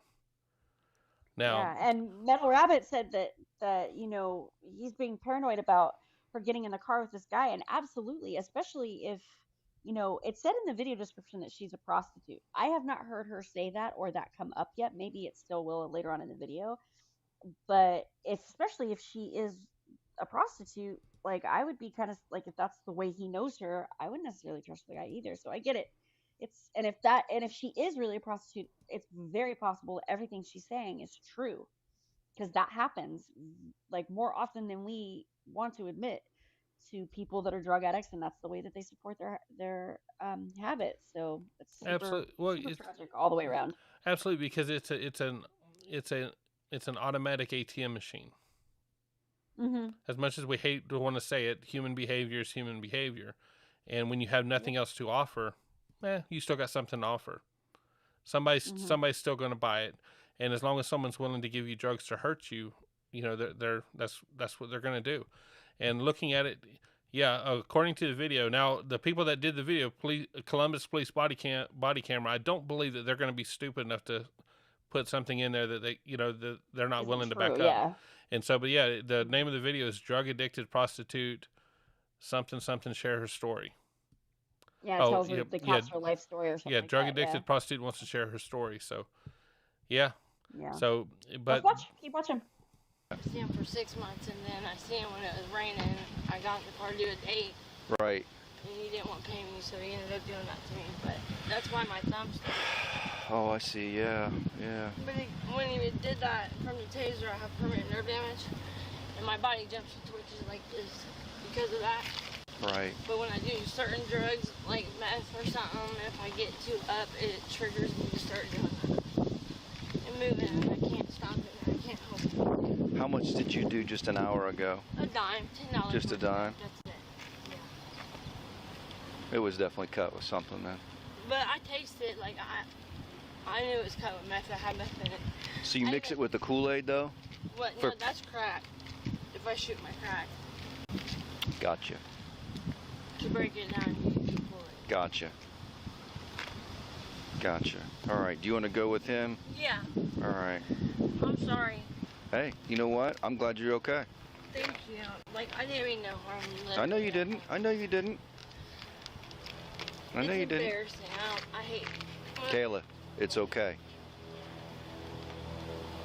Now, yeah, and Metal Rabbit said that you know, he's being paranoid about her getting in the car with this guy, and absolutely, especially if, you know, it said in the video description that she's a prostitute. I have not heard her say that or that come up yet. Maybe it still will later on in the video. But especially if she is a prostitute, like, I would be kind of like, if that's the way he knows her, I wouldn't necessarily trust the guy either. So I get it. And if she is really a prostitute, it's very possible that everything she's saying is true, because that happens, like, more often than we want to admit, to people that are drug addicts, and that's the way that they support their habits. So it's super, super tragic all the way around. Absolutely, because it's an automatic ATM machine. As much as we hate to want to say it, human behavior is human behavior, and when you have nothing else to offer, you still got something to offer. Somebody's still going to buy it, and as long as someone's willing to give you drugs to hurt you, you know, that's what they're going to do. And looking at it, yeah, according to the video, now the people that did the video, Columbus Police body camera, I don't believe that they're going to be stupid enough to put something in there that they, you know, that they're not willing to back up. And so, but yeah, the name of the video is Drug Addicted Prostitute something share her story. Yeah, it tells her the cops her life story or something. Yeah, drug addicted prostitute wants to share her story. So, yeah. So, but keep watching. I see him for 6 months, and then I see him when it was raining. I got in the car to do a date. Right. And he didn't want to pay me, so he ended up doing that to me. But that's why my thumb's still. Oh, I see. Yeah. But when he did that from the taser, I have permanent nerve damage, and my body jumps and twitches like this because of that. Right. But when I do certain drugs, like meth or something, if I get too up, it triggers me to start doing that. And moving, and I can't stop it, and I can't help it. How much did you do just an hour ago? A dime, $10. Just a dime? That's it. It was definitely cut with something then. But I tasted, like, I knew it was cut with meth. I had meth in it. So you mix it with the Kool-Aid though? What? No, that's crack. If I shoot my crack. Gotcha. To break it down, you use Kool-Aid. Gotcha. All right. Do you want to go with him? Yeah. All right. I'm sorry. Hey, you know what? I'm glad you're okay. Thank you. Like, I didn't mean no harm. I know you didn't. I know you didn't. It's embarrassing. I hate it. Kayla, it's okay.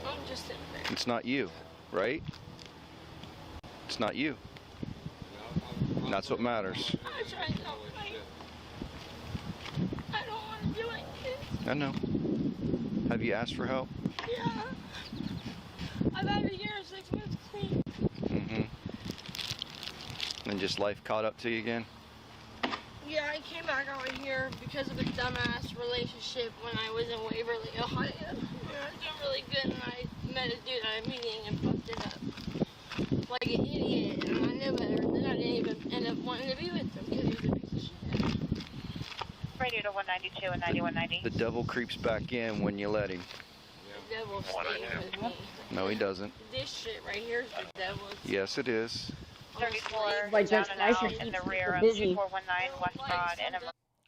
I'm just embarrassed. It's not you, right? It's not you. And that's what matters. I'm trying to help. I don't want to do anything. I know. Have you asked for help? Yeah. I've had a year and 6 months clean. And just life caught up to you again? Yeah, I came back out here because of a dumbass relationship when I was in Waverly, Ohio. We were doing really good, and I met a dude at a meeting and fucked it up. Like an idiot, and I knew better, and then I didn't even end up wanting to be with him because he was a piece of shit. Radio to 192 and 9190. The devil creeps back in when you let him. The devil stays with me. No, he doesn't. This shit right here is the devil. Yes, it is. 34 By down Judge and out Fleischer in the keeps rear people of busy. 2419 West Broad and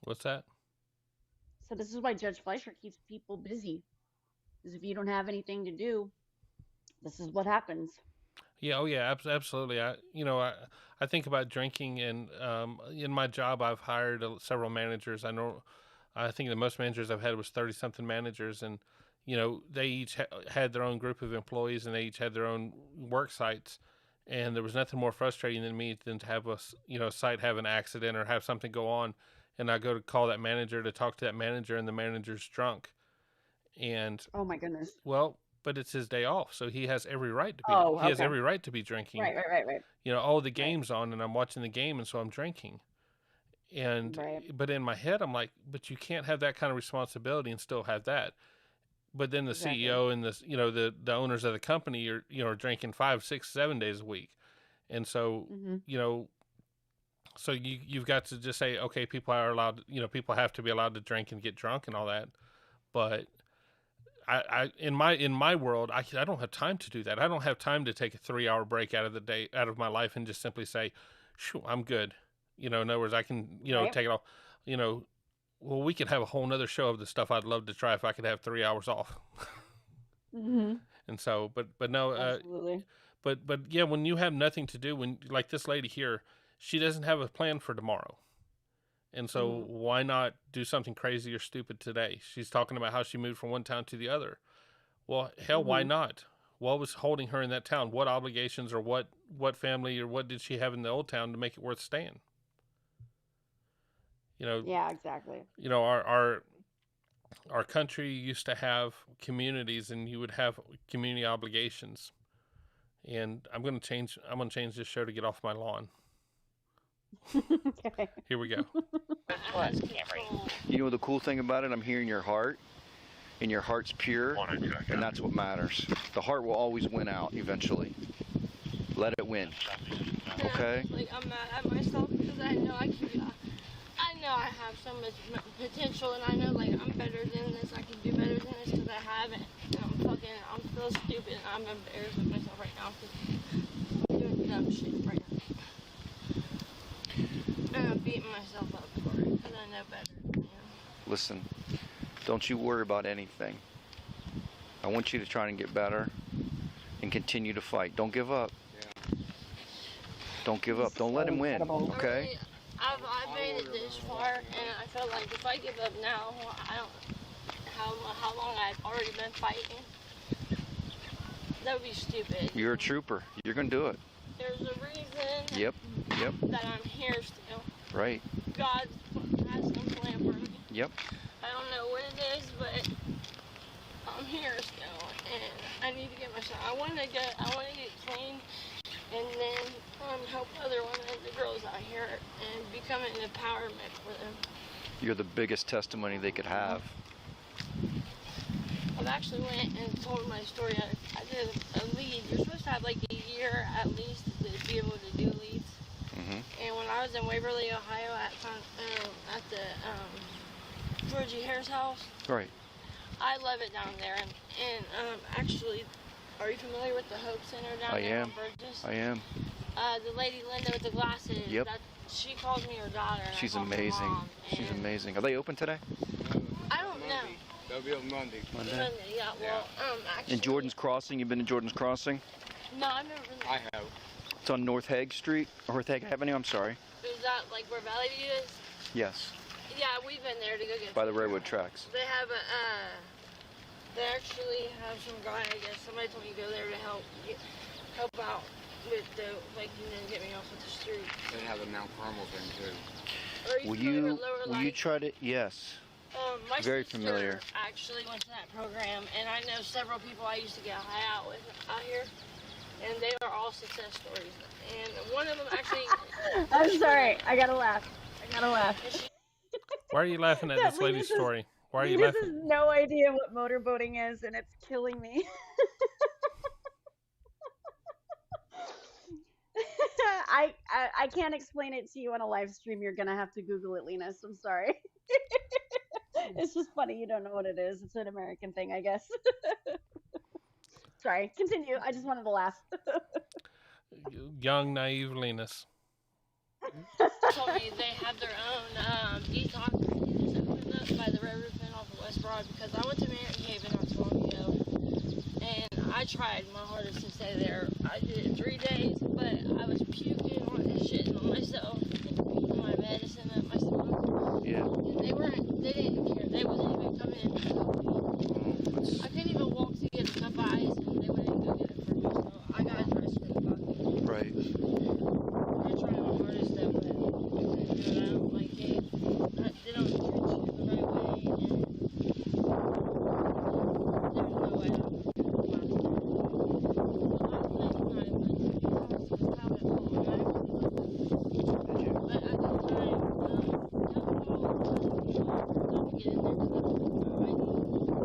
What's that? So this is why Judge Fleischer keeps people busy. Because if you don't have anything to do, this is what happens. Yeah, oh yeah, absolutely. I think about drinking, and in my job, I've hired several managers. I think the most managers I've had was 30-something managers, and they each had their own group of employees, and they each had their own work sites. And there was nothing more frustrating than to have a site have an accident or have something go on, and I go to call that manager to talk to that manager, and the manager's drunk. And oh my goodness. Well, but it's his day off, so he has every right to be. He has every right to be drinking. Right. The game's on, and I'm watching the game, and so I'm drinking. And but in my head, I'm like, but you can't have that kind of responsibility and still have that. But then the CEO and the owners of the company are drinking 5, 6, 7 days a week, and so so you've got to just say, okay, people are allowed. People have to be allowed to drink and get drunk and all that, but. In my world, I don't have time to do that. I don't have time to take a 3-hour break out of my life and just simply say, "Shoo, I'm good." In other words, I can take it off. Well, we could have a whole nother show of the stuff I'd love to try if I could have 3 hours off. Mm-hmm. And so, but no, absolutely. But yeah, when you have nothing to do, when like this lady here, she doesn't have a plan for tomorrow. And so why not do something crazy or stupid today? She's talking about how she moved from one town to the other. Well, hell, why not? What was holding her in that town? What obligations or what family or what did she have in the old town to make it worth staying? Yeah, exactly. Our country used to have communities, and you would have community obligations. And I'm going to change this show to get off my lawn. Okay. Here we go. You know the cool thing about it? I'm hearing your heart, and your heart's pure, and that's what matters. The heart will always win out eventually. Let it win. Okay? Like, I'm mad at myself because I know I have so much potential, and I know like I'm better than this. I can do better than this because I haven't. And I'm so stupid. And I'm embarrassed with myself right now because I'm doing dumb shit right now. And I'm beating myself up for it because I know better. Listen, don't you worry about anything. I want you to try and get better and continue to fight. Don't give up. Yeah. Don't give up. Don't let him win. Okay? I've made it this far, and I feel like if I give up now, I don't how long I've already been fighting. That would be stupid. You're a trooper. You're gonna do it. There's a reason. Yep. That I'm here still. Right. God has some plan for me. Yep. I don't know what it is, but I'm here still, and I need to get myself. I want to get clean, and then help other women, the girls out here, and become an empowerment for them. You're the biggest testimony they could have. I've actually went and told my story. I did a lead. You're supposed to have like a year at least to be able to do leads. And when I was in Waverly, Ohio, at the Georgie Hare's house, right? I love it down there. And actually, are you familiar with the Hope Center down there on Burgess? I am. The lady Linda with the glasses. Yep. She calls me her daughter. She's amazing. She's amazing. Are they open today? I don't know. They'll be on Monday. Monday, yeah. Well, actually. In Jordan's Crossing, you've been to Jordan's Crossing? No, I've never been there. I have. It's on North Hague Street, or North Hague Avenue, I'm sorry. Is that like where Valley View is? Yes. Yeah, we've been there to go get by the railroad tracks. They have they actually have some guy, I guess, somebody told me to go there to help out with the, get me off of the street. They have a Mount Carmel thing too. Are you will you try to, yes. My very sister familiar. Actually went to that program, and I know several people I used to get high out with out here, and they are all success stories. And one of them actually. I'm sorry, I gotta laugh. Why are you laughing at this lady's story? Why are you He laughing? has no idea what motorboating is, and it's killing me. I can't explain it to you on a live stream. You're gonna have to Google it, Linus. I'm sorry. It's just funny. You don't know what it is. It's an American thing, I guess. Sorry. Continue. I just wanted to laugh. Young, naive Linus. Told me they have their own detox centers that opened up by the Red Roof Inn off of West Broad, because I went to American Haven not too long ago, and I tried my hardest to stay there. I did it 3 days, but I was puking on this shit on myself, on my medicine at my stomach. Yeah. And they didn't care. They wasn't even coming in to help me. I couldn't even walk to get a cup of ice, and they wouldn't go get it for me, so I got dressed for the bucket. Right. I tried my hardest though, but I don't like it. They don't treat you the right way, and there's no way I would last there. The last place when I went to the house was Talbot Hall, and I really loved it. But at the time, Talbot Hall wasn't allowed to get in there because I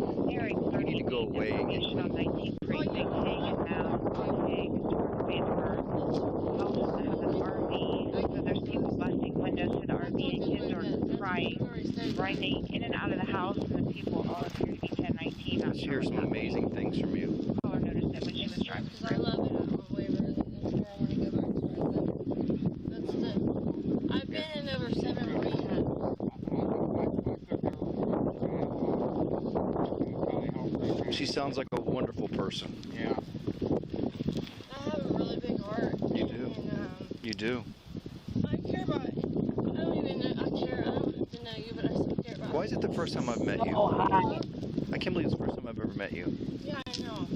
was Eric, You need to go away. information on 19 precinct Hague and Mount on Hague towards Vandenberg. Also has an RV, so there's people busting windows to the RV and kids are crying, running in and out of the house, and the people all appear to be 1019. Let's hear some amazing things from you. Caller noticed it when she was driving because I love it on Waverly. That's where I want to go back to where I live. That's the. I've been in over 7 rehabs. She sounds like a wonderful person. Yeah. I have a really big heart. You do. And, You do. I care about it. I don't even know. I care. I don't have to know you, but I still care about it. Why is it the first time I've met you? Oh, hi. I can't believe it's the first time I've ever met you. Yeah, I know.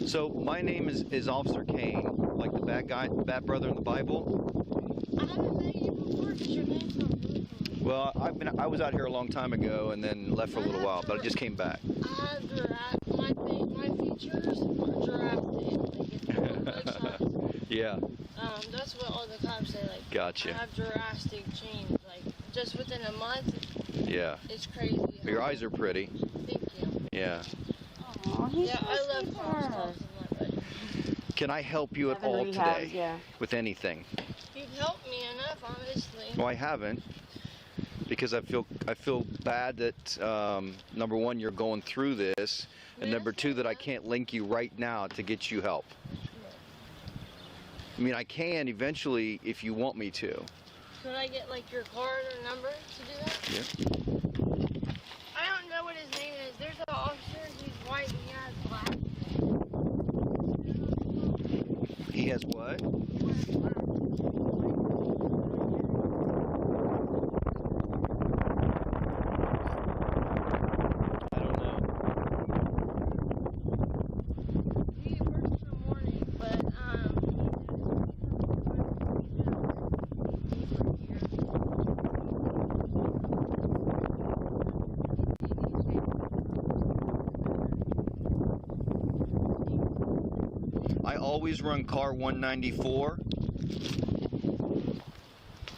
So my name is Officer Kane, like the bad guy, bad brother in the Bible. I haven't met you before because your name sounds really familiar. Well, I was out here a long time ago and then left for a little while, but I just came back. I have giraffe. My features are giraffe. Yeah. That's what all the cops say. Like, Gotcha. I have giraffe change. Like, just within a month. Yeah. It's crazy. Your eyes are pretty. Thank you. Yeah. Aw, he's Yeah, so I love sweet. cops also, but Can I help you at 7 all rehabs, today? yeah. With anything? you've helped me enough, honestly. Well, I haven't, because I feel bad that number one, you're going through this, and number two, that I can't link you right now to get you help. I mean, I can eventually if you want me to. Could I get like your card or number to do that? Yeah. I don't know what his name is. There's an officer. He's white and he has black. He has what? I don't know. He works in the morning, but I always run car 194.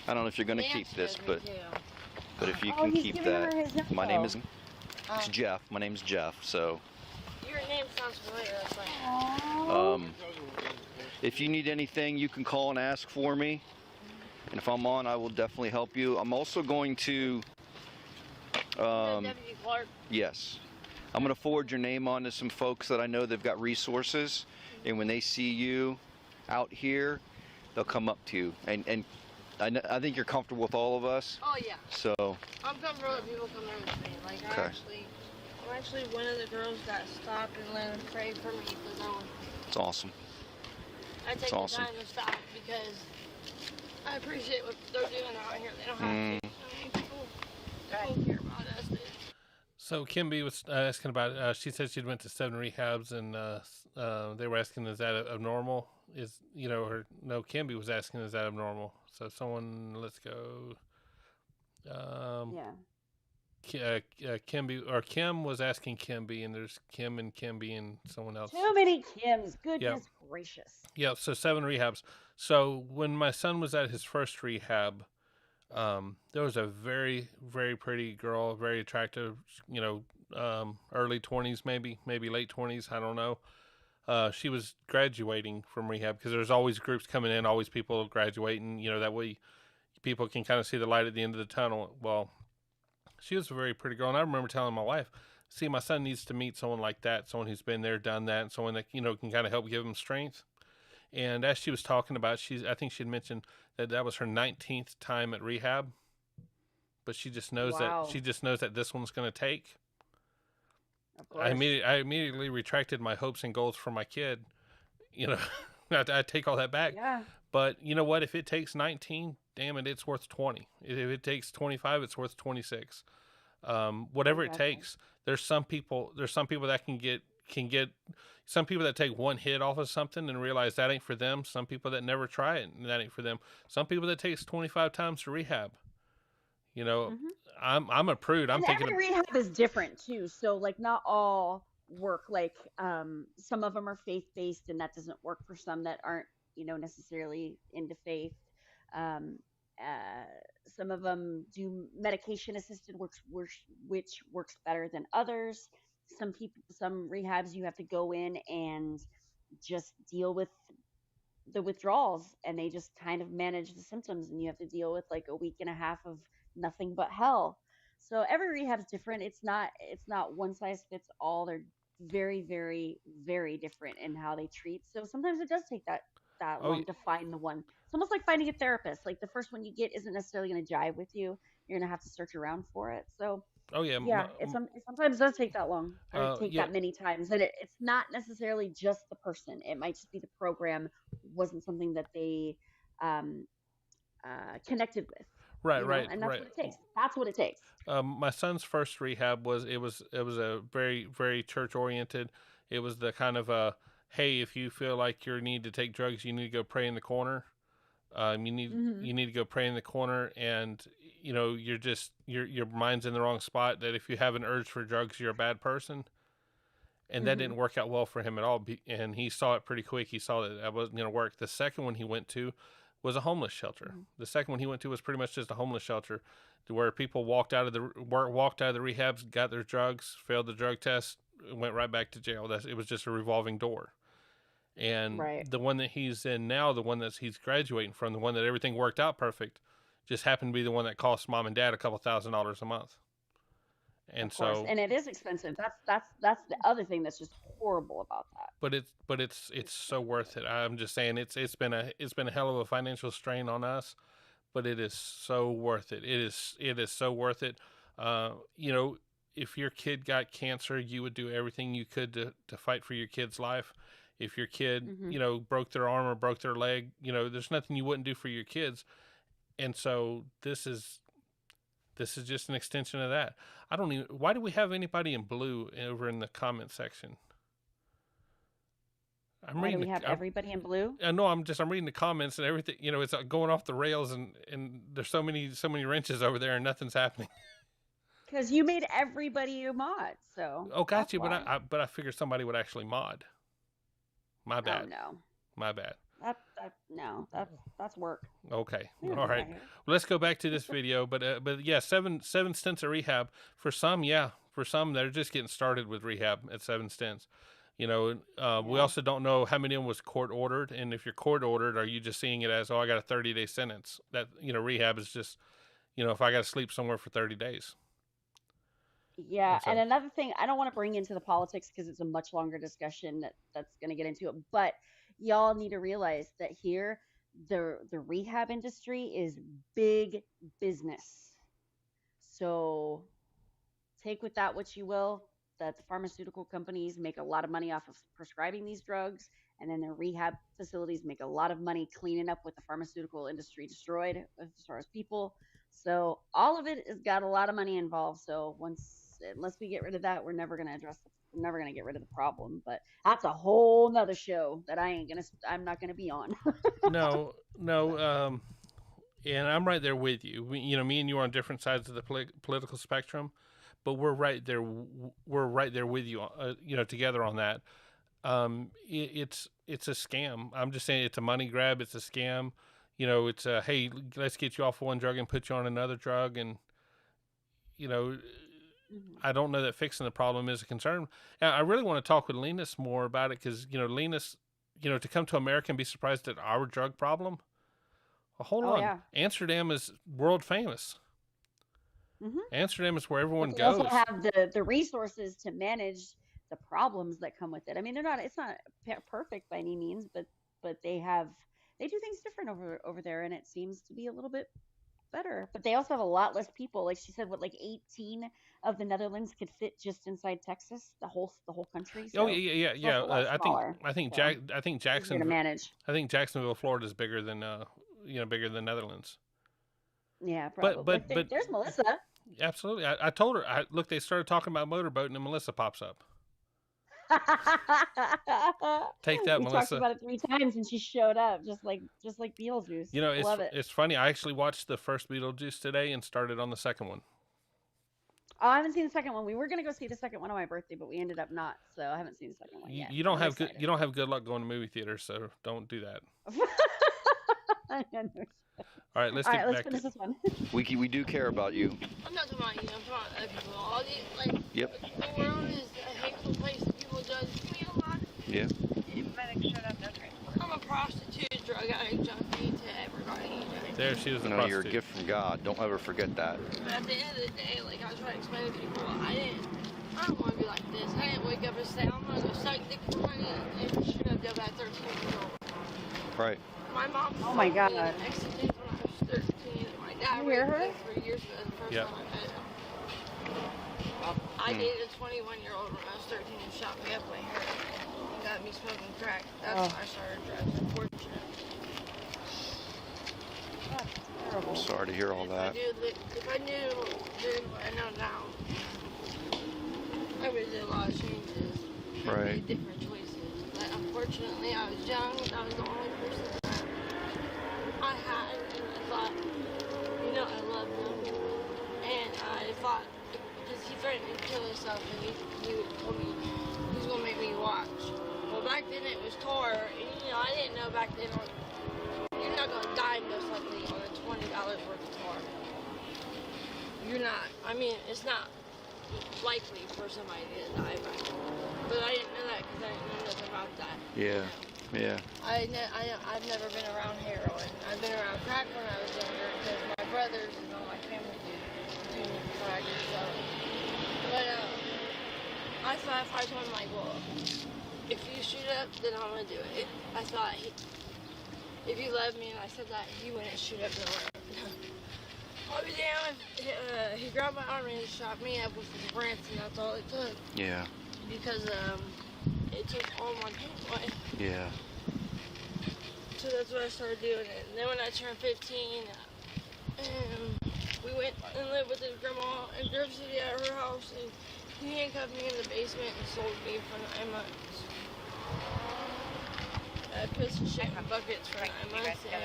I don't know if you're going to keep this, but if you Oh, can he's keep giving her that. his My name is info. it's Jeff. My name's Jeff. So your name sounds familiar. That's why. if you need anything, you can call and ask for me. And if I'm on, I will definitely help you. I'm also going to Deputy Clark. yes. I'm going to forward your name on to some folks that I know they've got resources, and when they see you out here, they'll come up to you. And I think you're comfortable with all of us. Oh yeah. So I'm comfortable with people coming with me. Like Okay. I'm actually one of the girls that stopped and let him pray for me because it's awesome. I take It's the awesome. time to stop because I appreciate what they're doing out here. They don't have to. I mean, people don't care about us. So Kimby was asking about. She said she'd went to 7 rehabs, and they were asking, "Is that abnormal?" Kimby was asking, "Is that abnormal?" So someone, let's go. Yeah. Kimby or Kim was asking Kimby, and there's Kim and Kimby and someone else. Too many Kims. Goodness gracious. Yeah, so 7 rehabs. So when my son was at his first rehab, there was a very, very pretty girl, very attractive, early 20s, maybe late 20s, I don't know. she was graduating from rehab, because there's always groups coming in, always people graduating. That way people can kind of see the light at the end of the tunnel. Well, she was a very pretty girl, and I remember telling my wife, "See, my son needs to meet someone like that, someone who's been there, done that, and someone that can kind of help give him strength." And as she was talking about, I think she had mentioned that was her 19th time at rehab, but she just knows Wow. that this one's going to take. Of course. I immediately retracted my hopes and goals for my kid. I take all that back. Yeah. But you know what? If it takes 19, damn it, it's worth 20. If it takes 25, it's worth 26. Whatever it takes. There's some people that can get some people that take one hit off of something and realize that ain't for them. Some people that never try it and that ain't for them. Some people that takes 25 times to rehab. I'm a prude. I'm And thinking every rehab is different too. So like not all work. Like some of them are faith-based, and that doesn't work for some that aren't necessarily into faith. Um, some of them do medication-assisted works, which works better than others. Some rehabs you have to go in and just deal with the withdrawals, and they just kind of manage the symptoms, and you have to deal with like a week and a half of nothing but hell. So every rehab's different. It's not one size fits all. They're very, very, very different in how they treat. So sometimes it does take that long to find the one. It's almost like finding a therapist. Like the first one you get isn't necessarily going to jive with you. You're going to have to search around for it. So yeah, it sometimes does take that long, or take that many times. And it's not necessarily just the person. It might just be the program wasn't something that they connected with. Right. And that's what it takes. That's what it takes. My son's first rehab was a very, very church oriented. It was the kind of hey, if you feel like you need to take drugs, you need to go pray in the corner. You need to go pray in the corner, and you're just your mind's in the wrong spot. That if you have an urge for drugs, you're a bad person. And that didn't work out well for him at all. And he saw it pretty quick. He saw that wasn't going to work. The second one he went to was a homeless shelter. The second one he went to was pretty much just a homeless shelter, to where people walked out of the rehabs, got their drugs, failed the drug test, went right back to jail. It was just a revolving door. And the one that he's in now, the one that he's graduating from, the one that everything worked out perfect, just happened to be the one that cost mom and dad a couple $1,000s a month. And and it is expensive. That's the other thing that's just horrible about that. But it's so worth it. I'm just saying it's been a hell of a financial strain on us, but it is so worth it. It is so worth it. If your kid got cancer, you would do everything you could to fight for your kid's life. If your kid, broke their arm or broke their leg, there's nothing you wouldn't do for your kids. And so this is just an extension of that. Why do we have anybody in blue over in the comment section? Why do we have everybody in blue? No, I'm reading the comments and everything. It's going off the rails, and there's so many wrenches over there, and nothing's happening. Because you made everybody a mod, so. Oh, got you. But I figured somebody would actually mod. My bad. Oh no. My bad. That's work. Okay. All right. Well, let's go back to this video. But yeah, seven stints of rehab for some. Yeah, for some they're just getting started with rehab at 7 stints. We also don't know how many of them was court ordered, and if you're court ordered, are you just seeing it as, I got a 30-day sentence? That rehab is just, if I got to sleep somewhere for 30 days. Yeah, and another thing, I don't want to bring into the politics because it's a much longer discussion that's going to get into it, but y'all need to realize that here, the rehab industry is big business. So take with that what you will, that the pharmaceutical companies make a lot of money off of prescribing these drugs, and then their rehab facilities make a lot of money cleaning up what the pharmaceutical industry destroyed as far as people. So all of it has got a lot of money involved. So unless we get rid of that, we're never going to get rid of the problem. But that's a whole nother show that I'm not going to be on. No. And I'm right there with you. Me and you are on different sides of the political spectrum, but we're right there with you, together on that. It's a scam. I'm just saying it's a money grab. It's a scam. It's a, hey, let's get you off one drug and put you on another drug. And, I don't know that fixing the problem is a concern. And I really want to talk with Linus more about it because, Linus, to come to America and be surprised at our drug problem. Well, hold on. Yeah. Amsterdam is world famous. Amsterdam is where everyone They goes. also have the resources to manage the problems that come with it. I mean, it's not perfect by any means, but they do things different over there, and it seems to be a little bit better. But they also have a lot less people. Like she said, 18 of the Netherlands could fit just inside Texas, the whole country. So yeah. I think Jacksonville to manage. I think Jacksonville, Florida is bigger than bigger than Netherlands. Yeah, probably. But there's Melissa. Absolutely. I told her. Look, they started talking about motorboating, and Melissa pops up. Take that, we Melissa. Talked about it 3 times, and she showed up just like Beetlejuice. Love it. It's funny. I actually watched the first Beetlejuice today and started on the second one. Oh, I haven't seen the second one. We were gonna go see the second one on my birthday, but we ended up not. So I haven't seen the second one yet. You don't have good luck going to movie theaters, so don't do that. All right, let's finish this one. We do care about you. I'm not talking about you. I'm talking about other people. All these, Yep. The world is a hateful place that people judge me a lot. Yeah. I'm a prostitute, drug addict, junkie to everybody. There, she was a No, prostitute. you're a gift from God. Don't ever forget that. But at the end of the day, I was trying to explain to people, I don't want to be like this. I didn't wake up and say, I'm going to go suck dick for money and shoot up dope at 13 years old. Right. My mom my God. exited when I was 13. My dad You hear her? raped me 3 years ago, the first time I met him. I dated a 21-year-old when I was 13 and shot me up my hair. He got me smoking crack. That's when I started drugs, unfortunately. Terrible. I'm sorry to hear all that. If I knew then what I know now, I would have did a lot of changes. Right. Made different choices. But unfortunately, I was young and I was the only person that I had, and I thought, I loved him. And I thought, because he threatened to kill himself, and he told me he was going to make me watch. Well, back then it was tar, and I didn't know back then you're not going to die most likely on a $20 worth of tar. You're not. I mean, it's not likely for somebody to die back then. But I didn't know that because I didn't know nothing about that. Yeah. Yeah. I've never been around heroin. I've been around crack when I was younger because my brothers and all my family do crack and stuff. But I thought if I told him, well, if you shoot up, then I'm going to do it. I thought if you loved me and I said that, he wouldn't shoot up nowhere. I'll be damned. He grabbed my arm and he shot me up with his branch, and that's all it took. Yeah. Because it took all my pain away. Yeah. So that's what I started doing. And then when I turned 15, we went and lived with his grandma in Grove City at her house, and he handcuffed me in the basement and sold me for 9 months. I put some shit in buckets for 9 months, and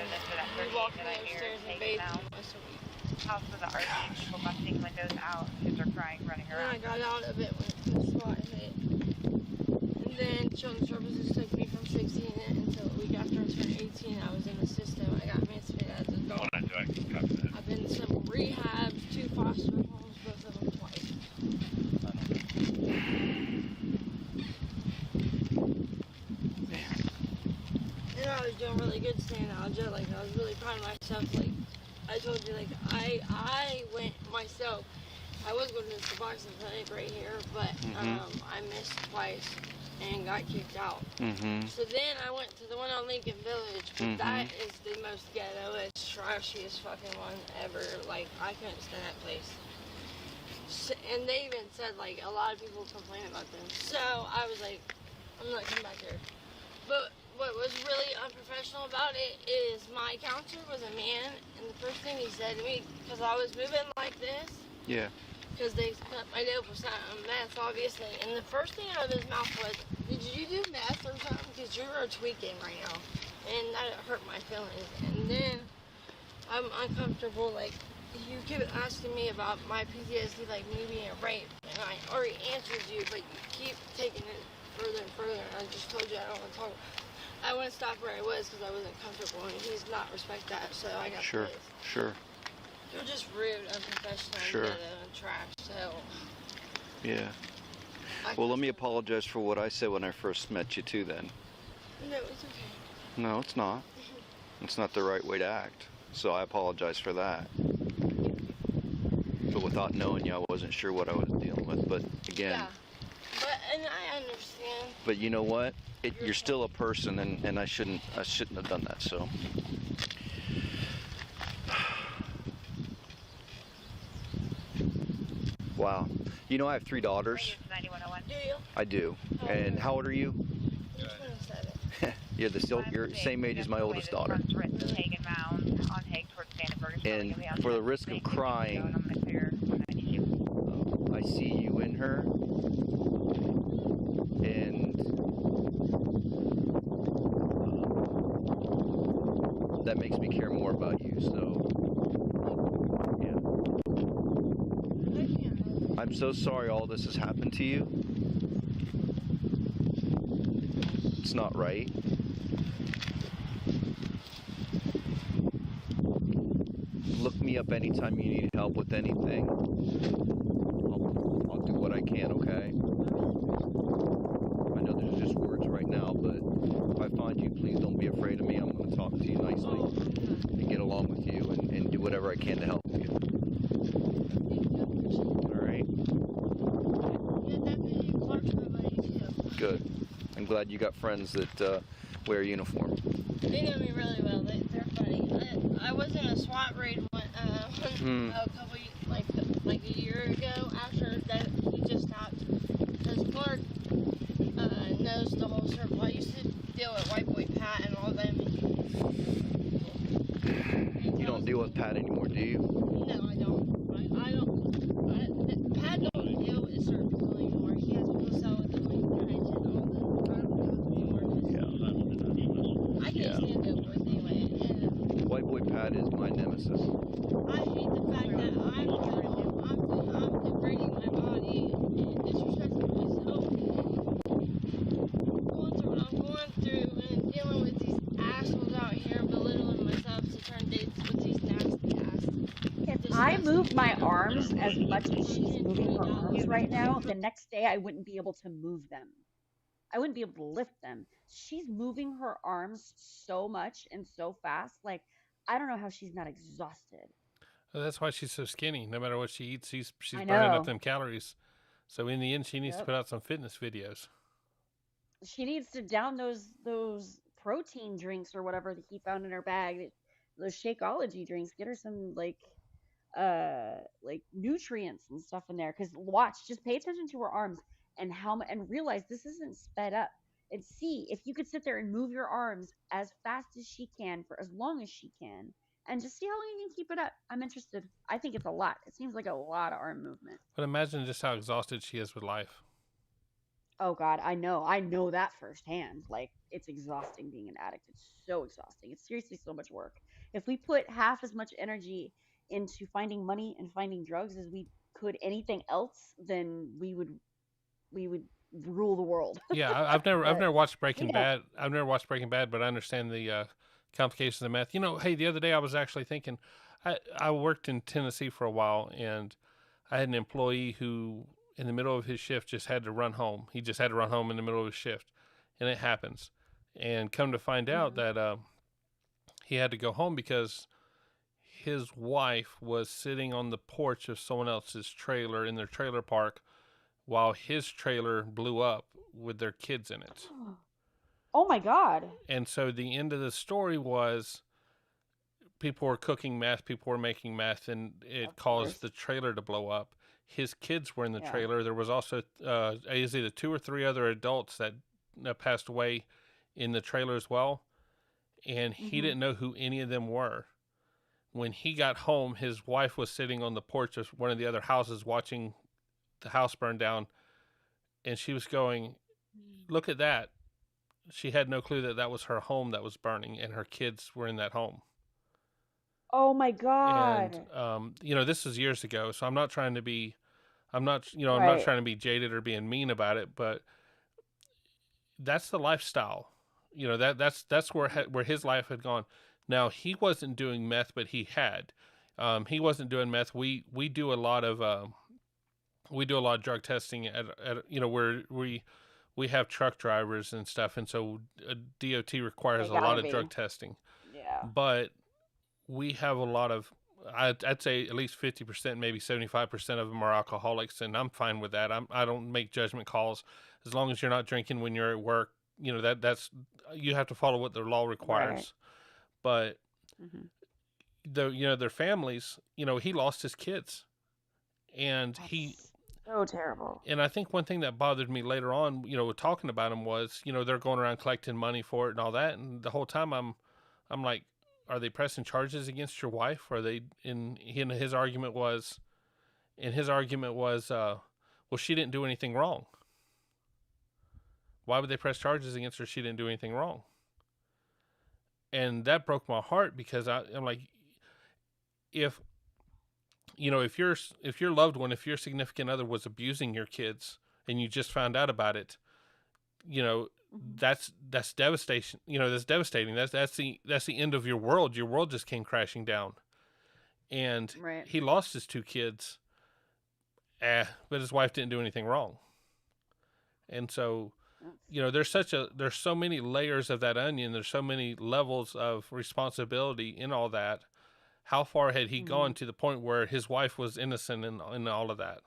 we walked me upstairs and bathed me once a week. House with the RV, people busting windows out, kids are crying, running around. And I got out of it when the SWAT hit. And then Children's Services took me from 16 until a week after I turned 18. I was in the system. I got emancipated as an adult. I've been in several rehabs, 2 foster homes, both of them twice. And I was doing really good staying out of jail. I was really proud of myself. I told you, I went myself. I was going to the boxing clinic right here, but I missed twice and got kicked out. So then I went to the one on Lincoln Village, but that is the most ghettoest, trashiest fucking one ever. I couldn't stand that place. So, and they even said, a lot of people complain about them. So I was like, I'm not coming back here. But what was really unprofessional about it is my counselor was a man, and the first thing he said to me, because I was moving like this, Yeah. because they cut my dope was not meth, obviously, and the first thing out of his mouth was, did you do meth or something? Because you were tweaking right now, and that hurt my feelings. And then I'm uncomfortable, you keep asking me about my PTSD, me being raped, and I already answered you, but you keep taking it further and further, and I just told you I don't want to talk. I wouldn't stop where I was because I wasn't comfortable, and he's not respect that, so I got Sure. pissed. Sure. You're just rude, unprofessional, Sure. and trash. So. Yeah. Well, let me apologize for what I said when I first met you too. Then. No, it's okay. No, it's not. It's not the right way to act. So I apologize for that. But without knowing you, I wasn't sure what I was dealing with. But again. Yeah. And I understand. But you know what? You're still a person, and I shouldn't have done that. So. Wow. You know, I have 3 daughters. 9101. Do you? I do. And how old are you? 27. You're the same age as my oldest daughter. Hagen Mound on Hague towards Vandenberg. And for the risk of crying, I see you in her, and that makes me care more about you. So, yeah. I'm so sorry all this has happened to you. It's not right. Look me up anytime you need help with anything. I'll do what I can, okay? I know there's just words right now, but if I find you, please don't be afraid of me. I'm going to talk to you nicely and get along with you and do whatever I can to help you. All right? Good. I'm glad you got friends that wear a uniform. They know me really well. They're funny. I was in a SWAT raid a couple like a year ago. After that, he just stopped. Because Clark knows the whole circle. I used to deal with White Boy Pat and all them. You don't deal with Pat anymore, do you? No, I don't. I don't. Pat don't deal with certain people anymore. He has people sell with them like knives and all that. I don't deal with them anymore. I can't stand the boys anyway. White Boy Pat is my nemesis. I hate the fact that I'm degrading my body and disrespecting myself. Going through what I'm going through and dealing with these assholes out here belittling myself to turn dates with these nasty asses. If I moved my arms as much as she's moving her arms right now, the next day I wouldn't be able to move them. I wouldn't be able to lift them. She's moving her arms so much and so fast. Like, I don't know how she's not exhausted. Well, that's why she's so skinny. No matter what she eats, she's I burning know. up them calories. So in the end, she needs to Yep. put out some fitness videos. She needs to down those protein drinks or whatever that he found in her bag. Those Shakeology drinks. Get her some like nutrients and stuff in there. Because watch, just pay attention to her arms and and realize this isn't sped up. And see if you could sit there and move your arms as fast as she can for as long as she can, and just see how long you can keep it up. I'm interested. I think it's a lot. It seems like a lot of arm movement. But imagine just how exhausted she is with life. Oh God, I know that firsthand. Like, it's exhausting being an addict. It's so exhausting. It's seriously so much work. If we put half as much energy into finding money and finding drugs as we could anything else, then we would rule the world. Yeah, I've never watched we Breaking don't. Bad. I've never watched Breaking Bad, but I understand the complications of meth. You know, hey, the other day I was actually thinking, I worked in Tennessee for a while, and I had an employee who, in the middle of his shift, just had to run home. He just had to run home in the middle of his shift, and it happens. And come to find out that he had to go home because his wife was sitting on the porch of someone else's trailer in their trailer park while his trailer blew up with their kids in it. Oh my God. And so the end of the story was people were cooking meth, people were making meth, and it caused the trailer to blow up. His kids were in the trailer. There was also either 2 or 3 other adults that passed away in the trailer as well. And he didn't know who any of them were. When he got home, his wife was sitting on the porch of one of the other houses watching the house burn down. And she was going, look at that. She had no clue that that was her home that was burning, and her kids were in that home. Oh my God. And this was years ago, so I'm not trying to be, I'm not Right. trying to be jaded or being mean about it, but that's the lifestyle. You know, that's where his life had gone. Now, he wasn't doing meth, but he had. He wasn't doing meth. We do a lot of drug testing at where we have truck drivers and stuff, and so DOT requires a lot of drug testing. Yeah. But we have a lot of, I'd say at least 50%, maybe 75% of them are alcoholics, and I'm fine with that. I don't make judgment calls as long as you're not drinking when you're at work. That's you have to follow what the law requires. But their families, he lost his kids, and so terrible. And I think one thing that bothered me later on, talking about him was, they're going around collecting money for it and all that, and the whole time I'm like, are they pressing charges against your wife? Are they his argument was, well, she didn't do anything wrong. Why would they press charges against her? She didn't do anything wrong. And that broke my heart, because I'm like, if your loved one, if your significant other was abusing your kids and you just found out about it, that's devastation. That's devastating. That's the end of your world. Your world just came crashing down. And he lost his 2 kids, but his wife didn't do anything wrong. And so, there's so many layers of that onion. There's so many levels of responsibility in all that. How far had he gone to the point where his wife was innocent in all of that?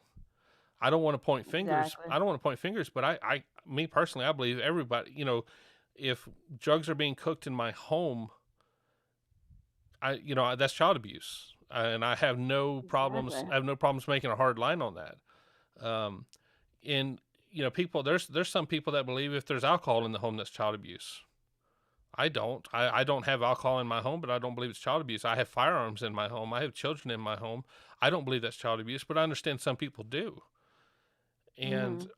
I don't want to point fingers. Exactly. I don't want to point fingers, but me personally, I believe everybody, if drugs are being cooked in my home, that's child abuse. And I have no problems. I have no problems making a hard line on that. People, there's some people that believe if there's alcohol in the home, that's child abuse. I don't. I don't have alcohol in my home, but I don't believe it's child abuse. I have firearms in my home. I have children in my home. I don't believe that's child abuse, but I understand some people do. And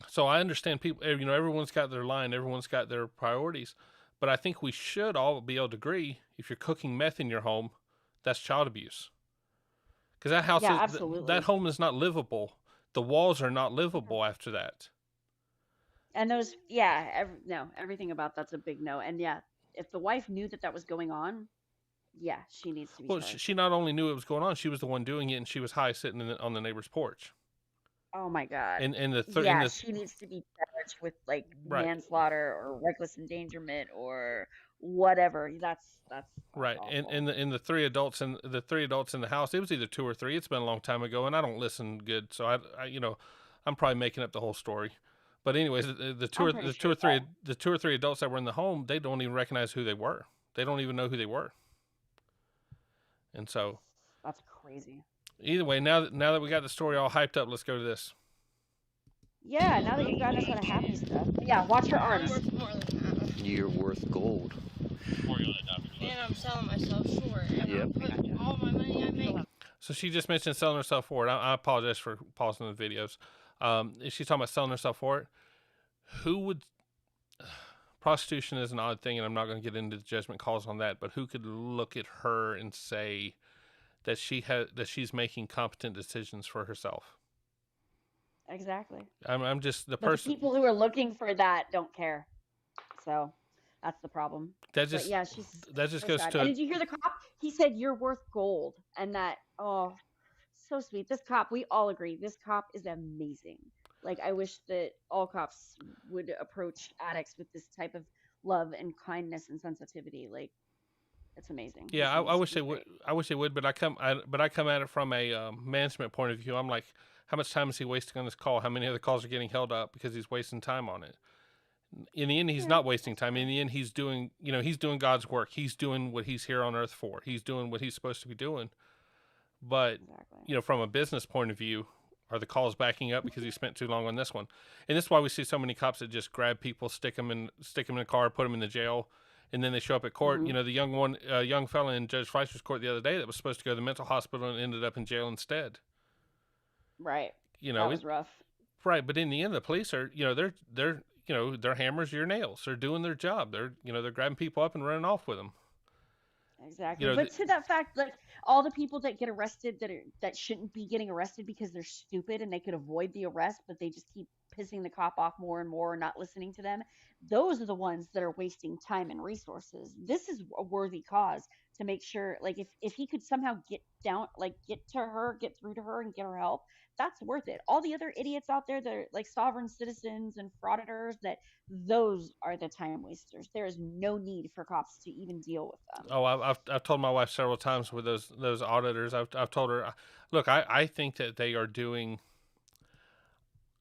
so I understand people, everyone's got their line, everyone's got their priorities, but I think we should all be able to agree, if you're cooking meth in your home, that's child abuse. Because that house, that home is not livable. The walls are not livable after that. And those, everything about that's a big no. And if the wife knew that was going on, she needs to be. Well, she not only knew it was going on, she was the one doing it, and she was high sitting on the neighbor's porch. Oh my God. And she needs to be charged with manslaughter or reckless endangerment or whatever. That's right. Awful. And the 3 adults in the house, it was either 2 or 3. It's been a long time ago, and I don't listen good, so I I'm probably making up the whole story. But anyways, the two or three adults that were in the home, they don't even recognize who they were. They don't even know who they were. And so that's crazy. Either way, now that we got the story all hyped up, let's go to this. Yeah, now that you've gotten us on a happy stuff. Yeah, watch your arms. I'm worth more than that. You're worth gold. And I'm selling myself short. And Yep. I put all my money I make. So she just mentioned selling herself for it. I apologize for pausing the videos. She's talking about selling herself for it. Who would... Prostitution is an odd thing, and I'm not going to get into the judgment calls on that, but who could look at her and say that she's making competent decisions for herself? Exactly. I'm just the people who are looking for that don't care. So that's the problem. That just goes sad. to. And did you hear the cop? He said you're worth gold, and that so sweet. This cop, we all agree, this cop is amazing. Like, I wish that all cops would approach addicts with this type of love and kindness and sensitivity. Like, it's amazing. Yeah, I wish they would. I wish they would, but I come at it from a management point of view. I'm like, how much time is he wasting on this call? How many other calls are getting held up because he's wasting time on it? In the end, he's not wasting time. In the end, he's doing God's work. He's doing what he's here on earth for. He's doing what he's supposed to be doing. But from a business point of view, are the calls backing up because he spent too long on this one? And this is why we see so many cops that just grab people, stick them in a car, put them in the jail, and then they show up at court. Mm-hmm. The young fella in Judge Fleischer's court the other day that was supposed to go to the mental hospital and ended up in jail instead. Right. That was rough. Right, but in the end, the police are, they're hammers, your nails. They're doing their job. They're grabbing people up and running off with them. Exactly. But to that fact, like, all the people that get arrested that shouldn't be getting arrested because they're stupid and they could avoid the arrest, but they just keep pissing the cop off more and more and not listening to them. Those are the ones that are wasting time and resources. This is a worthy cause to make sure, like, if he could somehow get through to her and get her help, that's worth it. All the other idiots out there that are like sovereign citizens and frauditors, those are the time wasters. There is no need for cops to even deal with them. Oh, I've told my wife several times with those auditors. I've told her, look, I think that they are doing.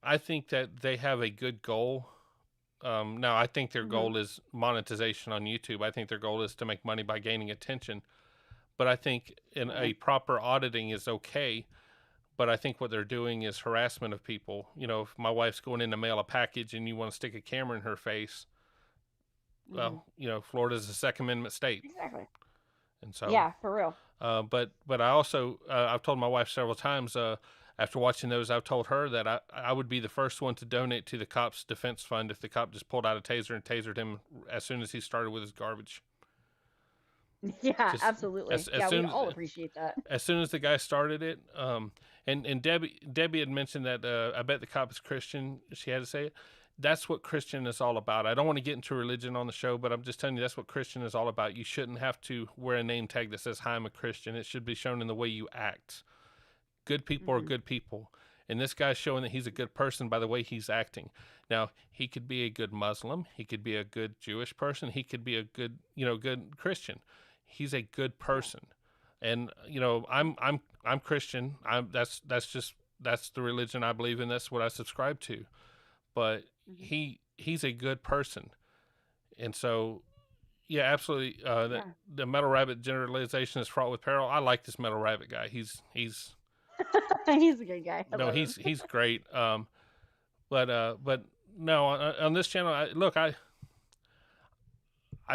I think that they have a good goal. Now, I think their goal is monetization on YouTube. I think their goal is to make money by gaining attention. But I think in a proper auditing is okay. But I think what they're doing is harassment of people. You know, if my wife's going in to mail a package and you want to stick a camera in her face, well, you know, Florida's a Second Amendment state. Exactly. And so, yeah, for real. But I also, I've told my wife several times, after watching those, I've told her that I would be the first one to donate to the cops' defense fund if the cop just pulled out a taser and tasered him as soon as he started with his garbage. Yeah, absolutely. We all appreciate that. As soon as the guy started it, and Debbie had mentioned that I bet the cop is Christian. She had to say it. That's what Christian is all about. I don't want to get into religion on the show, but I'm just telling you that's what Christian is all about. You shouldn't have to wear a name tag that says, "Hi, I'm a Christian." It should be shown in the way you act. Good people are good people. And this guy's showing that he's a good person by the way he's acting. Now, he could be a good Muslim. He could be a good Jewish person. He could be a good, good Christian. He's a good person. And, I'm Christian. That's the religion I believe in. That's what I subscribe to. But he's a good person. And so, yeah, absolutely. The metal rabbit generalization is fraught with peril. I like this metal rabbit guy. He's he's a good guy. He's great. But no, on this channel, I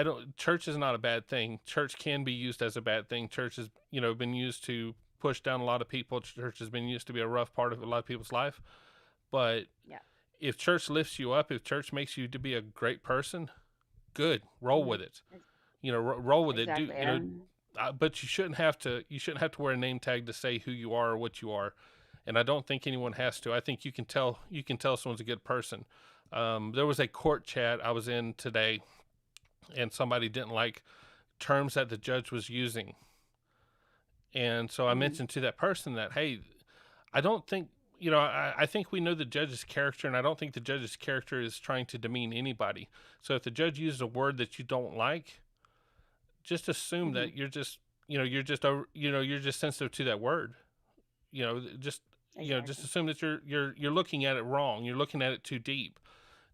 don't. Church is not a bad thing. Church can be used as a bad thing. Church has been used to push down a lot of people. Church has been used to be a rough part of a lot of people's life. But if church lifts you up, if church makes you to be a great person, good. Roll with it. Roll with it. But you shouldn't have to. You shouldn't have to wear a name tag to say who you are or what you are. And I don't think anyone has to. I think you can tell. You can tell someone's a good person. There was a court chat I was in today, and somebody didn't like terms that the judge was using. And so I mentioned to that person that, hey, I don't think. I think we know the judge's character, and I don't think the judge's character is trying to demean anybody. So if the judge uses a word that you don't like, just assume that you're just sensitive to that word. Just assume that you're looking at it wrong. You're looking at it too deep.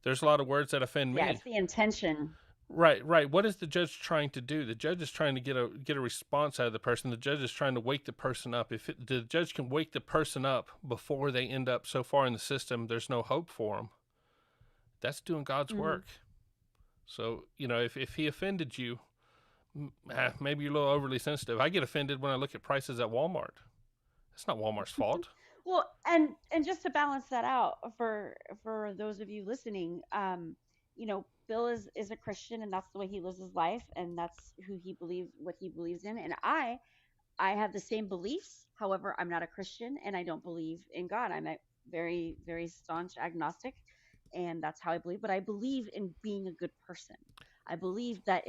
There's a lot of words that offend me. Yeah, it's the intention. Right. What is the judge trying to do? The judge is trying to get a response out of the person. The judge is trying to wake the person up. If the judge can wake the person up before they end up so far in the system, there's no hope for them. That's doing God's work. So, if he offended you, maybe you're a little overly sensitive. I get offended when I look at prices at Walmart. It's not Walmart's fault. Well, and just to balance that out for those of you listening, Bill is a Christian, and that's the way he lives his life, and that's what he believes in. And I have the same beliefs. However, I'm not a Christian, and I don't believe in God. I'm a very, very staunch agnostic, and that's how I believe. But I believe in being a good person. I believe that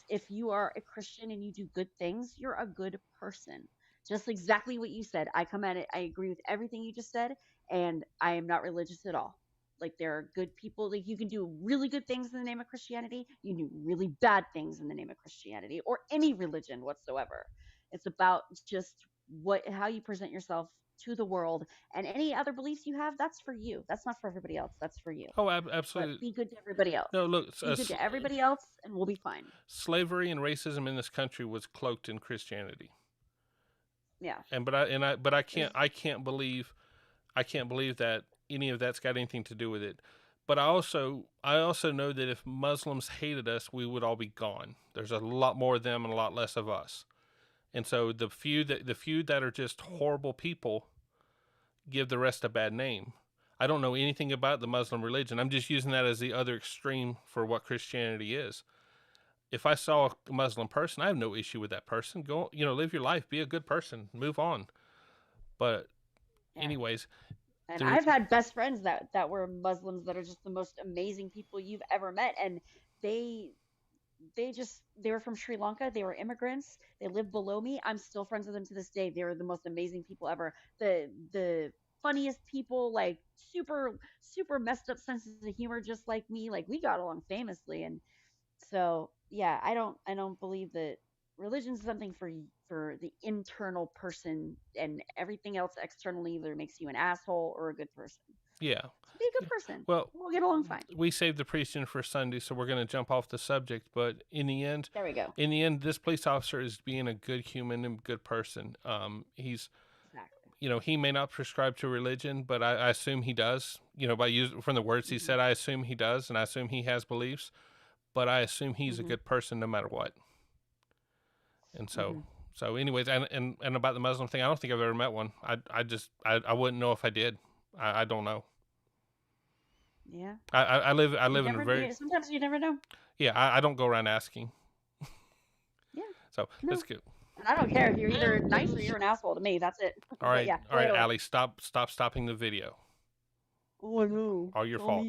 if you are a Christian and you do good things, you're a good person. Just exactly what you said. I come at it. I agree with everything you just said, and I am not religious at all. Like, there are good people. Like, you can do really good things in the name of Christianity. You can do really bad things in the name of Christianity or any religion whatsoever. It's about just how you present yourself to the world, and any other beliefs you have, that's for you. That's not for everybody else. That's for you. Oh, absolutely. But be good to everybody else. No, look, be good to everybody else, and we'll be fine. Slavery and racism in this country was cloaked in Christianity. Yeah. But I can't believe that any of that's got anything to do with it. But I also know that if Muslims hated us, we would all be gone. There's a lot more of them and a lot less of us. And so the few that are just horrible people give the rest a bad name. I don't know anything about the Muslim religion. I'm just using that as the other extreme for what Christianity is. If I saw a Muslim person, I have no issue with that person. Go, live your life, be a good person, move on. But anyways. And I've had best friends that were Muslims that are just the most amazing people you've ever met. And they they were from Sri Lanka. They were immigrants. They lived below me. I'm still friends with them to this day. They were the most amazing people ever. The funniest people, like super messed up senses of humor, just like me. Like we got along famously. And so yeah, I don't believe that religion's something for the internal person, and everything else externally either makes you an asshole or a good person. Yeah. So be a good person. Well, We'll get along fine. we saved the preaching for Sunday, so we're going to jump off the subject. But in the end, there we go. In the end, this police officer is being a good human and good person. He's, you know, he may not prescribe to religion, but I assume he does. You know, from the words he said, I assume he does, and I assume he has beliefs. But I assume he's a good person no matter what. And so, anyways, and about the Muslim thing, I don't think I've ever met one. I wouldn't know if I did. I don't know. Yeah. I live in a very. Sometimes you never know. Yeah, I don't go around asking. Yeah. So let's go. And I don't care if you're either nice or you're an asshole to me. That's it. All right, yeah, all right, Alli, stopping the video. Oh no. All your fault.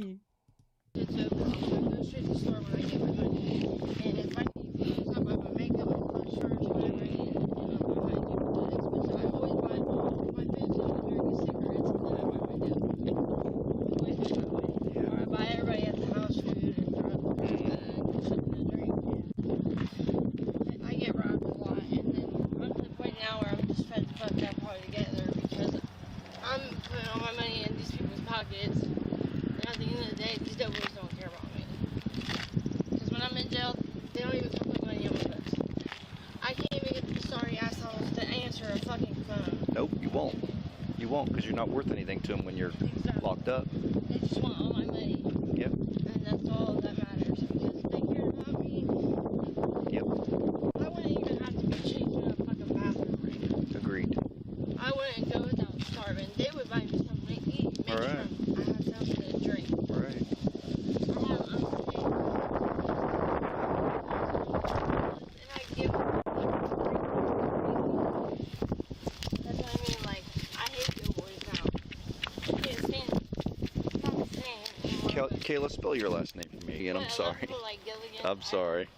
It's open. I'll go straight to the store when I get my money. And if I need to use up my makeup, my car charge, whatever I need, I always buy my food, American cigarettes, and then I buy my dip. Or I buy everybody at the house food and throw it in the bag and something to drink. I get robbed a lot, and then I'm to the point now where I'm just fed the fuck up altogether because I'm putting all my money in these people's pockets. At the end of the day, these doughboys don't care about me. Because when I'm in jail, they don't even come put money on my books. I can't even get the sorry assholes to answer a fucking phone. Nope, you won't. You won't, because you're not worth anything to them when you're locked up. They just want all my money. Yep. And that's all that matters. Because if they cared about me, Yep. I wouldn't even have to be changing a fucking bathroom right now. Agreed. I wouldn't go without starving. They would buy me something to eat. Make All right. sure I have something to drink. Right. That's what I mean, like, I hate doughboys now. I can't stand it. I'm not saying anymore. Kayla, spell your last name for me again. I'm sorry. Like Gilligan. I'm sorry.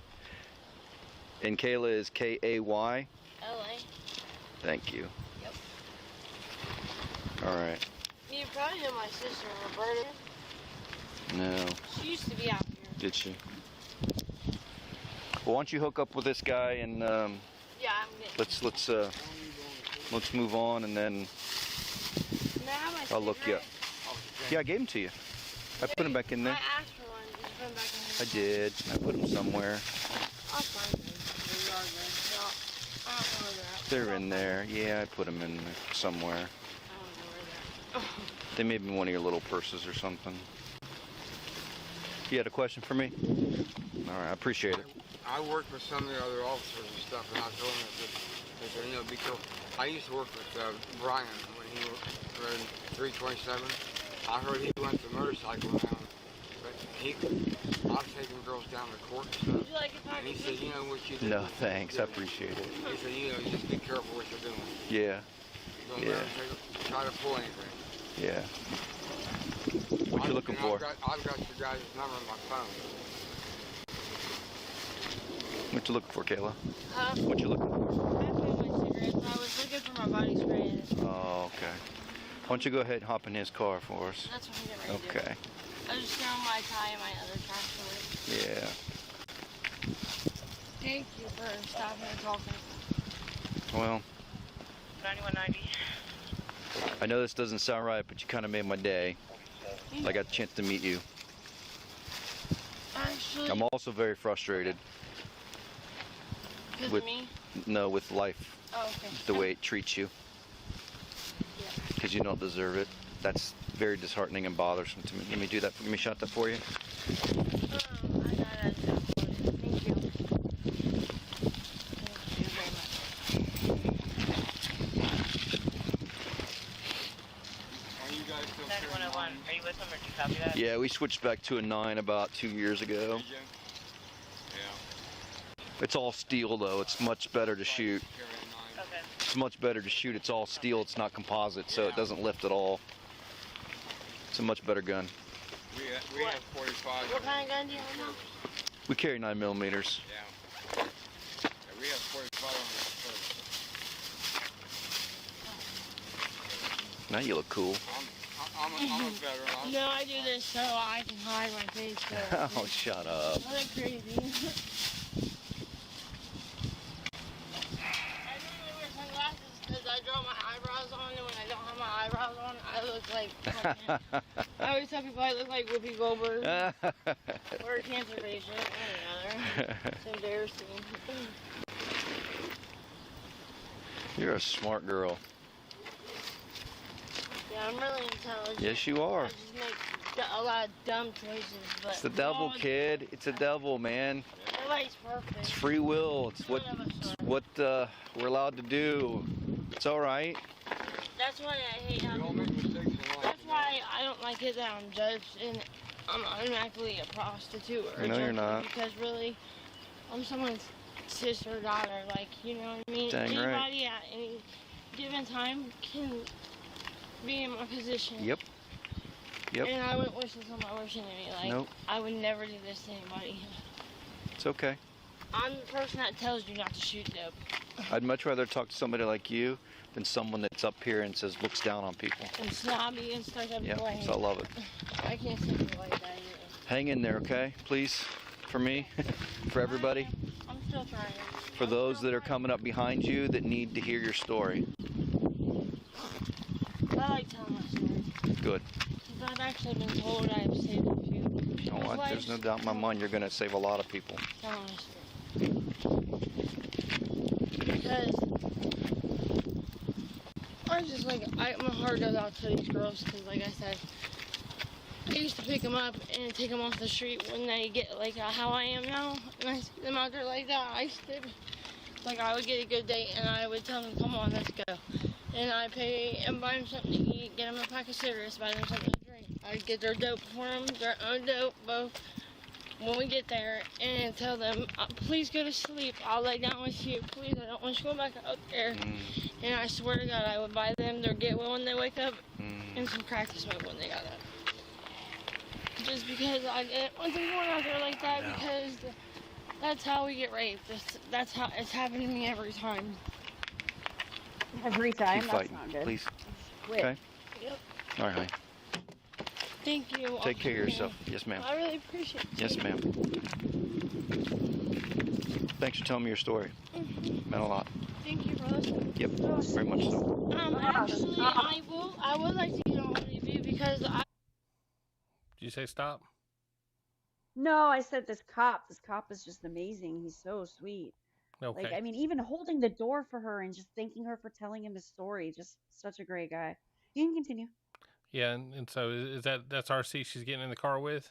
And Kayla is K-A-Y? L.A. Thank you. Yep. All right. You probably know my sister, Roberta. No. She used to be out here. Did she? Well, why don't you hook up with this guy and Yeah, I'm getting let's move on, and then May I have my I'll look you up. cigarettes? Yeah, I gave him to you. I put him back in there. I asked for one. Did you put them back in I did. I put him somewhere. I'll find them. Regardless. I don't know where They're in there. Yeah, I put them in there somewhere. I don't know where they're at. They may be in one of your little purses or something. You had a question for me? All right, I appreciate it. I worked with some of the other officers and stuff, and I told them that you know, be careful. I used to work with Brian when he was in 327. I heard he went to motorcycle now, but I was taking girls down to court and stuff. Would you like a And he said, you know what you do? No, thanks. I appreciate it. He said, you know, you just be careful what you're doing. Yeah. Don't Yeah. try to pull anything. Yeah. What you looking for? I've got your guys' number on my phone. What you looking for, Kayla? Huh? What you looking for? I found my cigarettes. I was looking for my body spray. Oh, okay. Why don't you go ahead and hop in his car for us? That's what I'm getting ready to do. Okay. I was just throwing my tie and my other trash away. Yeah. Thank you for stopping and talking. Well, 9190. I know this doesn't sound right, but you kind of made my day. I got a chance to meet you. Actually, I'm also very frustrated. because with of me? No, with life. Oh, okay. The way it treats you. Because you don't deserve it. That's very disheartening and bothersome to me. Let me do that. Let me shot that for you. I got it. Thank you. Thank you very much. Are you guys still 9101. Are you with him or do you copy that? Yeah, we switched back to a 9 about 2 years ago. It's all steel though. It's much better to shoot. Okay. It's much better to shoot. It's all steel. It's not composite, so it doesn't lift at all. It's a much better gun. We have 45. What kind of gun do you have We carry 9mm. Yeah. We have 45 on Now you look cool. I'm a veteran. No, I do this so I can hide my face. So Oh, shut up. I look crazy. Because I draw my eyebrows on, and when I don't have my eyebrows on, I look like... I always tell people I look like Whoopi Goldberg or a cancer patient, or another. It's embarrassing. You're a smart girl. Yeah, I'm really intelligent. Yes, you are. I just make a lot of dumb choices, but... It's the devil, kid. It's a devil, man. Nobody's perfect. It's free will. It's what we're allowed to do. It's all right. That's why I hate having... That's why I don't like it that I'm judged and I'm automatically a prostitute or No, you're not. Because really, I'm someone's sister or daughter. Like, you know what I mean? Dang right. Anybody at any given time can be in my position. Yep. Yep. And I wouldn't wish this on my worst enemy. Like, Nope. I would never do this to anybody. It's okay. I'm the person that tells you not to shoot dope. I'd much rather talk to somebody like you than someone that's up here and looks down on people. And snobby and stuff up Yeah, the way. so I love it. I can't say it like that either. Hang in there, okay? Please, for me, for everybody, I'm still trying. for those that are coming up behind you that need to hear your story. I like telling my story. Good. Because I've actually been told I have saved a few people's lives. There's no doubt in my mind you're going to save a lot of people. Telling my story. Because I'm just like, my heart goes out to these girls because, like I said, I used to pick them up and take them off the street when they get like how I am now, and I see them out there like that. I would get a good date and I would tell them, come on, let's go. And I pay and buy them something to eat, get them a pack of cigarettes, buy them something to drink. I'd get their dope for them, their own dope, both. When we get there, and tell them, please go to sleep. I'll lay down with you. Please, I don't want you to go back out there. And I swear to God, I would buy them their get well when they wake up and some crack to smoke when they got up. Just because I didn't want them going out there like that, because that's how we get raped. That's how it's happened to me every time. Every time? Keep That's fighting, not good. please. Quit. Okay? Yep. All right, honey. Thank you. Take care of yourself. Yes, ma'am. I really appreciate it. Yes, ma'am. Thanks for telling me your story. Meant a lot. Thank you for listening. Yep, very much so. Actually, I would like to get on with you because Did you say stop? No, I said this cop. This cop is just amazing. He's so sweet. Okay. Like, I mean, even holding the door for her and just thanking her for telling him his story. Just such a great guy. You can continue. Yeah, and so that's RC she's getting in the car with?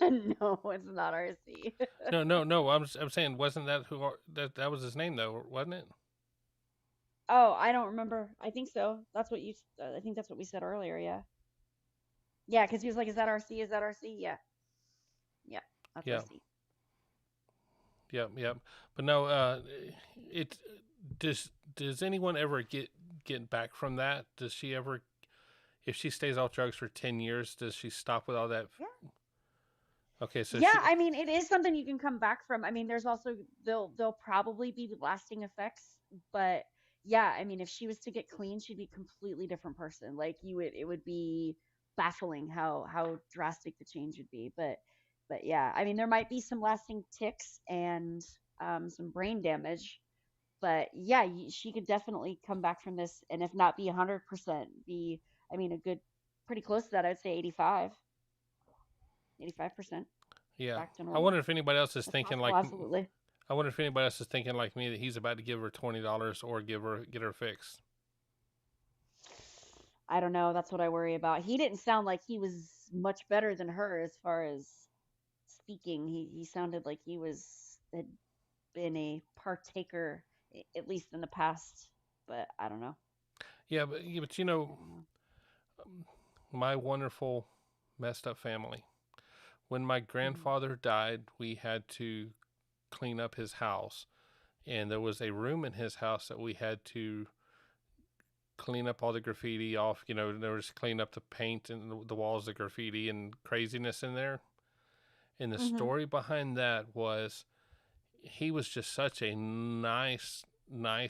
No, it's not RC. No. I'm saying, wasn't that who that was his name though, wasn't it? Oh, I don't remember. I think so. That's what I think that's what we said earlier. Yeah. Yeah, because he was like, "Is that RC? Is that RC?" Yeah. Yeah, that's Yeah. RC. Yep. But no, it does anyone ever get back from that? Does she ever, if she stays off drugs for 10 years, does she stop with all that? Yeah. Okay, so Yeah, I mean, it is something you can come back from. I mean, there's also there'll probably be lasting effects, but yeah, I mean, if she was to get clean, she'd be a completely different person. Like it would be baffling how drastic the change would be. But yeah, I mean, there might be some lasting tics and some brain damage, but yeah, she could definitely come back from this, and if not be 100%, be, I mean, pretty close to that. I'd say 85%. yeah. Back to I normal. wonder if anybody else is That's thinking possible, like absolutely. I wonder if anybody else is thinking like me that he's about to give her $20 or get her fixed. I don't know. That's what I worry about. He didn't sound like he was much better than her as far as speaking. He sounded like had been a partaker, at least in the past. But I don't know. Yeah, but you know, my wonderful messed up family. When my grandfather died, we had to clean up his house, and there was a room in his house that we had to clean up all the graffiti off. You know, there was clean up the paint and the walls, the graffiti and craziness in there. And the story behind that was he was just such a nice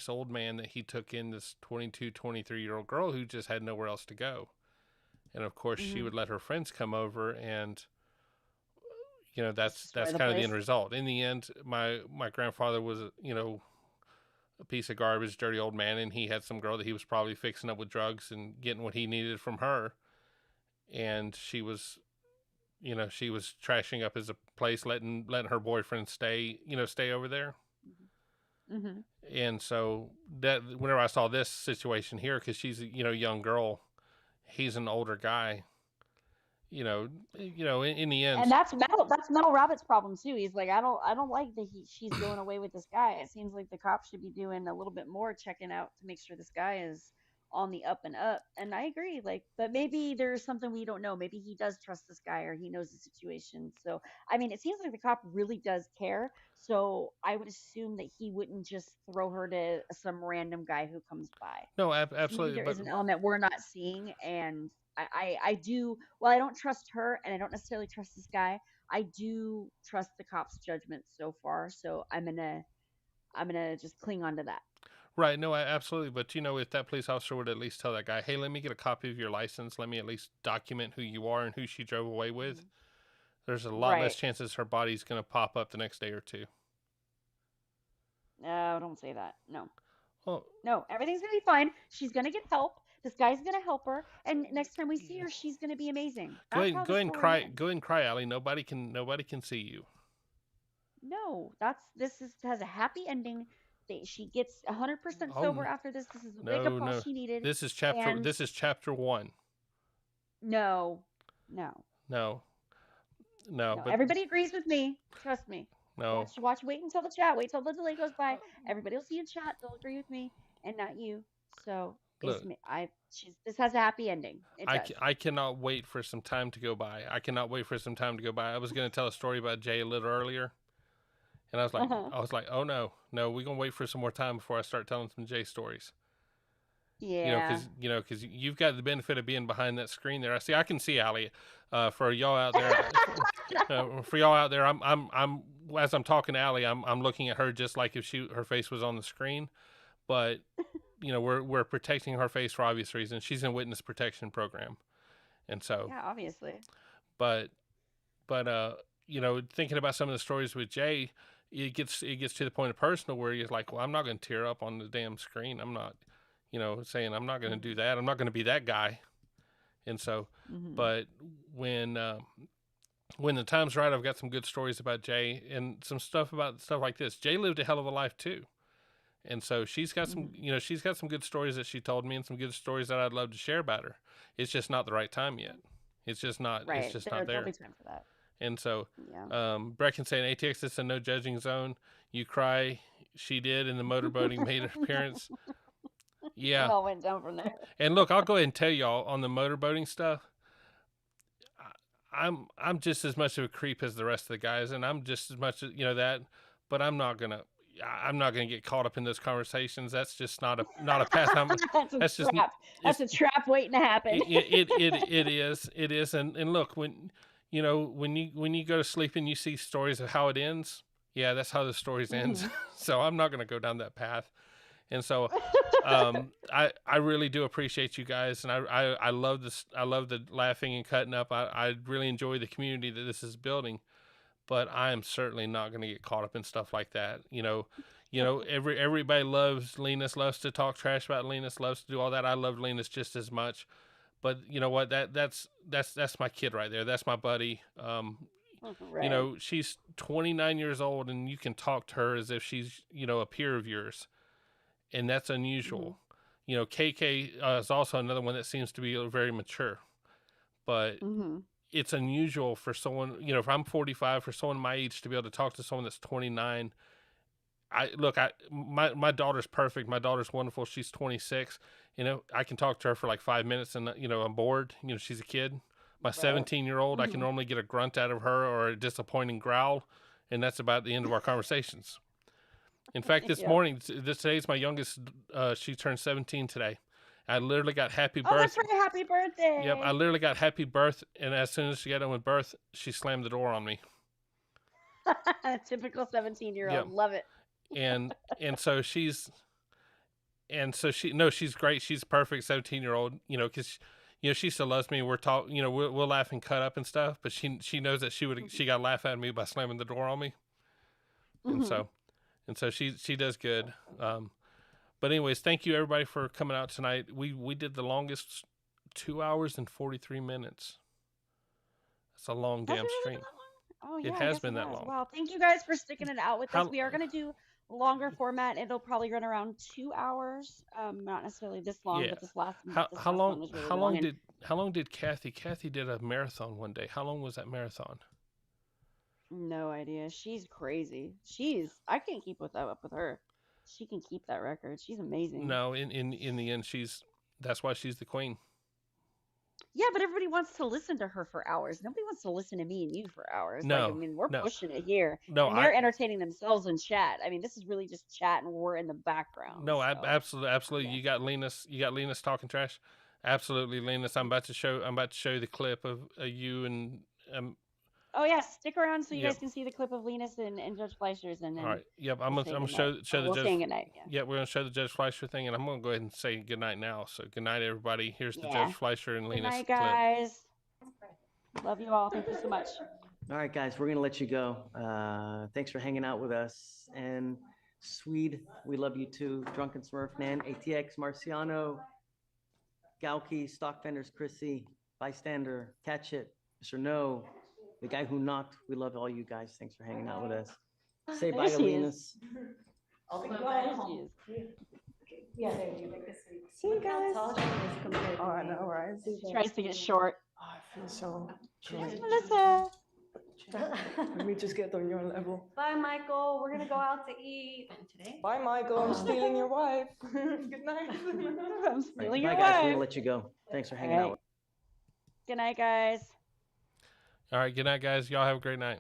old man that he took in this 22, 23-year-old girl who just had nowhere else to go. And of course, she would let her friends come over, and that's kind of the end result. In the end, my grandfather was a piece of garbage, dirty old man, and he had some girl that he was probably fixing up with drugs and getting what he needed from her, and she was trashing up his place, letting her boyfriend stay over there. And so that whenever I saw this situation here, because she's a young girl, he's an older guy. In the end, and that's Mel Roberts' problem too. He's like, I don't like that she's going away with this guy. It seems like the cops should be doing a little bit more checking out to make sure this guy is on the up and up. And I agree, but maybe there's something we don't know. Maybe he does trust this guy, or he knows the situation. So I mean, it seems like the cop really does care. So I would assume that he wouldn't just throw her to some random guy who comes by. No, absolutely. There is an element we're not seeing, and I do. Well, I don't trust her, and I don't necessarily trust this guy. I do trust the cop's judgment so far. So I'm gonna just cling on to that. Right. No, absolutely. But if that police officer would at least tell that guy, hey, let me get a copy of your license. Let me at least document who you are and who she drove away with. There's a lot less chances her body's going to pop up the next day or two. No, don't say that. No. Well, no, everything's going to be fine. She's going to get help. This guy's going to help her. And next time we see her, she's going to be amazing. Go ahead and cry. Go ahead and cry, Alli. Nobody can see you. No, this has a happy ending. She gets 100% sober after this. This is the wake-up call she needed. This is chapter 1. No. But everybody agrees with me. Trust me. No. Wait until the chat. Wait till the delay goes by. Everybody will see in chat. They'll agree with me, and not you. So look, this has a happy ending. I cannot wait for some time to go by. I was going to tell a story about Jay a little earlier. And I was like, oh no, we're gonna wait for some more time before I start telling some Jay stories. Yeah. Because you've got the benefit of being behind that screen there. I can see Alli. For y'all out there, I'm as I'm talking to Alli, I'm looking at her just like if her face was on the screen, but we're protecting her face for obvious reasons. She's in a witness protection program, and so yeah, obviously. But thinking about some of the stories with Jay. It gets to the point of personal where you're like, well, I'm not going to tear up on the damn screen. I'm not, saying I'm not going to do that. I'm not going to be that guy. And so, but when the time's right, I've got some good stories about Jay and some stuff like this. Jay lived a hell of a life too. And so she's got some, she's got some good stories that she told me and some good stories that I'd love to share about her. It's just not the right time yet. It's just not, right. It's just not there. There'll be time for that. And so, Brecken saying, ATX, it's a no judging zone. You cry. She did, and the motorboating made an appearance. Yeah. It all went down from there. And look, I'll go ahead and tell y'all on the motorboating stuff, I'm just as much of a creep as the rest of the guys, and I'm just as much that, but I'm not gonna get caught up in those conversations. That's just not a path. That's a trap. That's a trap waiting to happen. It is. And look, when you go to sleep and you see stories of how it ends, yeah, that's how the stories ends. So I'm not going to go down that path. And so I really do appreciate you guys, and I love this. I love the laughing and cutting up. I really enjoy the community that this is building, but I am certainly not going to get caught up in stuff like that. Everybody loves Linus, loves to talk trash about Linus, loves to do all that. I love Linus just as much. But you know what? That's my kid right there. That's my buddy. Right. She's 29 years old, and you can talk to her as if she's a peer of yours, and that's unusual. KK is also another one that seems to be very mature, but it's unusual for someone. If I'm 45, for someone my age to be able to talk to someone that's 29. My daughter's perfect. My daughter's wonderful. She's 26. I can talk to her for like 5 minutes and, I'm bored. She's a kid. My 17-year-old, I can normally get a grunt out of her or a disappointing growl, and that's about the end of our conversations. In fact, this morning, today's my youngest. She turned 17 today. I literally got happy birth. Oh, that's right. Happy birthday. Yep. I literally got happy birth, and as soon as she got done with birth, she slammed the door on me. Typical 17-year-old. Yeah. Love it. and so she's she's great. She's a perfect 17-year-old, because she still loves me. We're we'll laugh and cut up and stuff, but she knows that she got to laugh at me by slamming the door on me. And so she does good. But anyways, thank you everybody for coming out tonight. We did the longest 2 hours and 43 minutes. That's a long damn stream. Oh yeah, It I has guess been it that has. long. Wow, thank you guys for sticking it out with us. How- We are going to do longer format. It'll probably run around 2 hours. Not necessarily this long, Yeah. but this last How one was really long. how long did Kathy did a marathon one day? How long was that marathon? No idea. She's crazy. I can't keep up with her. She can keep that record. She's amazing. No, in the end, that's why she's the queen. Yeah, but everybody wants to listen to her for hours. Nobody wants to listen to me and you for hours. No, we're pushing it here. No, and they're entertaining themselves in chat. I mean, this is really just chat, and we're in the background. No, so. absolutely. Yeah. You got Linus talking trash. Absolutely, Linus. I'm about to show the clip of you and. Oh yeah, stick around so you guys can see the clip of Linus and Judge Fleischer's, and then. All right. Yep. I'm gonna show the Judge. Good night. Yeah, we're gonna show the Judge Fleischer thing, and I'm gonna go ahead and say good night now. So good night, everybody. Here's the Judge Fleischer and Linus clip. Good night, guys. Love you all. Thank you so much. All right, guys, we're gonna let you go. Thanks for hanging out with us. And Swede, we love you too. Drunken Smurf, Nan, ATX, Marciano, Galkey, Stock Vendors, Chrissy, Bystander, Catch It, Mr. No, the guy who knocked. We love all you guys. Thanks for hanging out with us. Say bye to Linus. Yeah, there you go. See you guys. Oh, I know, right? She tries to get short. Oh, I feel so great. Melissa. Let me just get on your level. Bye, Michael. We're gonna go out to eat today. Bye, Michael. I'm stealing your wife. Good night. I'm stealing Bye, your guys. We're wife. gonna let you go. Thanks for hanging out. Good night, guys. All right. Good night, guys. Y'all have a great night.